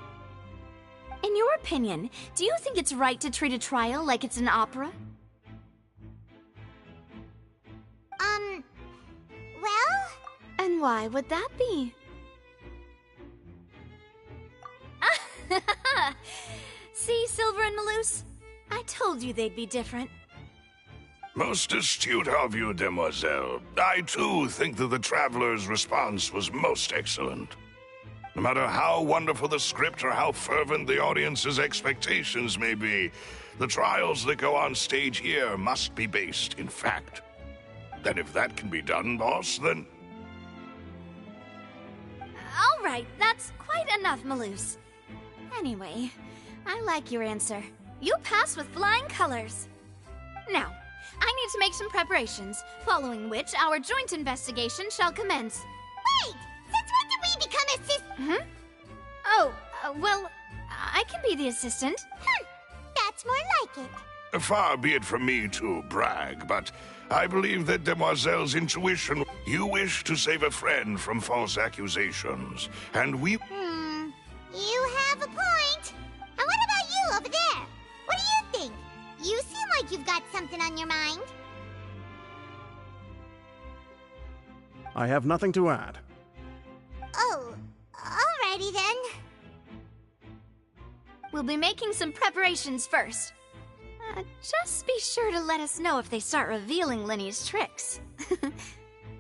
In your opinion, do you think it's right to treat a trial like it's an opera? Well? And why would that be? See, Silver and Malus? I told you they'd be different. Most astute of you, Demoiselle. I, too, think that the Traveler's response was most excellent. No matter how wonderful the script or how fervent the audience's expectations may be, the trials that go on stage here must be based in fact. And if that can be done, boss, then... All right, that's quite enough, Malus. Anyway, I like your answer. You pass with flying colors. Now, I need to make some preparations, following which our joint investigation shall commence. Wait! Since when did we become assist— Oh, Well, I can be the assistant. That's more like it. Far be it from me to brag, but I believe that Demoiselle's intuition. You wish to save a friend from false accusations, and we... You have a point. And what about you over there? What do you think? You seem like you've got something on your mind. I have nothing to add. Oh, alrighty then. We'll be making some preparations first. Just be sure to let us know if they start revealing Linny's tricks.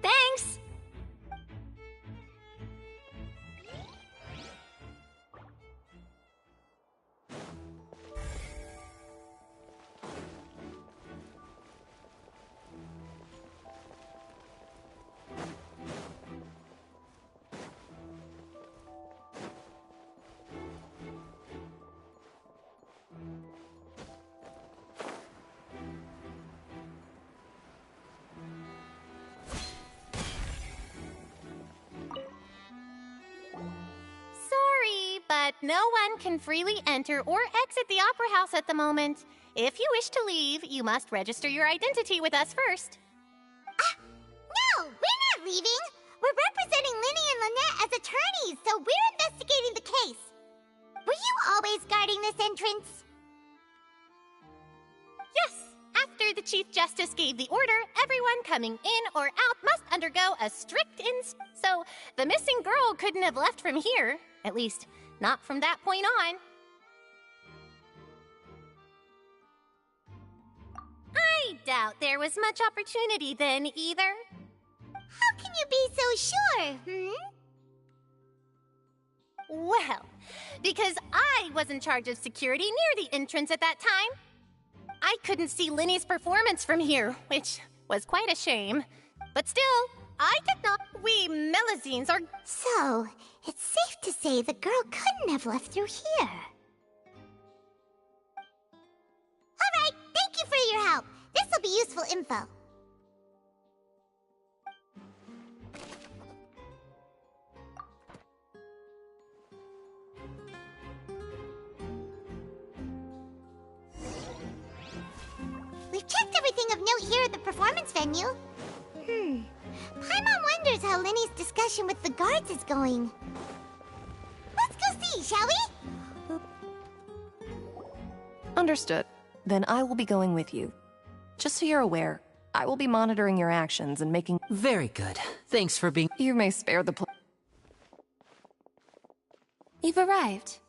Thanks! But no one can freely enter or exit the Opera House at the moment. If you wish to leave, you must register your identity with us first. No, we're not leaving. We're representing Linny and Lynette as attorneys, so we're investigating the case. Were you always guarding this entrance? Yes. After the Chief Justice gave the order, everyone coming in or out must undergo a strict so the missing girl couldn't have left from here. At least, not from that point on. I doubt there was much opportunity then, either. How can you be so sure, Well, because I was in charge of security near the entrance at that time. I couldn't see Linny's performance from here, which was quite a shame. But still, I did not. We Melazines are... So, it's safe to say the girl couldn't have left through here. Alright, thank you for your help. This'll be useful info. We've checked everything of note here at the performance venue. Paimon wonders how Linny's discussion with the guards is going. Let's go see, shall we? Understood. Then I will be going with you. Just so you're aware, I will be monitoring your actions and making... Very good. Thanks for being... You may spare the... You've arrived.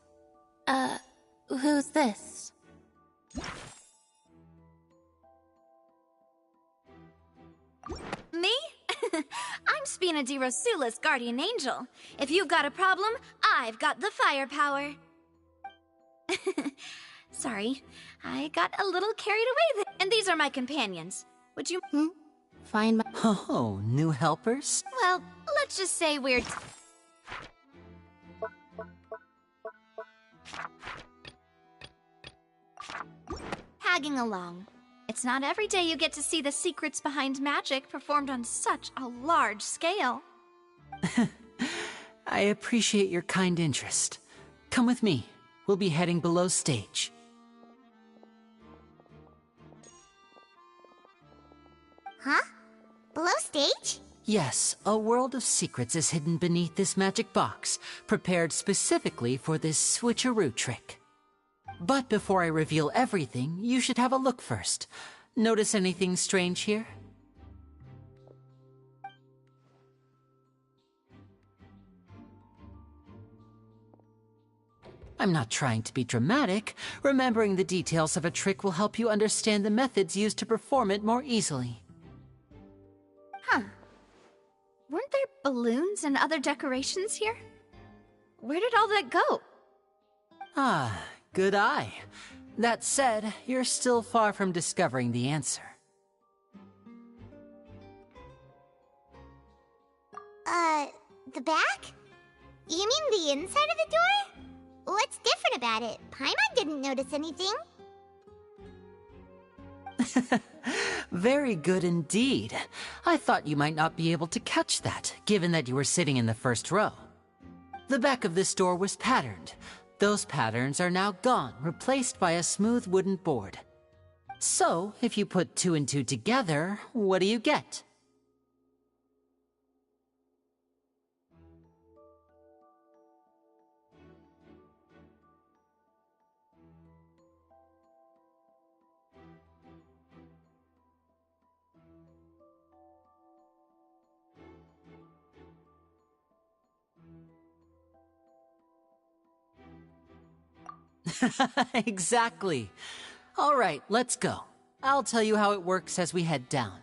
Who's this? Me? I'm Spina di Rosula's guardian angel. If you've got a problem, I've got the firepower. Sorry, I got a little carried away there. And these are my companions. Would you... Find my... Oh, new helpers? Well, let's just say we're... tagging along. It's not every day you get to see the secrets behind magic performed on such a large scale. I appreciate your kind interest. Come with me. We'll be heading below stage. Huh? Below stage? Yes, a world of secrets is hidden beneath this magic box, prepared specifically for this switcheroo trick. But before I reveal everything, you should have a look first. Notice anything strange here? I'm not trying to be dramatic. Remembering the details of a trick will help you understand the methods used to perform it more easily. Huh. Weren't there balloons and other decorations here? Where did all that go? Ah, good eye. That said, you're still far from discovering the answer. The back? You mean the inside of the door? What's different about it? Paimon didn't notice anything. Very good indeed. I thought you might not be able to catch that, given that you were sitting in the first row. The back of this door was patterned. Those patterns are now gone, replaced by a smooth wooden board. So, if you put 2 and 2 together, what do you get? Exactly. All right, let's go. I'll tell you how it works as we head down.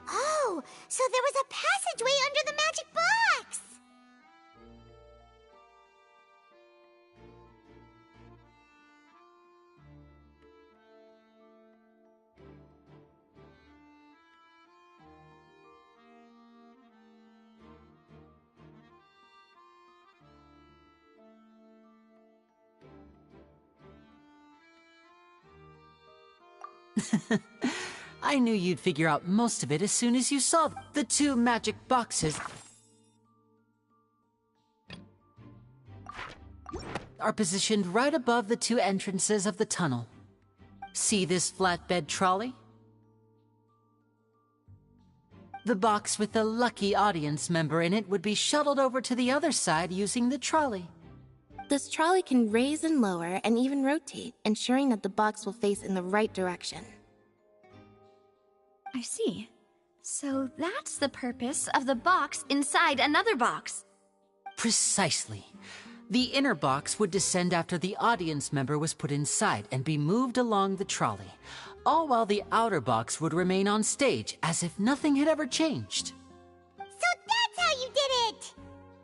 Oh, so there was a passageway under the magic box! I knew you'd figure out most of it as soon as you saw the 2 magic boxes are positioned right above the 2 entrances of the tunnel. See this flatbed trolley? The box with the lucky audience member in it would be shuttled over to the other side using the trolley. This trolley can raise and lower and even rotate, ensuring that the box will face in the right direction. I see. So that's the purpose of the box inside another box. Precisely. The inner box would descend after the audience member was put inside and be moved along the trolley, all while the outer box would remain on stage as if nothing had ever changed. So that's how you did it!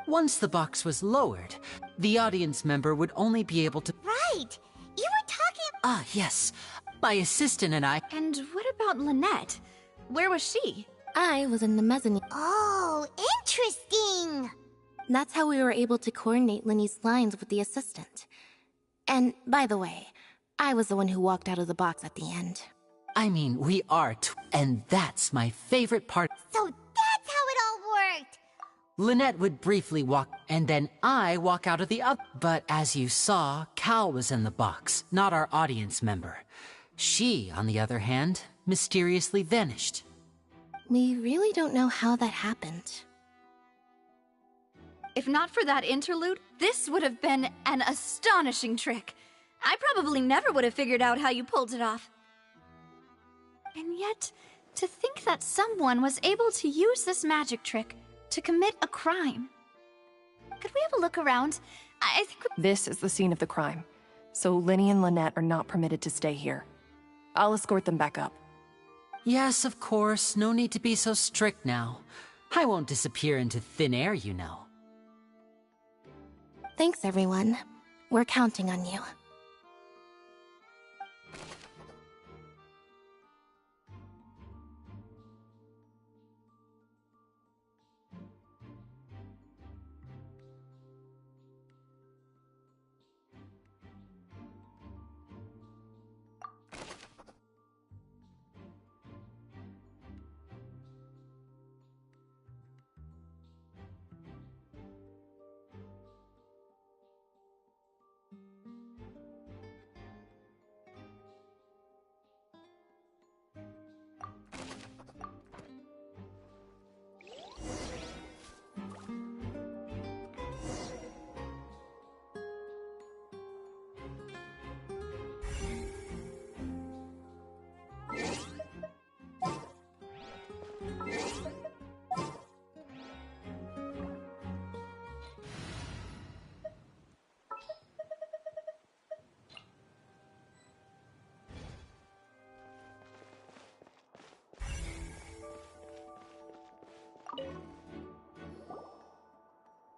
Once the box was lowered, the audience member would only be able to... Right! You were talking... Ah, yes. My assistant and I... And what about Lynette? Where was she? I was in the mezzanine. Oh, interesting! That's how we were able to coordinate Linny's lines with the assistant. And, by the way, I was the one who walked out of the box at the end. I mean, we are and that's my favorite part. So that's how it all worked! Lynette would briefly walk, and then I walk out of the other. But as you saw, Cal was in the box, not our audience member. She, on the other hand, mysteriously vanished. We really don't know how that happened. If not for that interlude, this would have been an astonishing trick. I probably never would have figured out how you pulled it off. And yet, to think that someone was able to use this magic trick to commit a crime. Could we have a look around? I think This is the scene of the crime, so Linny and Lynette are not permitted to stay here. I'll escort them back up. Yes, of course. No need to be so strict now. I won't disappear into thin air, you know. Thanks, everyone. We're counting on you.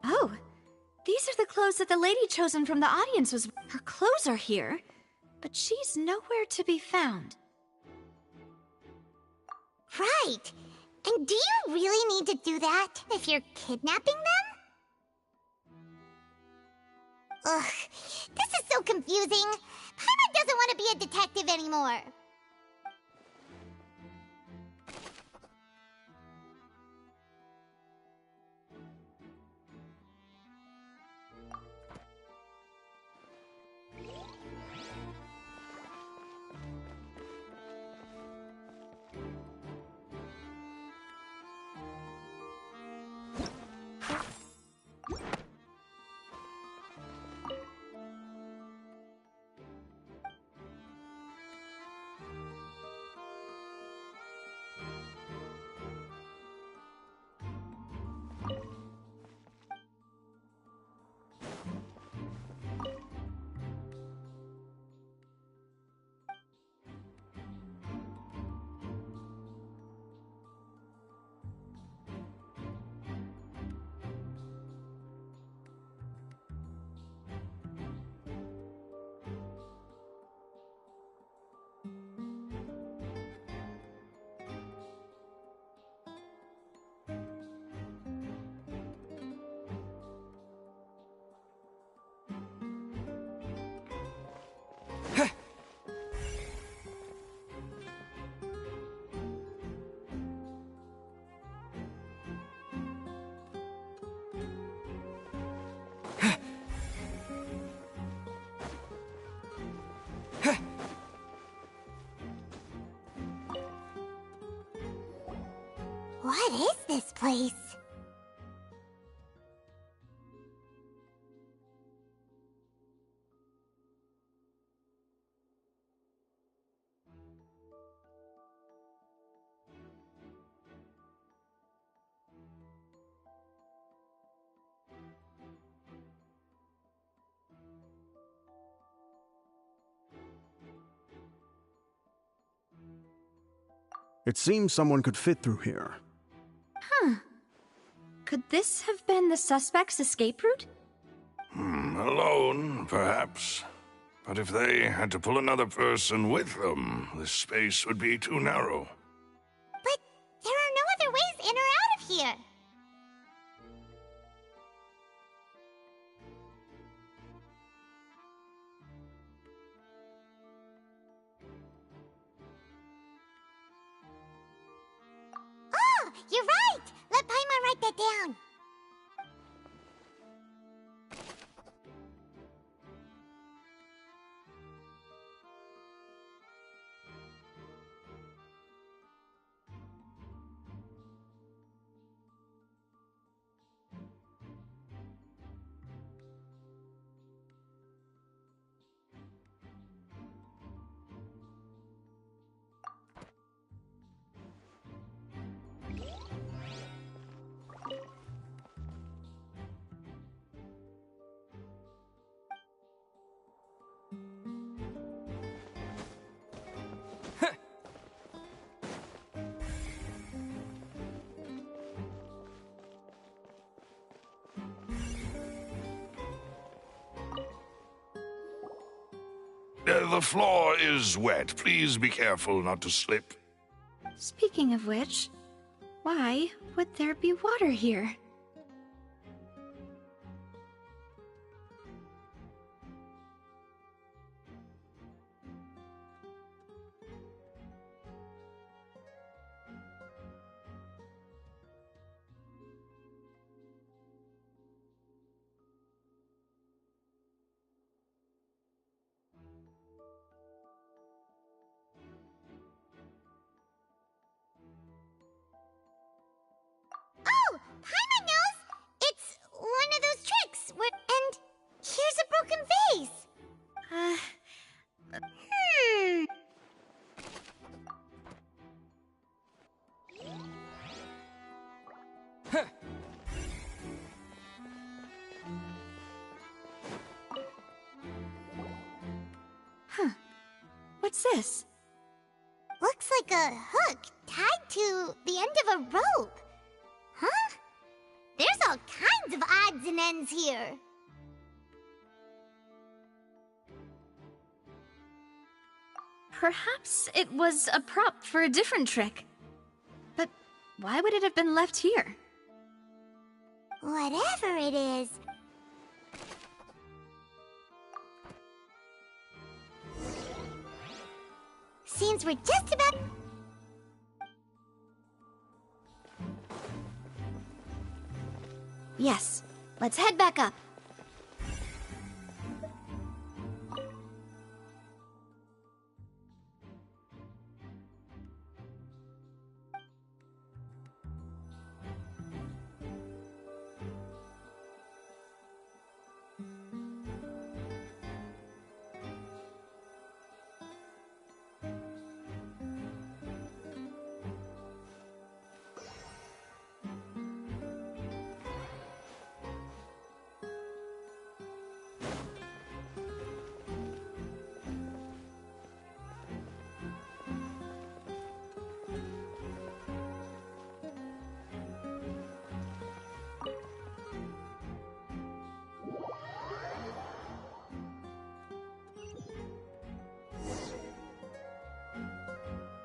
Oh, these are the clothes that the lady chosen from the audience was. Her clothes are here, but she's nowhere to be found. Right! And do you really need to do that if you're kidnapping them? Ugh, this is so confusing. Paimon doesn't want to be a detective anymore. What is this place? It seems someone could fit through here. Huh. Could this have been the suspect's escape route? Alone, perhaps. But if they had to pull another person with them, the space would be too narrow. But there are no other ways in or out of here. Oh, you're right! Let Paimon write that down. The floor is wet. Please be careful not to slip. Speaking of which, why would there be water here? Oh, Paimon knows! It's one of those tricks where... And here's a broken vase. Huh. What's this? Looks like a hook tied to the end of a rope. Huh? There's all kinds of odds and ends here. Perhaps it was a prop for a different trick. But why would it have been left here? Whatever it is. Seems we're just about... Yes, let's head back up.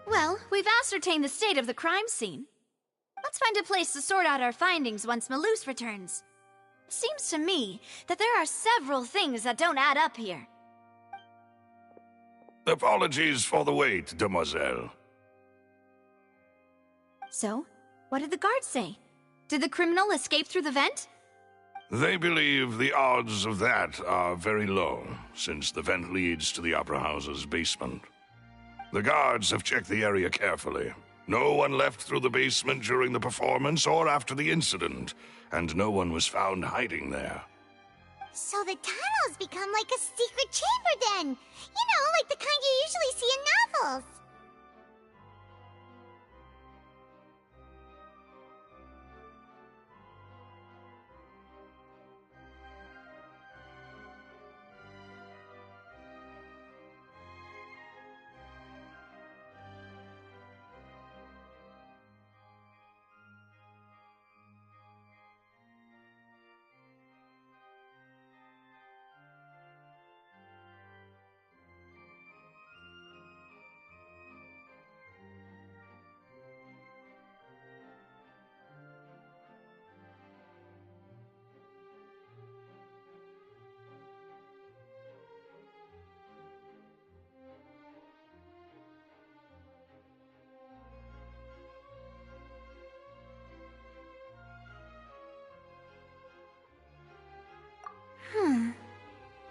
Well, we've ascertained the state of the crime scene. Let's find a place to sort out our findings once Malus returns. Seems to me that there are several things that don't add up here. Apologies for the wait, demoiselle. So, what did the guards say? Did the criminal escape through the vent? They believe the odds of that are very low, since the vent leads to the Opera House's basement. The guards have checked the area carefully, No one left through the basement during the performance or after the incident, and no one was found hiding there. So the tunnels become like a secret chamber then! You know, like the kind you usually see in novels!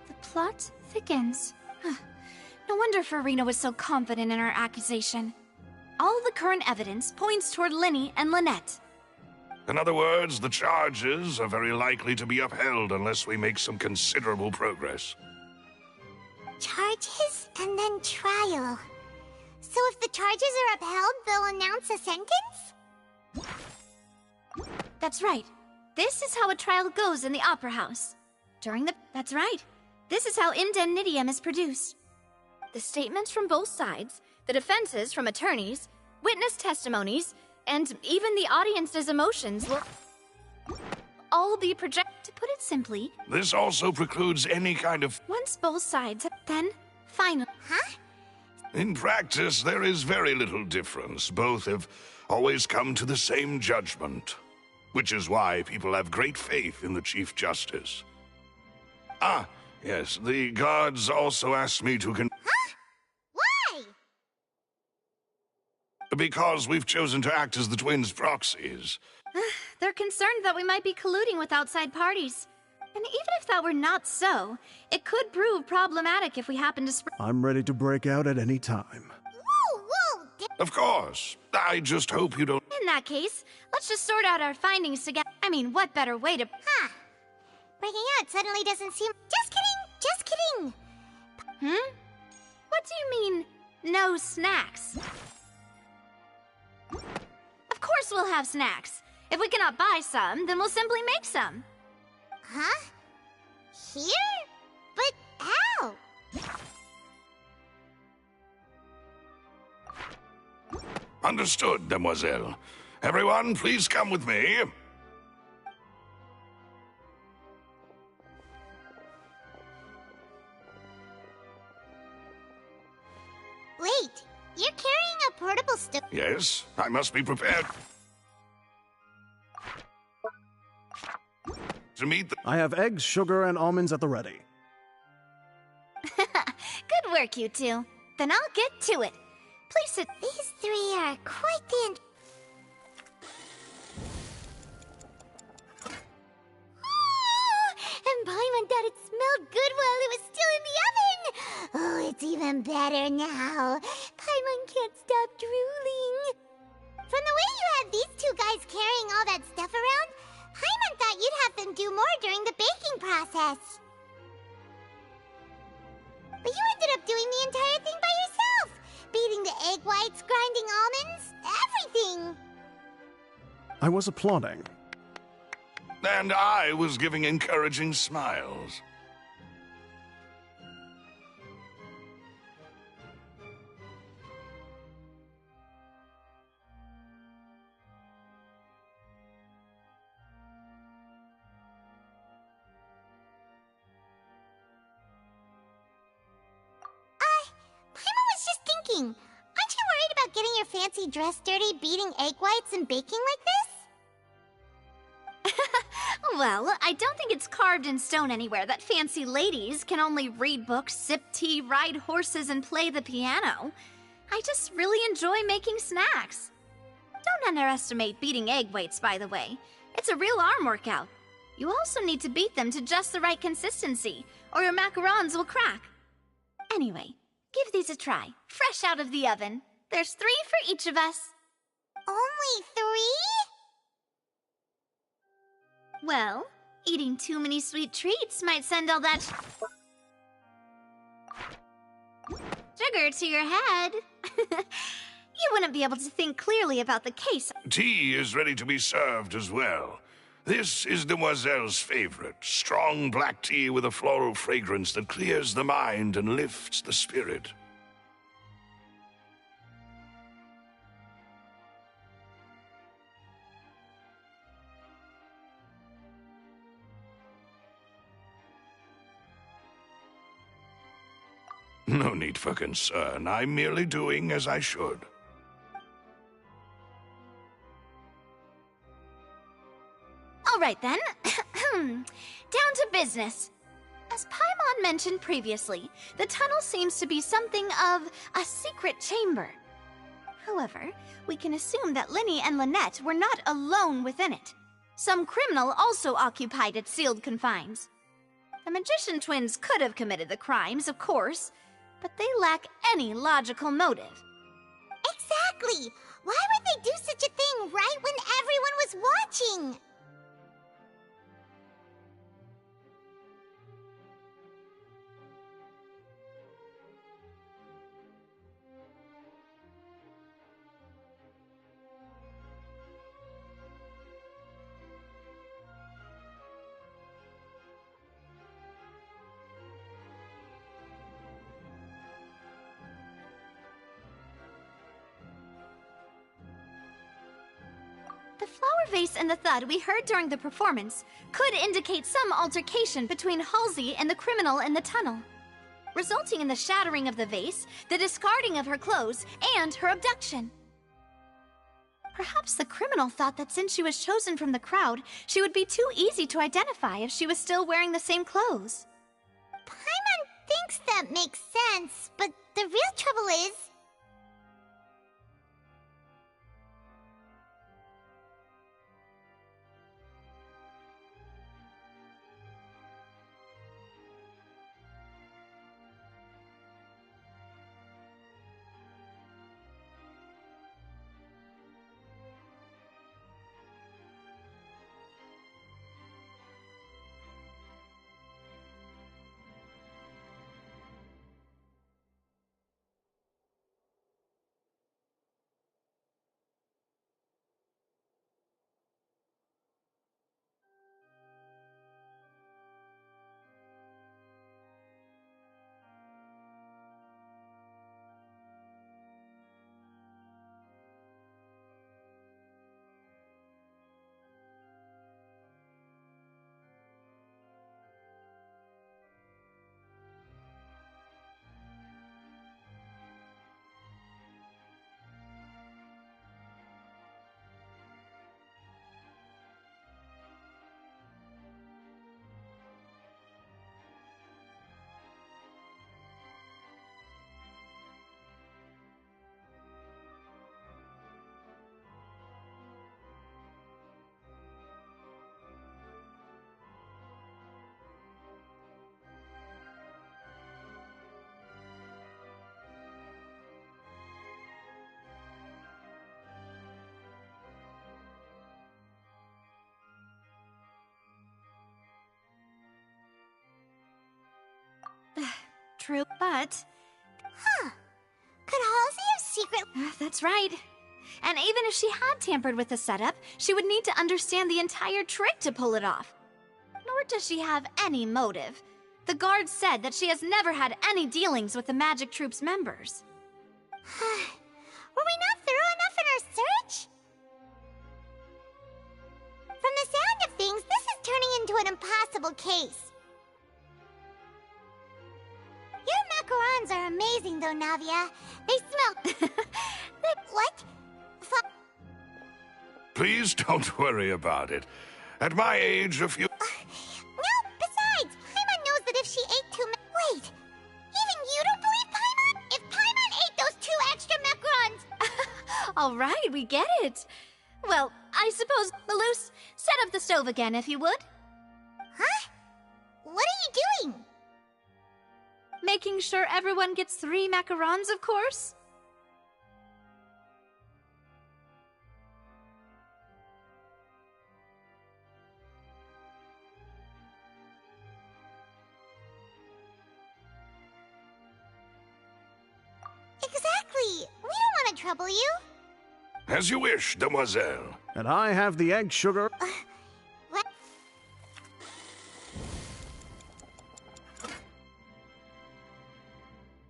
The plot thickens. No wonder Farina was so confident in her accusation. All the current evidence points toward Linny and Lynette. In other words, the charges are very likely to be upheld unless we make some considerable progress. Charges and then trial. So if the charges are upheld, they'll announce a sentence? That's right. This is how a trial goes in the Opera House. That's right. This is how indemnitium is produced. The statements from both sides, the defenses from attorneys, witness testimonies, and even the audience's emotions will all be projected. To put it simply, This also precludes any kind of... once both sides, then final. Huh? In practice, there is very little difference. Both have always come to the same judgment, which is why people have great faith in the Chief Justice. Ah, yes, the guards also asked me to Huh? Why? Because we've chosen to act as the twins' proxies. They're concerned that we might be colluding with outside parties. And even if that were not so, it could prove problematic if we happen to spread. I'm ready to break out at any time. Whoa! Of course. I just hope you don't... In that case, let's just sort out our findings together. I mean, what better way to... Huh. Breaking out suddenly doesn't seem... Just kidding! What do you mean, no snacks? Of course we'll have snacks. If we cannot buy some, then we'll simply make some. Huh? Here? But how? Understood, demoiselle. Everyone, please come with me. Wait, you're carrying a portable stove? Yes, I must be prepared to meet the... I have eggs, sugar, and almonds at the ready. Good work, you two. Then I'll get to it. Please sit. These three are quite the... And Paimon thought it smelled good while it was still in the oven! Oh, it's even better now. Paimon can't stop drooling. From the way you had these two guys carrying all that stuff around, Paimon thought you'd have them do more during the baking process. But you ended up doing the entire thing by yourself! Beating the egg whites, grinding almonds, everything! I was applauding. And I was giving encouraging smiles. Paimon was just thinking, aren't you worried about getting your fancy dress dirty beating egg whites and baking like this? Well, I don't think it's carved in stone anywhere that fancy ladies can only read books, sip tea, ride horses, and play the piano. I just really enjoy making snacks. Don't underestimate beating egg whites, by the way. It's a real arm workout. You also need to beat them to just the right consistency, or your macarons will crack. Anyway, give these a try, fresh out of the oven. There's 3 for each of us. Only 3? Well, eating too many sweet treats might send all that sugar to your head. You wouldn't be able to think clearly about the case. Tea is ready to be served as well. This is Demoiselle's favorite. Strong black tea with a floral fragrance that clears the mind and lifts the spirit. No need for concern. I'm merely doing as I should. All right then. Down to business. As Paimon mentioned previously, the tunnel seems to be something of a secret chamber. However, we can assume that Linny and Lynette were not alone within it. Some criminal also occupied its sealed confines. The magician twins could have committed the crimes, of course, but they lack any logical motive. Exactly! Why would they do such a thing right when everyone was watching? The flower vase and the thud we heard during the performance could indicate some altercation between Halsey and the criminal in the tunnel, resulting in the shattering of the vase, the discarding of her clothes, and her abduction. Perhaps the criminal thought that since she was chosen from the crowd, she would be too easy to identify if she was still wearing the same clothes. Paimon thinks that makes sense, but the real trouble is... True, but... Huh. Could Halsey have secret... That's right. And even if she had tampered with the setup, she would need to understand the entire trick to pull it off. Nor does she have any motive. The guard said that she has never had any dealings with the Magic Troop's members. Were we not thorough enough in our search? From the sound of things, this is turning into an impossible case. Your macarons are amazing, though, Navia. They smell... What? Please don't worry about it. At my age, a few... No, besides, Paimon knows that if she ate too many... Wait! Even you don't believe Paimon? If Paimon ate those 2 extra macarons... All right, we get it. Well, I suppose, Malus, set up the stove again, if you would. Huh? What are you doing? Making sure everyone gets 3 macarons, of course. trouble you? As you wish, demoiselle. And I have the egg sugar. What?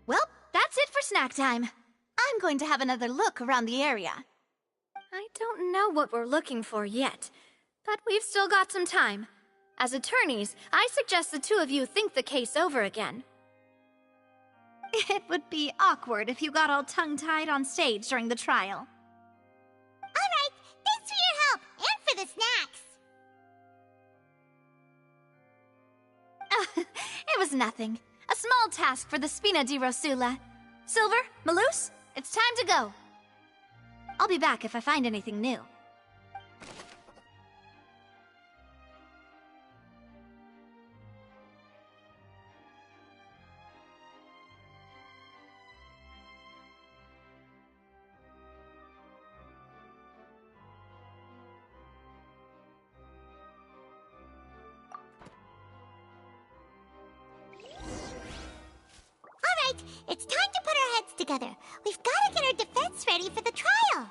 Well, that's it for snack time. I'm going to have another look around the area. I don't know what we're looking for yet, but we've still got some time. As attorneys, I suggest the two of you think the case over again. It would be awkward if you got all tongue-tied on stage during the trial. All right, thanks for your help and for the snacks. It was nothing. A small task for the Spina di Rosula. Silver, Malus, it's time to go. I'll be back if I find anything new. All right, it's time to put our heads together. We've got to get our defense ready for the trial.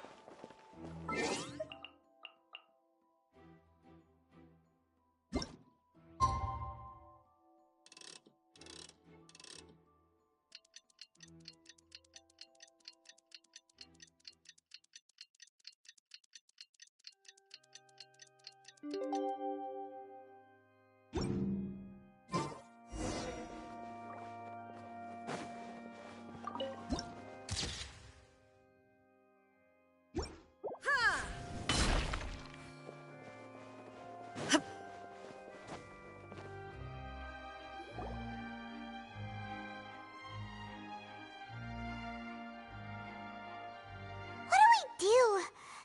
Do?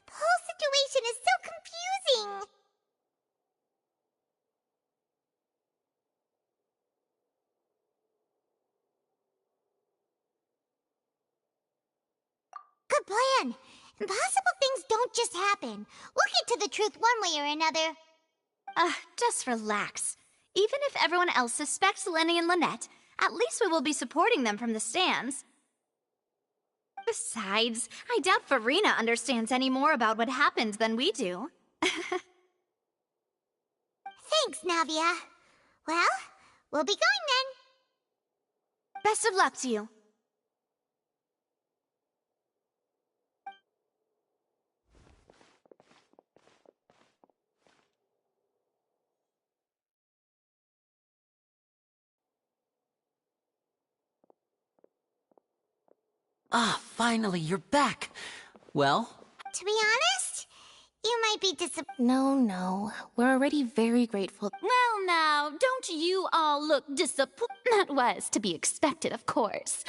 The whole situation is so confusing. Good plan. Impossible things don't just happen. We'll get to the truth one way or another. Just relax. Even if everyone else suspects Lenny and Lynette, at least we will be supporting them from the stands. Besides, I doubt Farina understands any more about what happened than we do. Thanks, Navia. Well, we'll be going then. Best of luck to you. Ah, finally, you're back. Well? To be honest, you might be No. We're already very grateful. Well, now, don't you all look disappointed? That was to be expected, of course.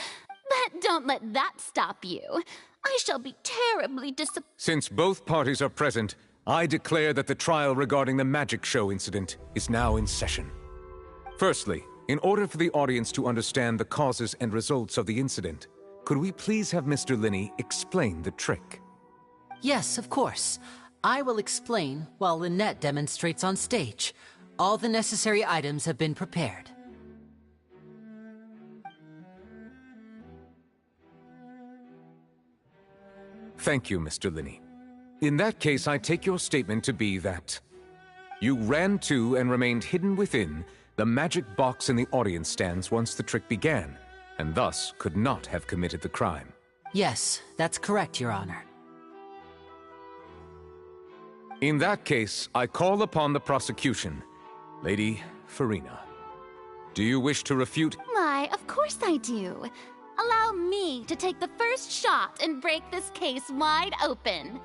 But don't let that stop you. I shall be terribly disappointed. Since both parties are present, I declare that the trial regarding the magic show incident is now in session. Firstly, in order for the audience to understand the causes and results of the incident, could we please have Mr. Linney explain the trick? Yes, of course. I will explain while Lynette demonstrates on stage. All the necessary items have been prepared. Thank you, Mr. Linney. In that case, I take your statement to be that you ran to and remained hidden within the magic box in the audience stands once the trick began, and thus could not have committed the crime. Yes, that's correct, Your Honor. In that case, I call upon the prosecution. Lady Farina, do you wish to refute? Why, of course I do. Allow me to take the first shot and break this case wide open.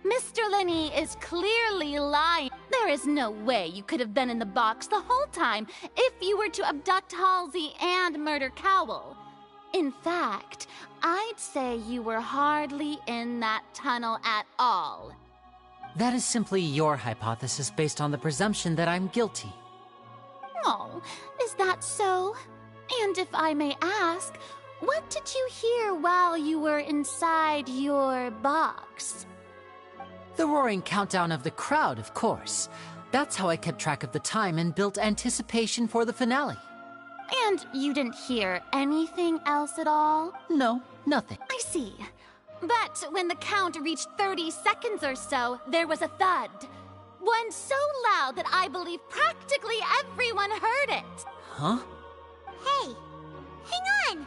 Mr. Linney is clearly lying. There is no way you could have been in the box the whole time if you were to abduct Halsey and murder Cowell. In fact, I'd say you were hardly in that tunnel at all. That is simply your hypothesis based on the presumption that I'm guilty. Oh, is that so? And if I may ask, what did you hear while you were inside your box? The roaring countdown of the crowd, of course. That's how I kept track of the time and built anticipation for the finale. And you didn't hear anything else at all? No, nothing. I see. But when the count reached 30 seconds or so, there was a thud. One so loud that I believe practically everyone heard it. Huh? Hey, hang on!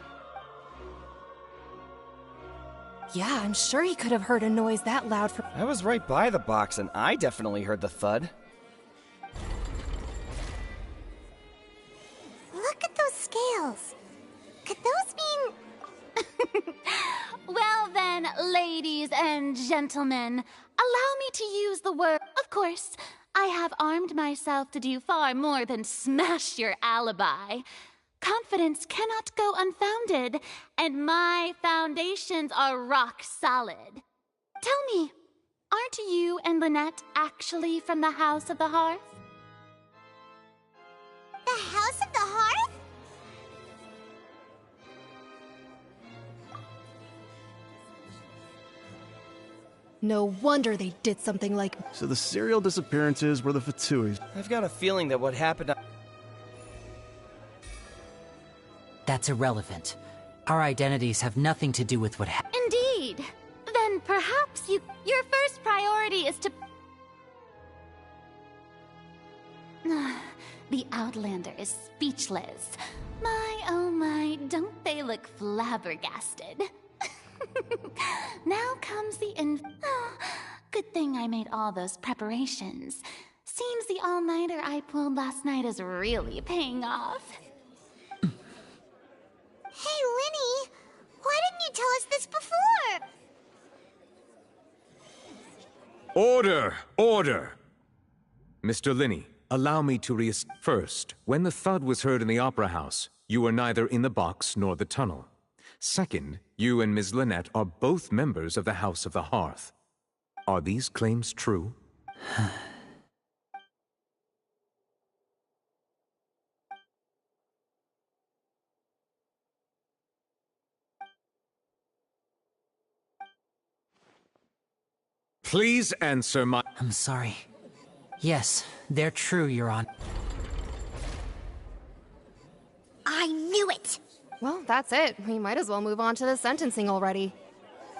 Yeah, I'm sure he could have heard a noise that loud from— I was right by the box, and I definitely heard the thud. Look at those scales. Could those mean... Well then, ladies and gentlemen, allow me to use the word. Of course, I have armed myself to do far more than smash your alibi. Confidence cannot go unfounded, and my foundations are rock solid. Tell me, aren't you and Lynette actually from the House of the Hearth? The House of the Hearth? No wonder they did something like— So the serial disappearances were the Fatuis. I've got a feeling that what happened... That's irrelevant. Our identities have nothing to do with what happened. Indeed. Then perhaps your first priority is to... The Outlander is speechless. My, oh my, don't they look flabbergasted? Now comes the good thing I made all those preparations. Seems the all-nighter I pulled last night is really paying off. Hey, Linny! Why didn't you tell us this before? Order! Order! Mr. Linney, allow me to First, when the thud was heard in the Opera House, you were neither in the box nor the tunnel. Second, you and Ms. Lynette are both members of the House of the Hearth. Are these claims true? Please answer my— I'm sorry. Yes, they're true, Your Honor. I knew it! Well, that's it. We might as well move on to the sentencing already.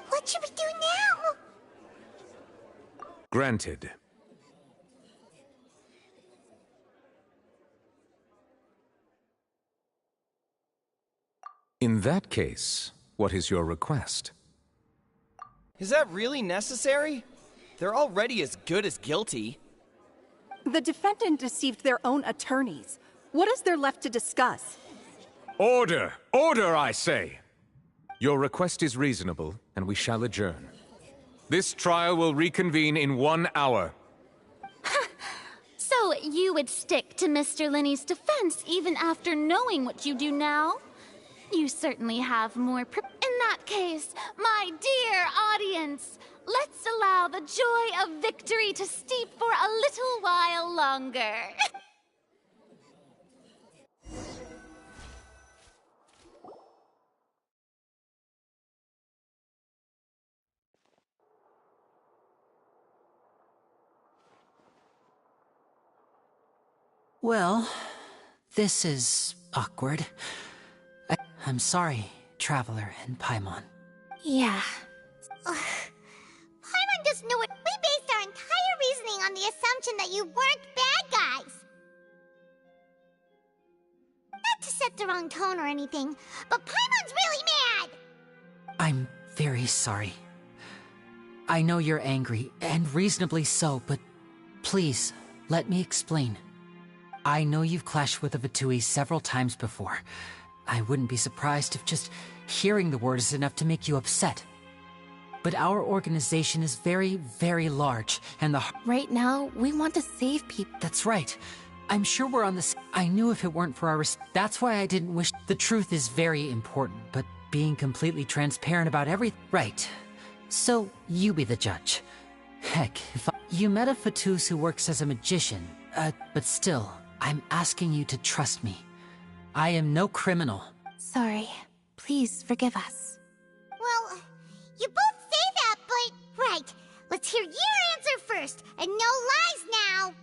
What should we do now? Granted. In that case, what is your request? Is that really necessary? They're already as good as guilty. The defendant deceived their own attorneys. What is there left to discuss? Order! Order, I say! Your request is reasonable, and we shall adjourn. This trial will reconvene in 1 hour. So you would stick to Mr. Linney's defense even after knowing what you do now? You certainly have more In that case, my dear audience, let's allow the joy of victory to steep for a little while longer. Well, this is awkward. I'm sorry, Traveler and Paimon. Yeah. Paimon just knew it. We based our entire reasoning on the assumption that you weren't bad guys. Not to set the wrong tone or anything, but Paimon's really mad! I'm very sorry. I know you're angry, and reasonably so, but please, let me explain. I know you've clashed with the Fatui several times before. I wouldn't be surprised if just hearing the word is enough to make you upset. But our organization is very, very large, and Right now, we want to save people. That's right. I'm sure we're on the I knew if it weren't for our That's why I didn't wish— The truth is very important, but being completely transparent about everything— Right. So, you be the judge. Heck, if You met a Fatus who works as a magician, but still, I'm asking you to trust me. I am no criminal. Sorry. Please forgive us. Well, you both say that, but... Right. Let's hear your answer first, and no lies now!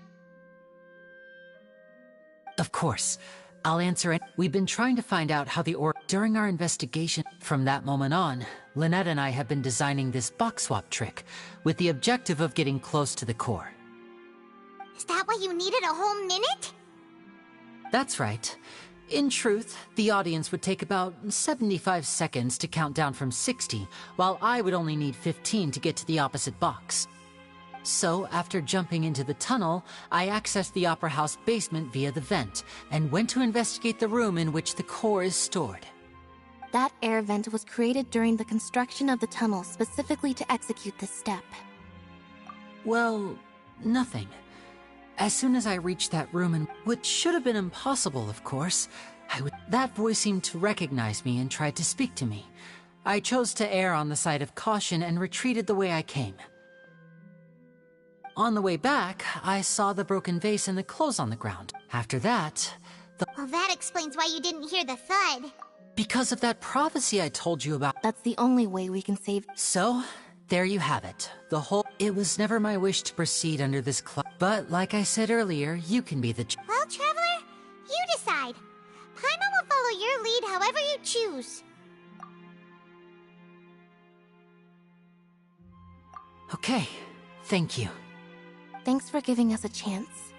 Of course. I'll answer it. We've been trying to find out how the during our investigation. From that moment on, Lynette and I have been designing this box swap trick with the objective of getting close to the core. Is that why you needed a whole minute? That's right. In truth, the audience would take about 75 seconds to count down from 60, while I would only need 15 to get to the opposite box. So, after jumping into the tunnel, I accessed the Opera House basement via the vent, and went to investigate the room in which the core is stored. That air vent was created during the construction of the tunnel specifically to execute this step. Well, nothing. As soon as I reached that room, which should have been impossible, of course, that voice seemed to recognize me and tried to speak to me. I chose to err on the side of caution and retreated the way I came. On the way back, I saw the broken vase and the clothes on the ground. After that, Well, that explains why you didn't hear the thud. because of that prophecy I told you about. That's the only way we can save. So, there you have it. It was never my wish to proceed under this but like I said earlier, you can be the Well, Traveler, you decide. Paimon will follow your lead however you choose. Okay, thank you. Thanks for giving us a chance.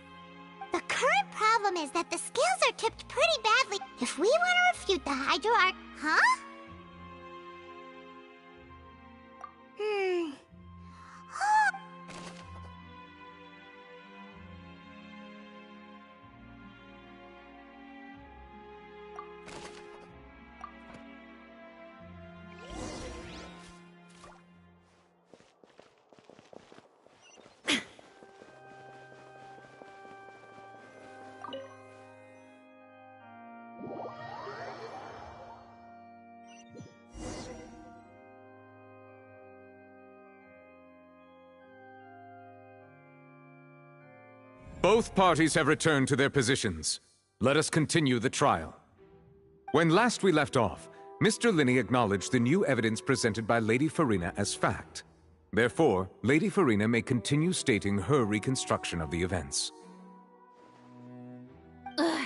The current problem is that the scales are tipped pretty badly. If we want to refute the Hydro Arc... Huh? Both parties have returned to their positions. Let us continue the trial. When last we left off, Mr. Linney acknowledged the new evidence presented by Lady Farina as fact. Therefore, Lady Farina may continue stating her reconstruction of the events. Ugh,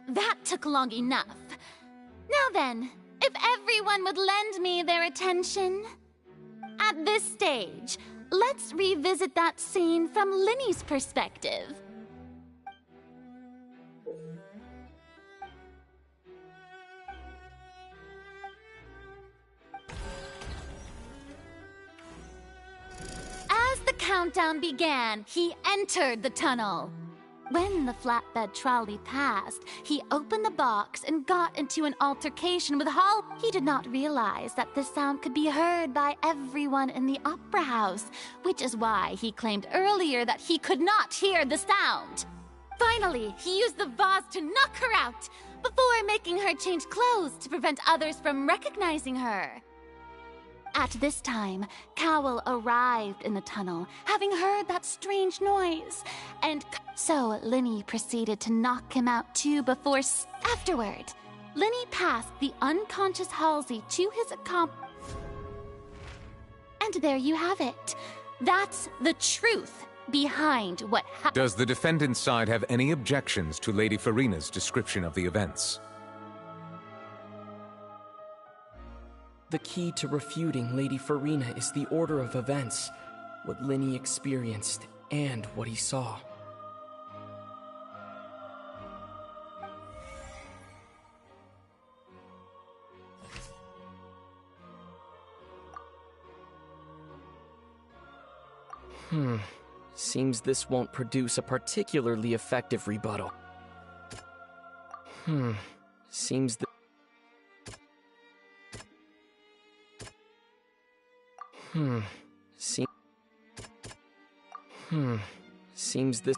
that took long enough. Now then, if everyone would lend me their attention. At this stage, let's revisit that scene from Linney's perspective. As the countdown began, he entered the tunnel. When the flatbed trolley passed, he opened the box and got into an altercation with Hall. He did not realize that the sound could be heard by everyone in the Opera House, which is why he claimed earlier that he could not hear the sound. Finally, he used the vase to knock her out, before making her change clothes to prevent others from recognizing her. At this time, Cowell arrived in the tunnel, having heard that strange noise, and so Linney proceeded to knock him out too before afterward. Linney passed the unconscious Halsey to his accomplice. And there you have it. That's the truth behind what happened. Does the defendant's side have any objections to Lady Farina's description of the events? The key to refuting Lady Farina is the order of events, what Linney experienced, and what he saw. Seems this won't produce a particularly effective rebuttal. Seems that... Seems this...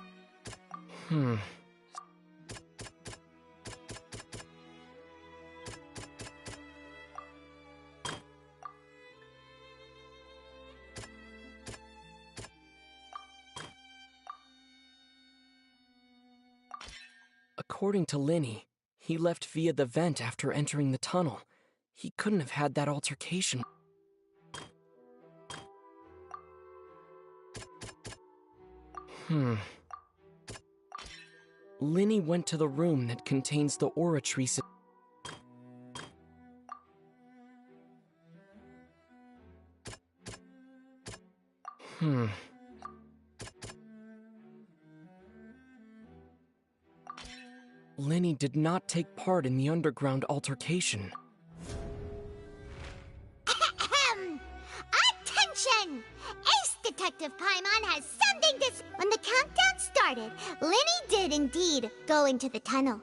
According to Linney, he left via the vent after entering the tunnel. He couldn't have had that altercation. Linny went to the room that contains the aura tree. Linny did not take part in the underground altercation. Attention! Ace Detective Paimon has something to... When the countdown started, Linny did indeed go into the tunnel.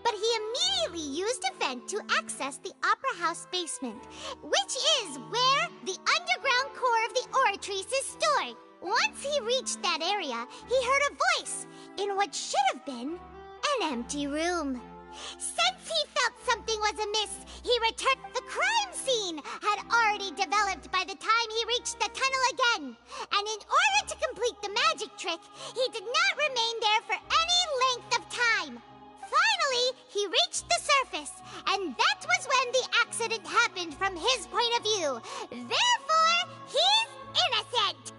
But he immediately used a vent to access the Opera House basement, which is where the underground core of the Oratrice is stored. Once he reached that area, he heard a voice in what should have been an empty room. Since he felt something was amiss, he returned. The crime scene had already developed by the time he reached the tunnel again, and in order to complete the magic trick, he did not remain there for any length of time. Finally, he reached the surface, and that was when the accident happened from his point of view. Therefore, he's innocent!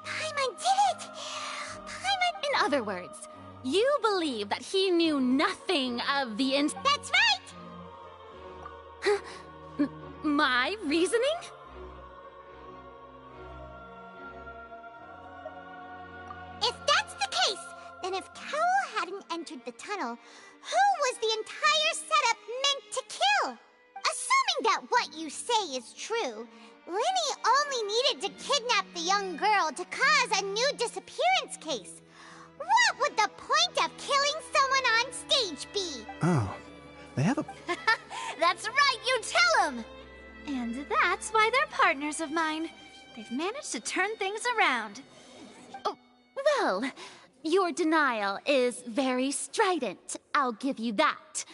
Paimon did it! Paimon... In other words, you believe that he knew nothing of the That's right! My reasoning? If that's the case, then if Cowell hadn't entered the tunnel, who was the entire setup meant to kill? Assuming that what you say is true, Linny only needed to kidnap the young girl to cause a new disappearance case. What would the point of killing someone on stage be? Oh, they have a... That's right, you tell him! And that's why they're partners of mine. They've managed to turn things around. Oh, well, your denial is very strident, I'll give you that.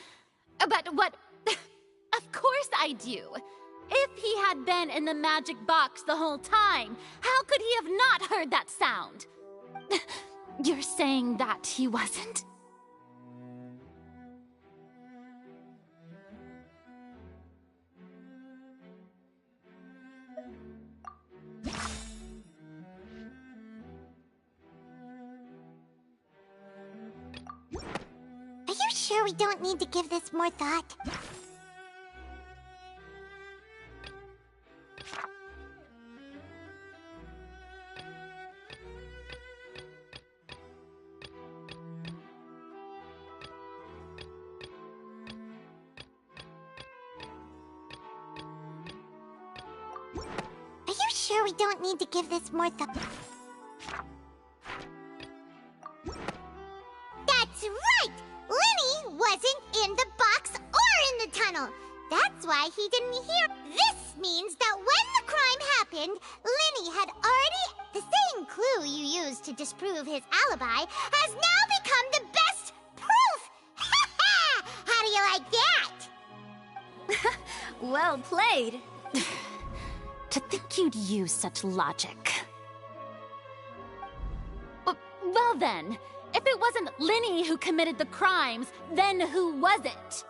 But what... Of course I do. If he had been in the magic box the whole time, how could he have not heard that sound? You're saying that he wasn't? Are you sure we don't need to give this more thought? Are you sure we don't need to give this more thought? That's right! Linny wasn't in the box or in the tunnel. That's why he didn't hear. This means that when the crime happened, Linny had already... The same clue you used to disprove his alibi has now become the best proof! Ha ha! How do you like that? Well played. To think you'd use such logic. Well then, if it wasn't Linny who committed the crimes, then who was it?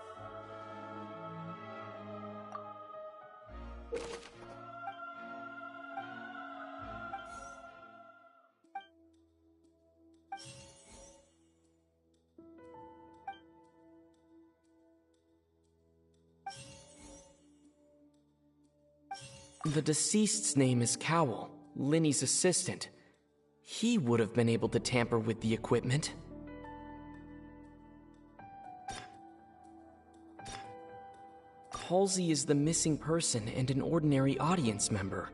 The deceased's name is Cowell, Linny's assistant. He would have been able to tamper with the equipment. Halsey is the missing person and an ordinary audience member.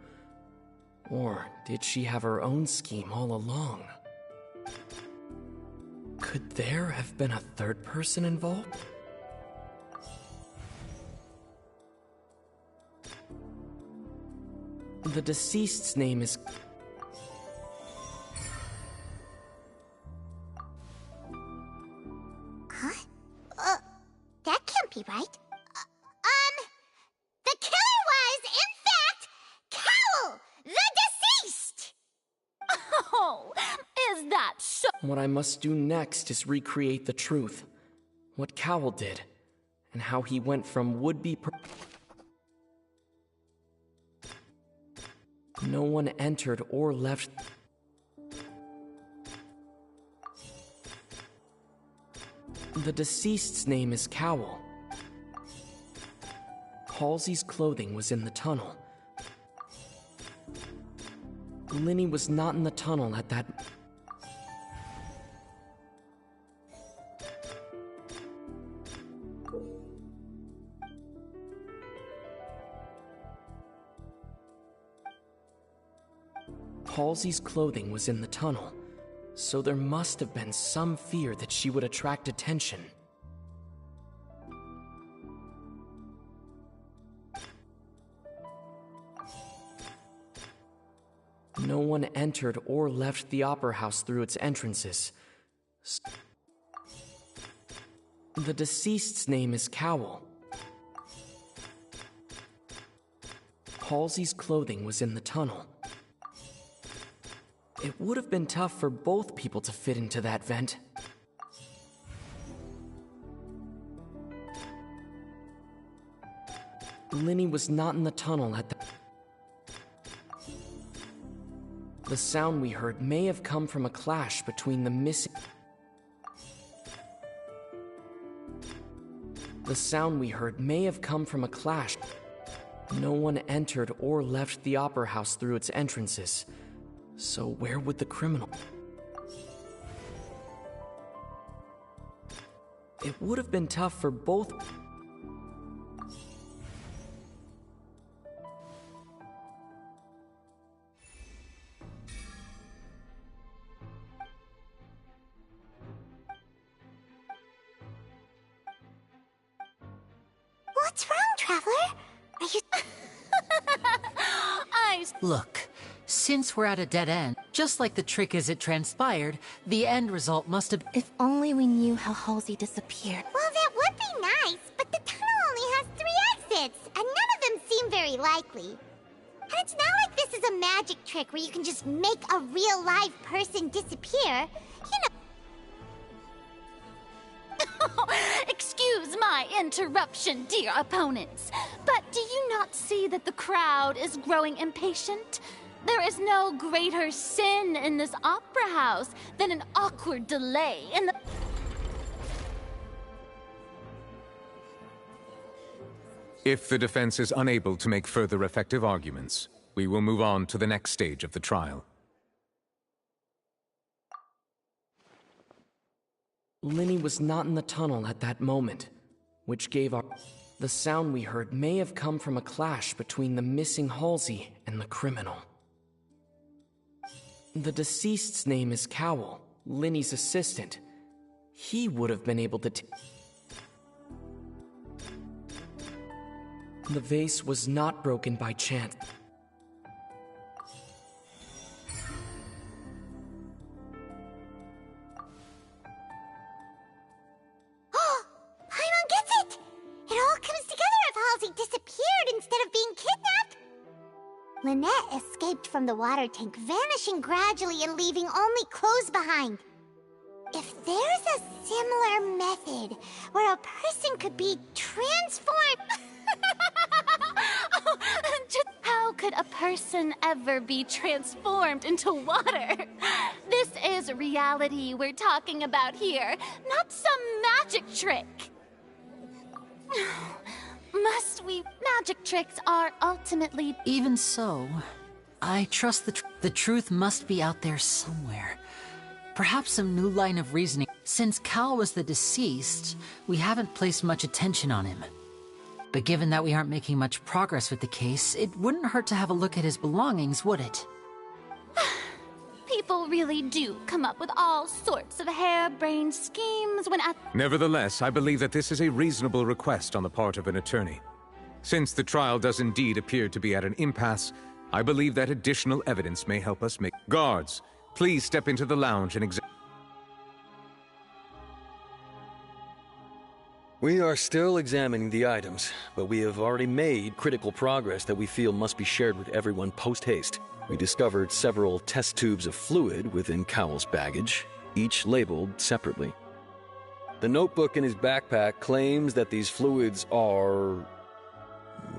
Or did she have her own scheme all along? Could there have been a third person involved? The deceased's name is... Huh? That can't be right. The killer was, in fact, Cowell! that so— What I must do next is recreate the truth. What Cowell did, and how he went from would-be No one entered or left. The deceased's name is Cowell. Halsey's clothing was in the tunnel. Linny was not in the tunnel at that. Halsey's clothing was in the tunnel, so there must have been some fear that she would attract attention. No one entered or left the Opera House through its entrances. The deceased's name is Cowell. Halsey's clothing was in the tunnel. It would have been tough for both people to fit into that vent. Linny was not in the tunnel at the... The sound we heard may have come from a clash between the missing... The sound we heard may have come from a clash. No one entered or left the Opera House through its entrances. So where would the criminal... It would have been tough for both... What's wrong, Traveler? Are you... Look, since we're at a dead end, just like the trick as it transpired, the end result must have— If only we knew how Halsey disappeared. Well, that would be nice, but the tunnel only has 3 exits, and none of them seem very likely. And it's not like this is a magic trick where you can just make a real live person disappear. You know... Excuse my interruption, dear opponents, but do you not see that the crowd is growing impatient? There is no greater sin in this opera house than an awkward delay in the... If the defense is unable to make further effective arguments, we will move on to the next stage of the trial. Linny was not in the tunnel at that moment, which gave our... The sound we heard may have come from a clash between the missing Halsey and the criminal. The deceased's name is Cowell, Linny's assistant. He would have been able to... The vase was not broken by chance. Paimon gets it! It all comes together if Halsey disappeared instead of being kidnapped. Lynette escaped from the water tank, vanishing gradually and leaving only clothes behind. If there's a similar method where a person could be transformed... How could a person ever be transformed into water? This is reality we're talking about here, not some magic trick. Must we? Magic tricks are ultimately... Even so, I trust the truth must be out there somewhere. Perhaps some new line of reasoning. Since Cal was the deceased, we haven't placed much attention on him. But given that we aren't making much progress with the case, it wouldn't hurt to have a look at his belongings, would it? People really do come up with all sorts of harebrained schemes when at... Nevertheless, I believe that this is a reasonable request on the part of an attorney. Since the trial does indeed appear to be at an impasse, I believe that additional evidence may help us make... Guards, please step into the lounge and examine... We are still examining the items, but we have already made critical progress that we feel must be shared with everyone post-haste. We discovered several test tubes of fluid within Cowell's baggage, each labeled separately. The notebook in his backpack claims that these fluids are...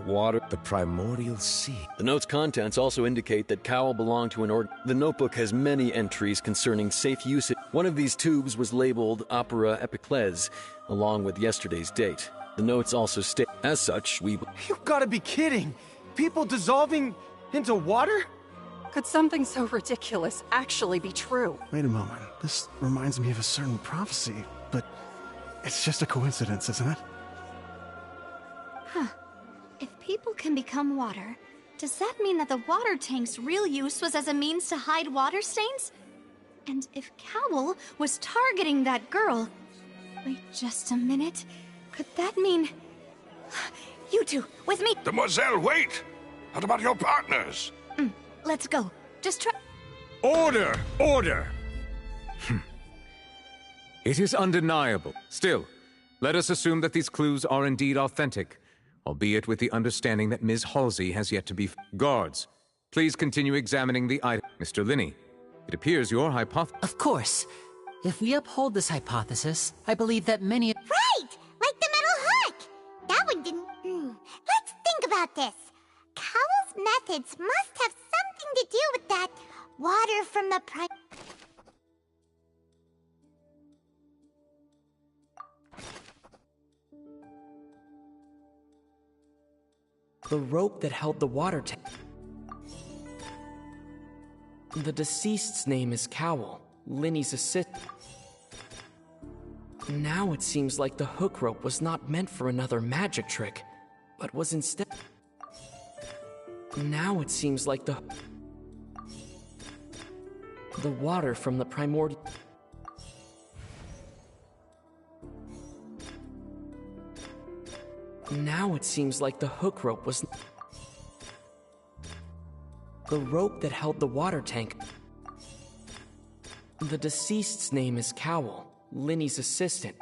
water. The primordial sea. The note's contents also indicate that Cowell belonged to an The notebook has many entries concerning safe usage. One of these tubes was labeled Opera Epiclese, along with yesterday's date. The notes also state, as such, we... You gotta be kidding! People dissolving into water? Could something so ridiculous actually be true? Wait a moment. This reminds me of a certain prophecy, but it's just a coincidence, isn't it? Huh. If people can become water, does that mean that the water tank's real use was as a means to hide water stains? And if Cowell was targeting that girl... Wait just a minute. Could that mean... You two, with me! Demoiselle, wait! What about your partners? Let's go. Just try... Order! Order! It is undeniable. Still, let us assume that these clues are indeed authentic, albeit with the understanding that Ms. Halsey has yet to be... Guards, please continue examining the item. Mr. Linney, it appears your hypothesis... Of course. If we uphold this hypothesis, I believe that many... Right! Like the metal hook! That one didn't... Let's think about this. Cowell's methods must have something to do with that water from the The rope that held the water tank. The deceased's name is Cowell, Linney's assistant. Now it seems like the hook rope was not meant for another magic trick, but was instead... Now it seems like the water from the primordial... Now it seems like the hook rope was... The rope that held the water tank. The deceased's name is Cowell, Linney's assistant.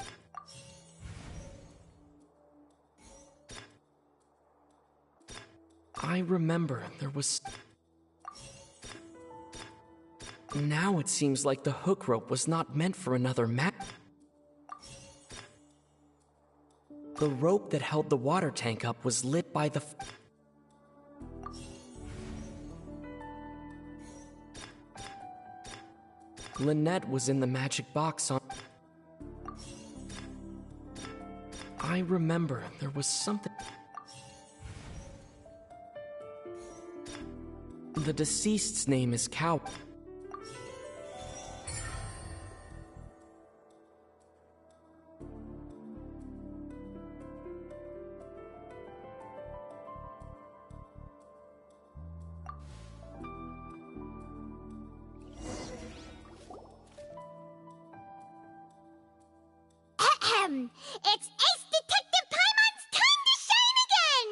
I remember there was... Now it seems like the hook rope was not meant for another The rope that held the water tank up was lit by the... Lynette was in the magic box on... I remember there was something... The deceased's name is Cow. It's Ace Detective Paimon's time to shine again!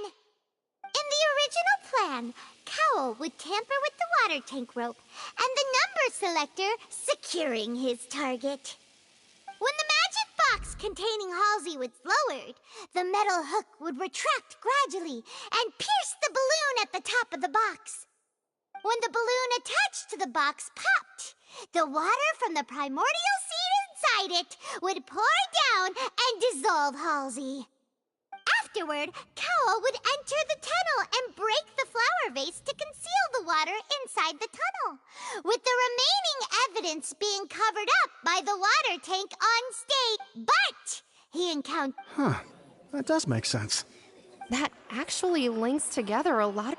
In the original plan, Cowell would tamper with the water tank rope and the number selector securing his target. When the magic box containing Halsey was lowered, the metal hook would retract gradually and pierce the balloon at the top of the box. When the balloon attached to the box popped, the water from the primordial seed inside it would pour down and dissolve Halsey. Afterward, Cowell would enter the tunnel and break the flower vase to conceal the water inside the tunnel, with the remaining evidence being covered up by the water tank on stage. But he encountered... Huh. That does make sense. That actually links together a lot.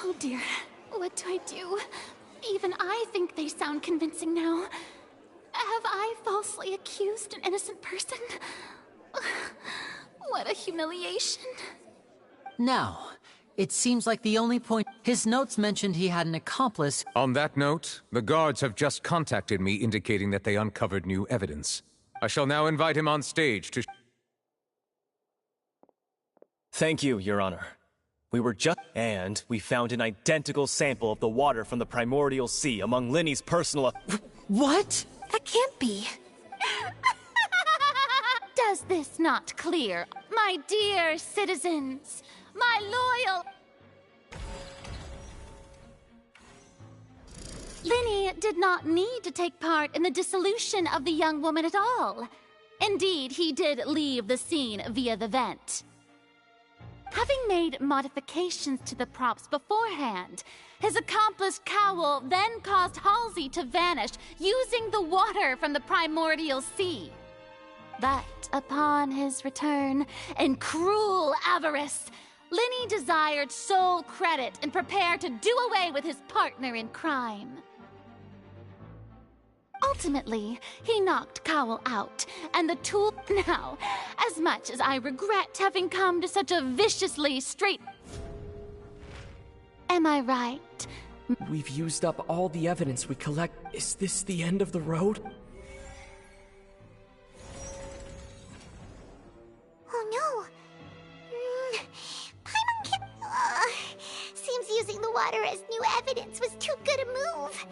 Oh dear, what do I do? Even I think they sound convincing now. Have I falsely accused an innocent person? What a humiliation. Now, it seems like the only point... His notes mentioned he had an accomplice. On that note, the guards have just contacted me indicating that they uncovered new evidence. I shall now invite him on stage to... Thank you, Your Honor. We were just... And we found an identical sample of the water from the primordial sea among Linney's personal... What? That can't be. Does this not clear, my dear citizens, my loyal... Linny did not need to take part in the dissolution of the young woman at all. Indeed, he did leave the scene via the vent. Having made modifications to the props beforehand, his accomplice Cowell then caused Halsey to vanish using the water from the primordial sea. But upon his return, in cruel avarice, Linny desired sole credit and prepared to do away with his partner in crime. Ultimately, he knocked Cowell out, and the tool... Now, as much as I regret having come to such a viciously straight... Am I right? We've used up all the evidence we collect. Is this the end of the road? Oh no! Seems using the water as new evidence was too good a move.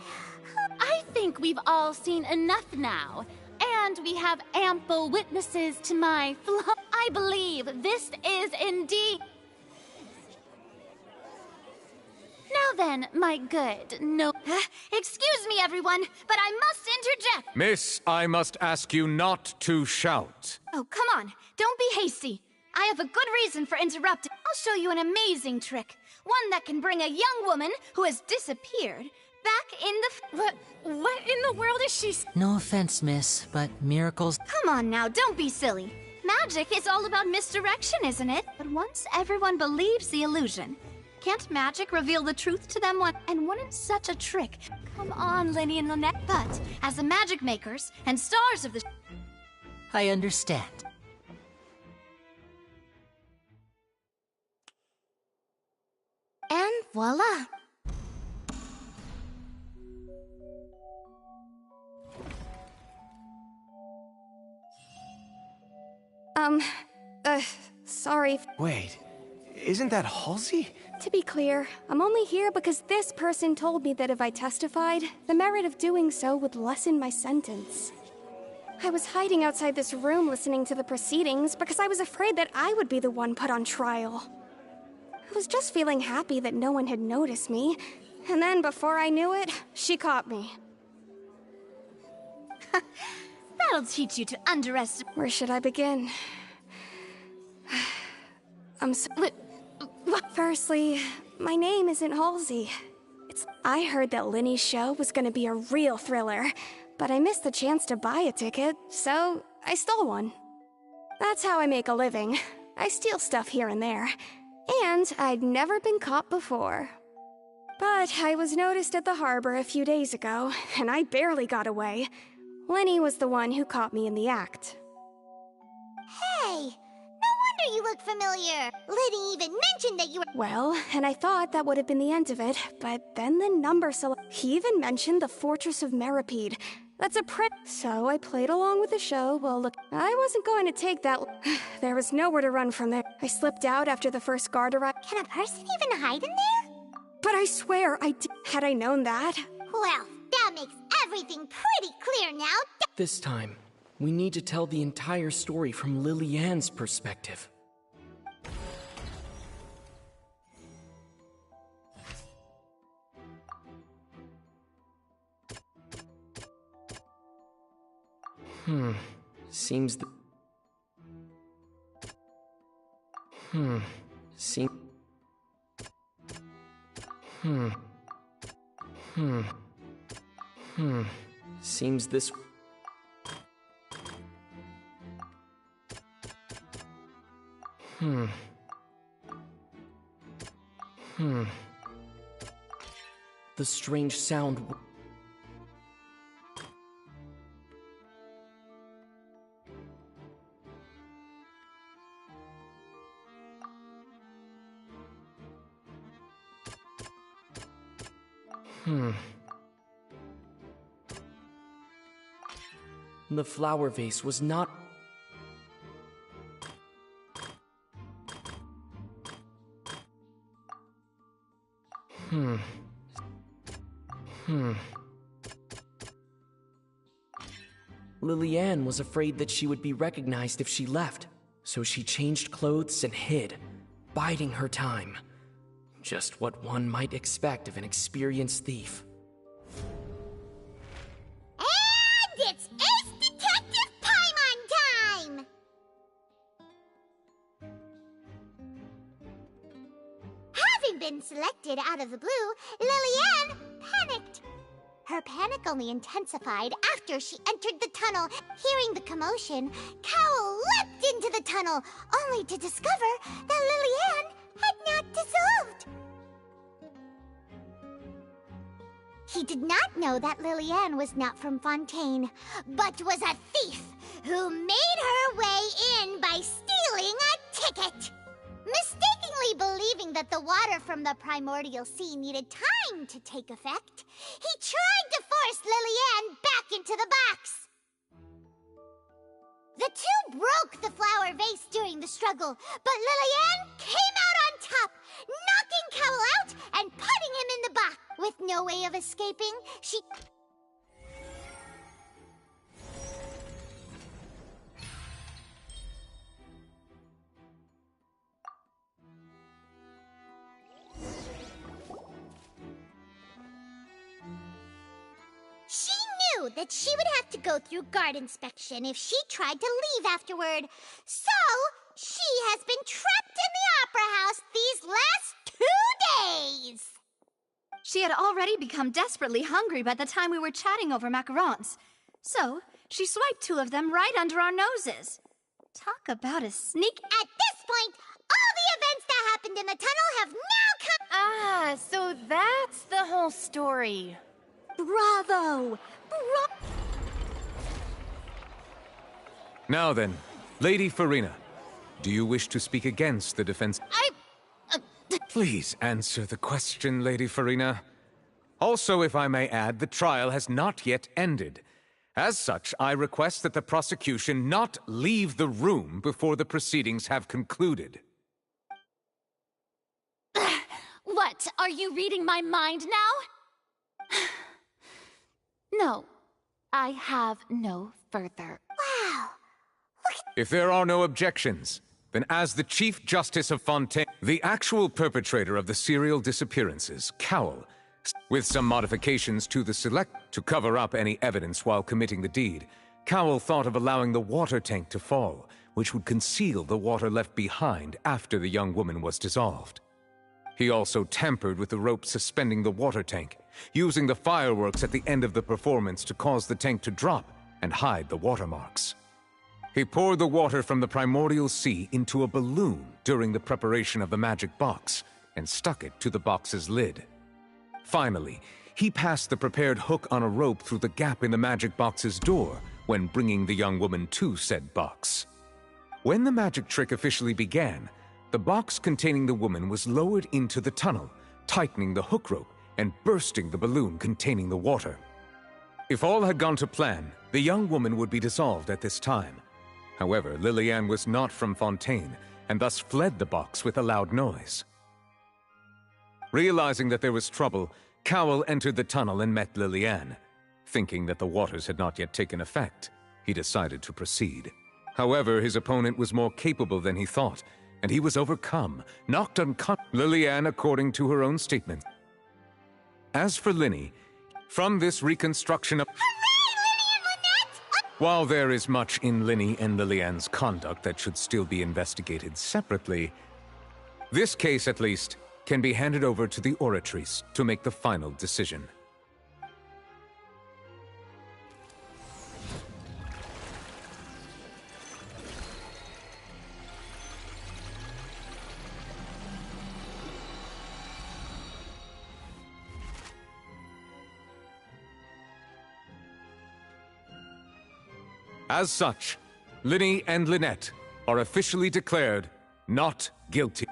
I think we've all seen enough now, and we have ample witnesses to my flaw. I believe this is indeed... Now then, my good, no... Excuse me, everyone, but I must interject! Miss, I must ask you not to shout. Oh, come on. Don't be hasty. I have a good reason for interrupting. I'll show you an amazing trick. One that can bring a young woman who has disappeared back in the... What in the world is she... No offense, miss, but miracles... Come on now, don't be silly. Magic is all about misdirection, isn't it? But once everyone believes the illusion, can't magic reveal the truth to them? And wouldn't such a trick... Come on, Linny and Lynette. But, as the magic makers and stars of the... I understand. And voila! Sorry. Wait, isn't that Halsey? To be clear, I'm only here because this person told me that if I testified, the merit of doing so would lessen my sentence. I was hiding outside this room listening to the proceedings because I was afraid that I would be the one put on trial. I was just feeling happy that no one had noticed me, and then before I knew it, she caught me. That'll teach you to underestimate... Where should I begin? Firstly, my name isn't Halsey. I heard that Linny's show was gonna be a real thriller, but I missed the chance to buy a ticket, so I stole one. That's how I make a living. I steal stuff here and there. And I'd never been caught before. But I was noticed at the harbor a few days ago, and I barely got away. Linny was the one who caught me in the act. Hey! No wonder you look familiar! Liddy even mentioned that you were— Well, and I thought that would have been the end of it, but then the number he even mentioned the Fortress of Meripede. That's a So I played along with the show. Well, look, I wasn't going to take that. There was nowhere to run from there. I slipped out after the first guard arrived. Can a person even hide in there? But I swear I did. Had I known that? Well, that makes everything pretty clear now. This time, we need to tell the entire story from Lily-Ann's perspective. Seems the... Seems this... The strange sound... The flower vase was not... Lillian was afraid that she would be recognized if she left, so she changed clothes and hid, biding her time. Just what one might expect of an experienced thief. And it's Ace Detective Paimon time! Having been selected out of the blue, Lillian panicked. Her panic only intensified after she entered the tunnel. Hearing the commotion, Cowell leapt into the tunnel, only to discover that Lillian had not dissolved. He did not know that Lillian was not from Fontaine, but was a thief who made her way in by stealing a ticket. Mistakenly believing that the water from the primordial sea needed time to take effect, he tried to force Lillian back into the box. The two broke the flower vase during the struggle, but Lillian came out on top, knocking Cowell out and putting him in the box. With no way of escaping, she... She knew that she would have to go through guard inspection if she tried to leave afterward. So, she has been trapped in the Opera House these last 2 days. She had already become desperately hungry by the time we were chatting over macarons. So, she swiped 2 of them right under our noses. Talk about a sneak... At this point, all the events that happened in the tunnel have now come... Ah, so that's the whole story. Bravo! Now then, Lady Farina, do you wish to speak against the defense? Please answer the question, Lady Farina. Also, if I may add, the trial has not yet ended. As such, I request that the prosecution not leave the room before the proceedings have concluded. What? Are you reading my mind now? No, I have no further. Wow. If there are no objections, then as the Chief Justice of Fontaine, the actual perpetrator of the serial disappearances, Cowell, with some modifications to the select to cover up any evidence while committing the deed, Cowell thought of allowing the water tank to fall, which would conceal the water left behind after the young woman was dissolved. He also tampered with the rope suspending the water tank, using the fireworks at the end of the performance to cause the tank to drop and hide the watermarks. He poured the water from the primordial sea into a balloon during the preparation of the magic box and stuck it to the box's lid. Finally, he passed the prepared hook on a rope through the gap in the magic box's door when bringing the young woman to said box. When the magic trick officially began, the box containing the woman was lowered into the tunnel, tightening the hook rope and bursting the balloon containing the water. If all had gone to plan, the young woman would be dissolved at this time. However, Lillian was not from Fontaine, and thus fled the box with a loud noise. Realizing that there was trouble, Cowell entered the tunnel and met Lillian. Thinking that the waters had not yet taken effect, he decided to proceed. However, his opponent was more capable than he thought, and he was overcome, knocked unconscious. Lillian, according to her own statement. As for Linny, from this reconstruction of... While there is much in Linny and Lillian's conduct that should still be investigated separately, this case, at least, can be handed over to the Oratrice to make the final decision. As such, Linny and Lynette are officially declared not guilty.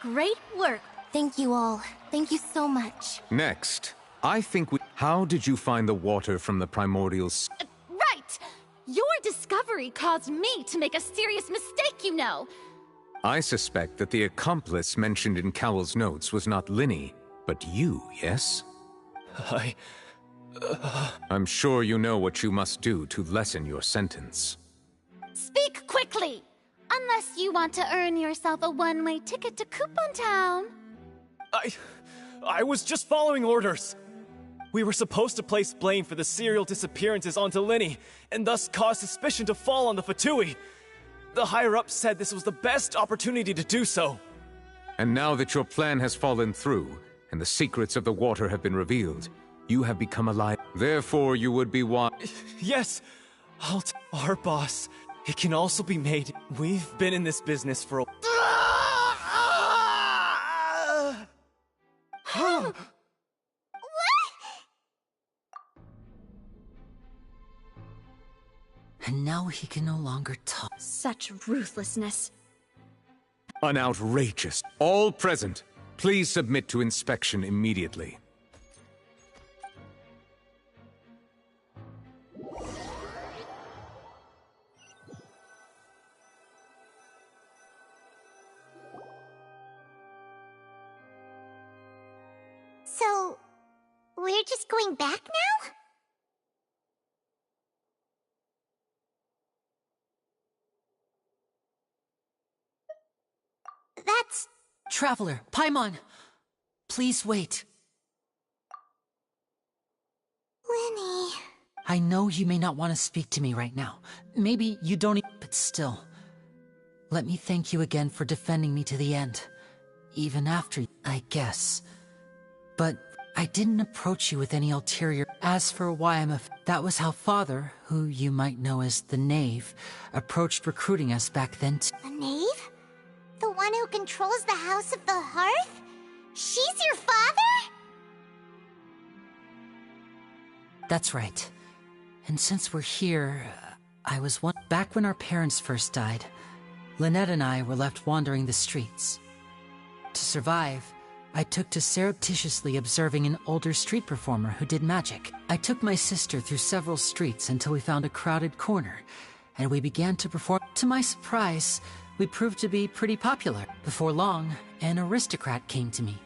Great work. Thank you all. Thank you so much. Next, I think we... How did you find the water from the primordial sea? Right! Your discovery caused me to make a serious mistake, you know. I suspect that the accomplice mentioned in Cowell's notes was not Linny, but you, yes? I'm sure you know what you must do to lessen your sentence. Speak quickly! Unless you want to earn yourself a one-way ticket to Coupon Town. I was just following orders. We were supposed to place blame for the serial disappearances onto Linny, and thus cause suspicion to fall on the Fatui. The higher-ups said this was the best opportunity to do so. And now that your plan has fallen through, and the secrets of the water have been revealed, you have become alive. Therefore, you would be wise. Yes, I'll tell our boss. It can also be made. We've been in this business for a... And now he can no longer talk. Such ruthlessness. An outrageous. All present, please submit to inspection immediately. So, we're just going back now? That's... Traveler, Paimon! Please wait. Lenny... I know you may not want to speak to me right now. Maybe you don't but still. Let me thank you again for defending me to the end. Even after, I guess. But I didn't approach you with any ulterior. As for why I'm that was how Father, who you might know as the Knave, approached recruiting us back then A knave? The one who controls the House of the Hearth? She's your father? That's right. And since we're here, I was back when our parents first died. Lynette and I were left wandering the streets. To survive, I took to surreptitiously observing an older street performer who did magic. I took my sister through several streets until we found a crowded corner, and we began to perform. To my surprise, we proved to be pretty popular. Before long, an aristocrat came to me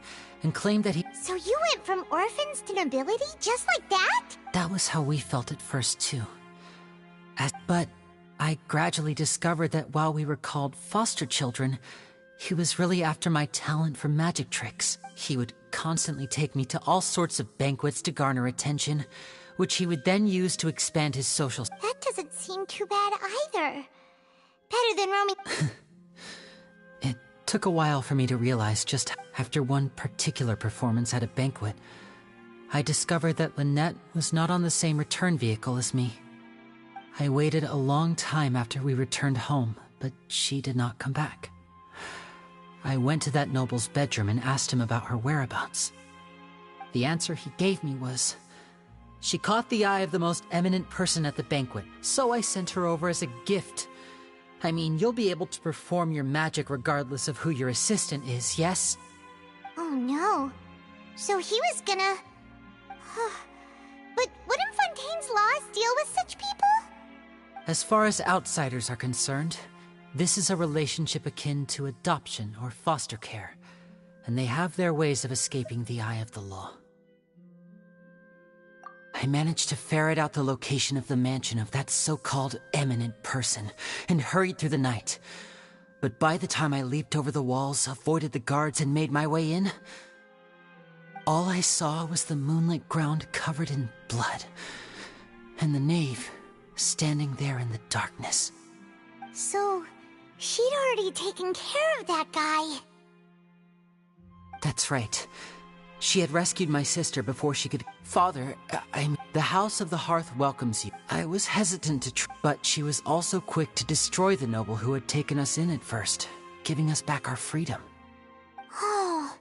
and claimed that he... So you went from orphans to nobility just like that? That was how we felt at first, too. But I gradually discovered that while we were called foster children, he was really after my talent for magic tricks. He would constantly take me to all sorts of banquets to garner attention, which he would then use to expand his social... That doesn't seem too bad either. Better than roaming... It took a while for me to realize just after one particular performance at a banquet, I discovered that Lynette was not on the same return vehicle as me. I waited a long time after we returned home, but she did not come back. I went to that noble's bedroom and asked him about her whereabouts. The answer he gave me was, she caught the eye of the most eminent person at the banquet, so I sent her over as a gift. I mean, you'll be able to perform your magic regardless of who your assistant is, yes? Oh no. So he was gonna... But wouldn't Fontaine's laws deal with such people? As far as outsiders are concerned, this is a relationship akin to adoption or foster care, and they have their ways of escaping the eye of the law. I managed to ferret out the location of the mansion of that so-called eminent person, and hurried through the night. But by the time I leaped over the walls, avoided the guards, and made my way in, all I saw was the moonlit ground covered in blood, and the knave standing there in the darkness. So, she'd already taken care of that guy. That's right. She had rescued my sister before she could... Father, the House of the Hearth welcomes you. I was hesitant to but she was also quick to destroy the noble who had taken us in at first, giving us back our freedom. Oh,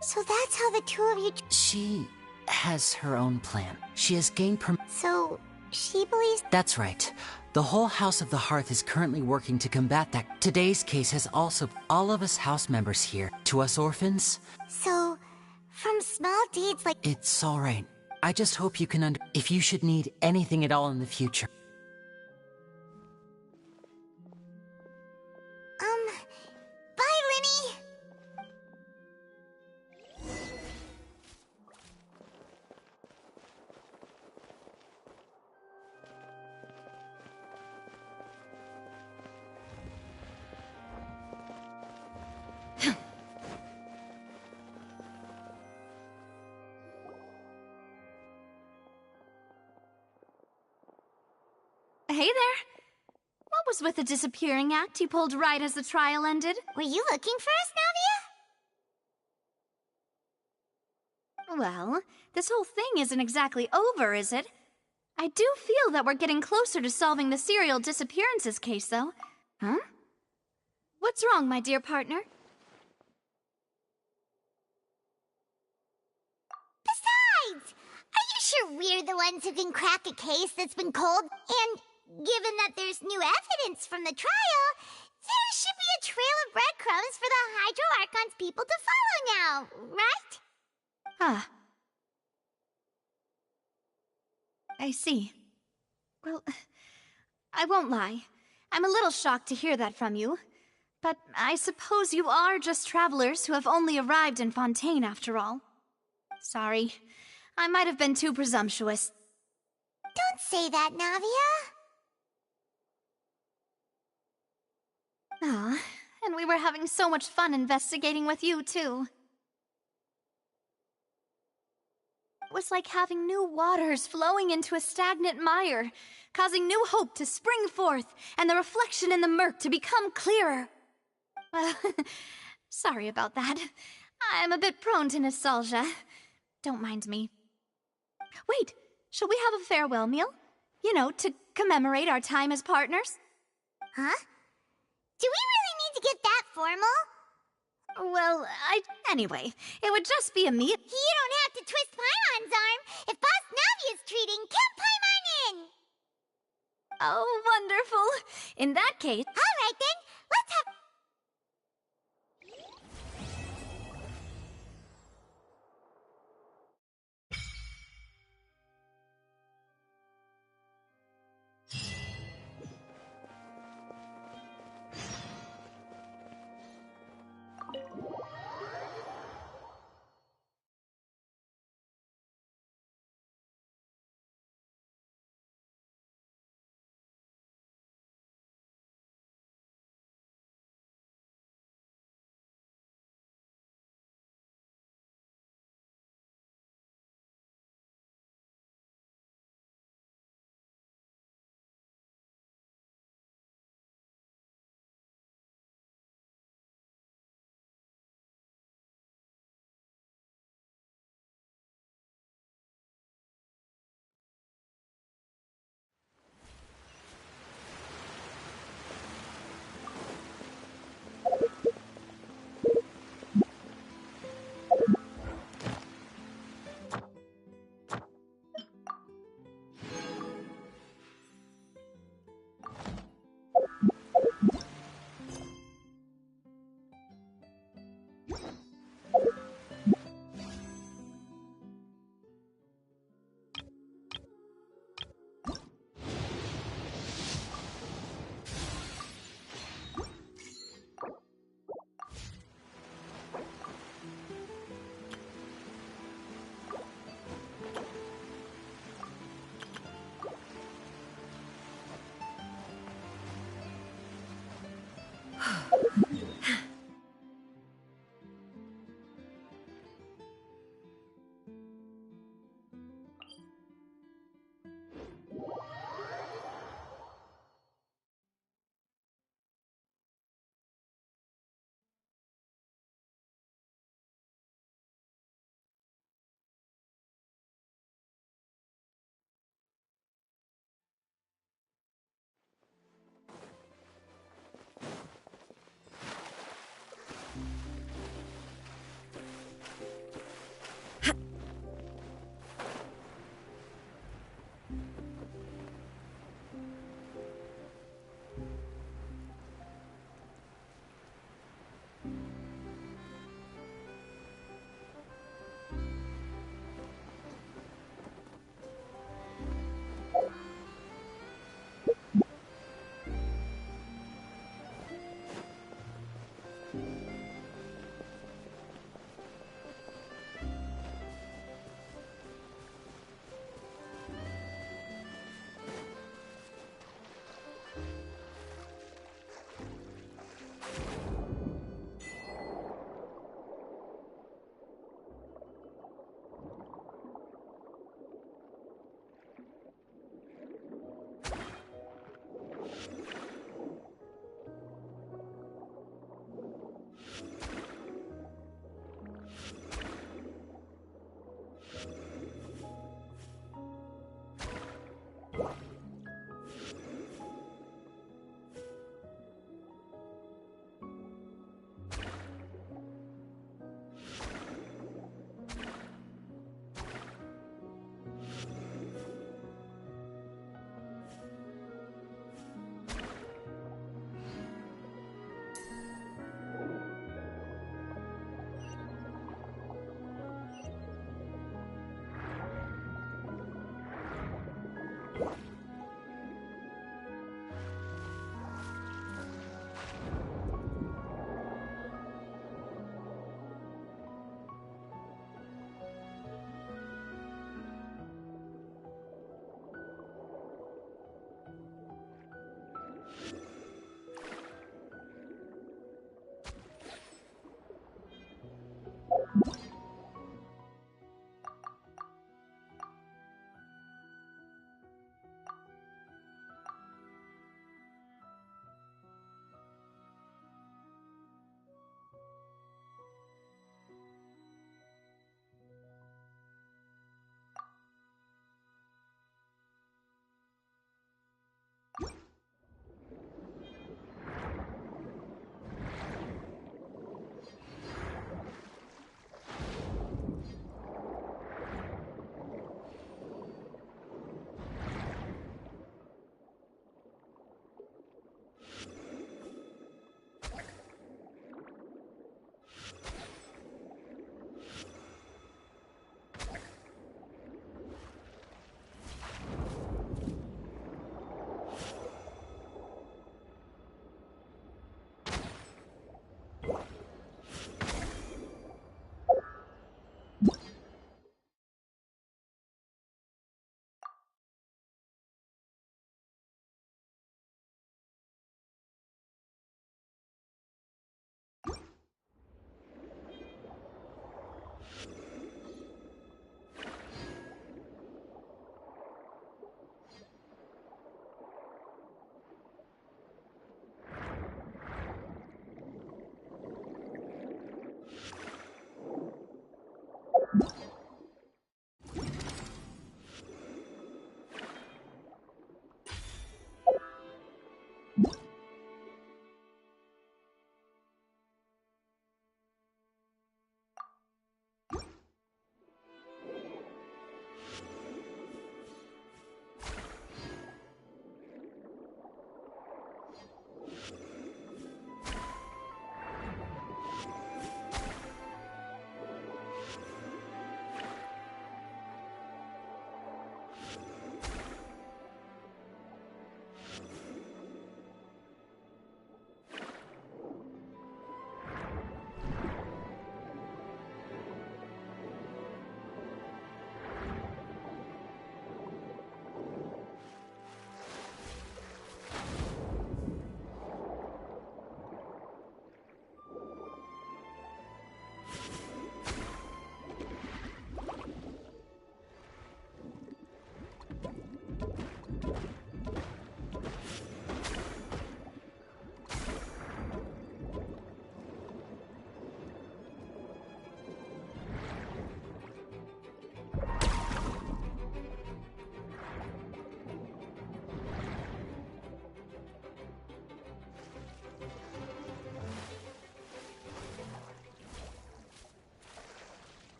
so that's how the two of you... She has her own plan. She has gained So, she believes... That's right. The whole House of the Hearth is currently working to combat that. Today's case has also... All of us house members here. To us orphans... So, from small deeds like... It's alright. I just hope you can if you should need anything at all in the future. Bye, Linny! hey there. What was with the disappearing act you pulled right as the trial ended? Were you looking for us, Navia? Well, this whole thing isn't exactly over, is it? I do feel that we're getting closer to solving the serial disappearances case, though. Huh? What's wrong, my dear partner? Besides, are you sure we're the ones who can crack a case that's been cold? And given that there's new evidence from the trial, there should be a trail of breadcrumbs for the Hydro Archon's people to follow now, right? Ah. I see. Well, I won't lie. I'm a little shocked to hear that from you. But I suppose you are just travelers who have only arrived in Fontaine after all. Sorry. I might have been too presumptuous. Don't say that, Navia. Ah, and we were having so much fun investigating with you, too. It was like having new waters flowing into a stagnant mire, causing new hope to spring forth, and the reflection in the murk to become clearer. Sorry about that. I'm a bit prone to nostalgia. Don't mind me. Wait, shall we have a farewell meal? You know, to commemorate our time as partners? Huh? Do we really need to get that formal? Well, anyway, it would just be a meal. You don't have to twist Paimon's arm. If Boss Navia's treating, count Paimon in! Oh, wonderful. In that case... All right, then. Let's have...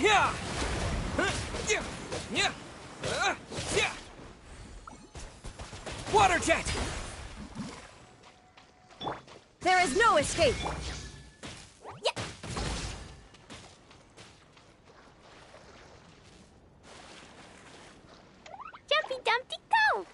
Yeah! Yeah! Yeah! Water jet! There is no escape! Jumpy Dumpty go!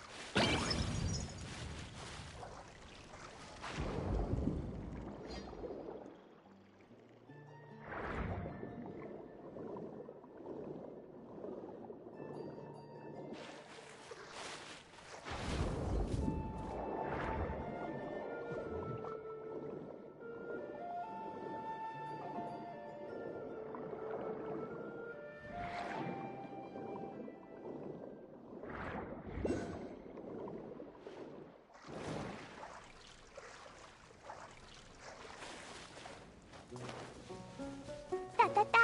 Da da da!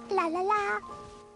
La la la!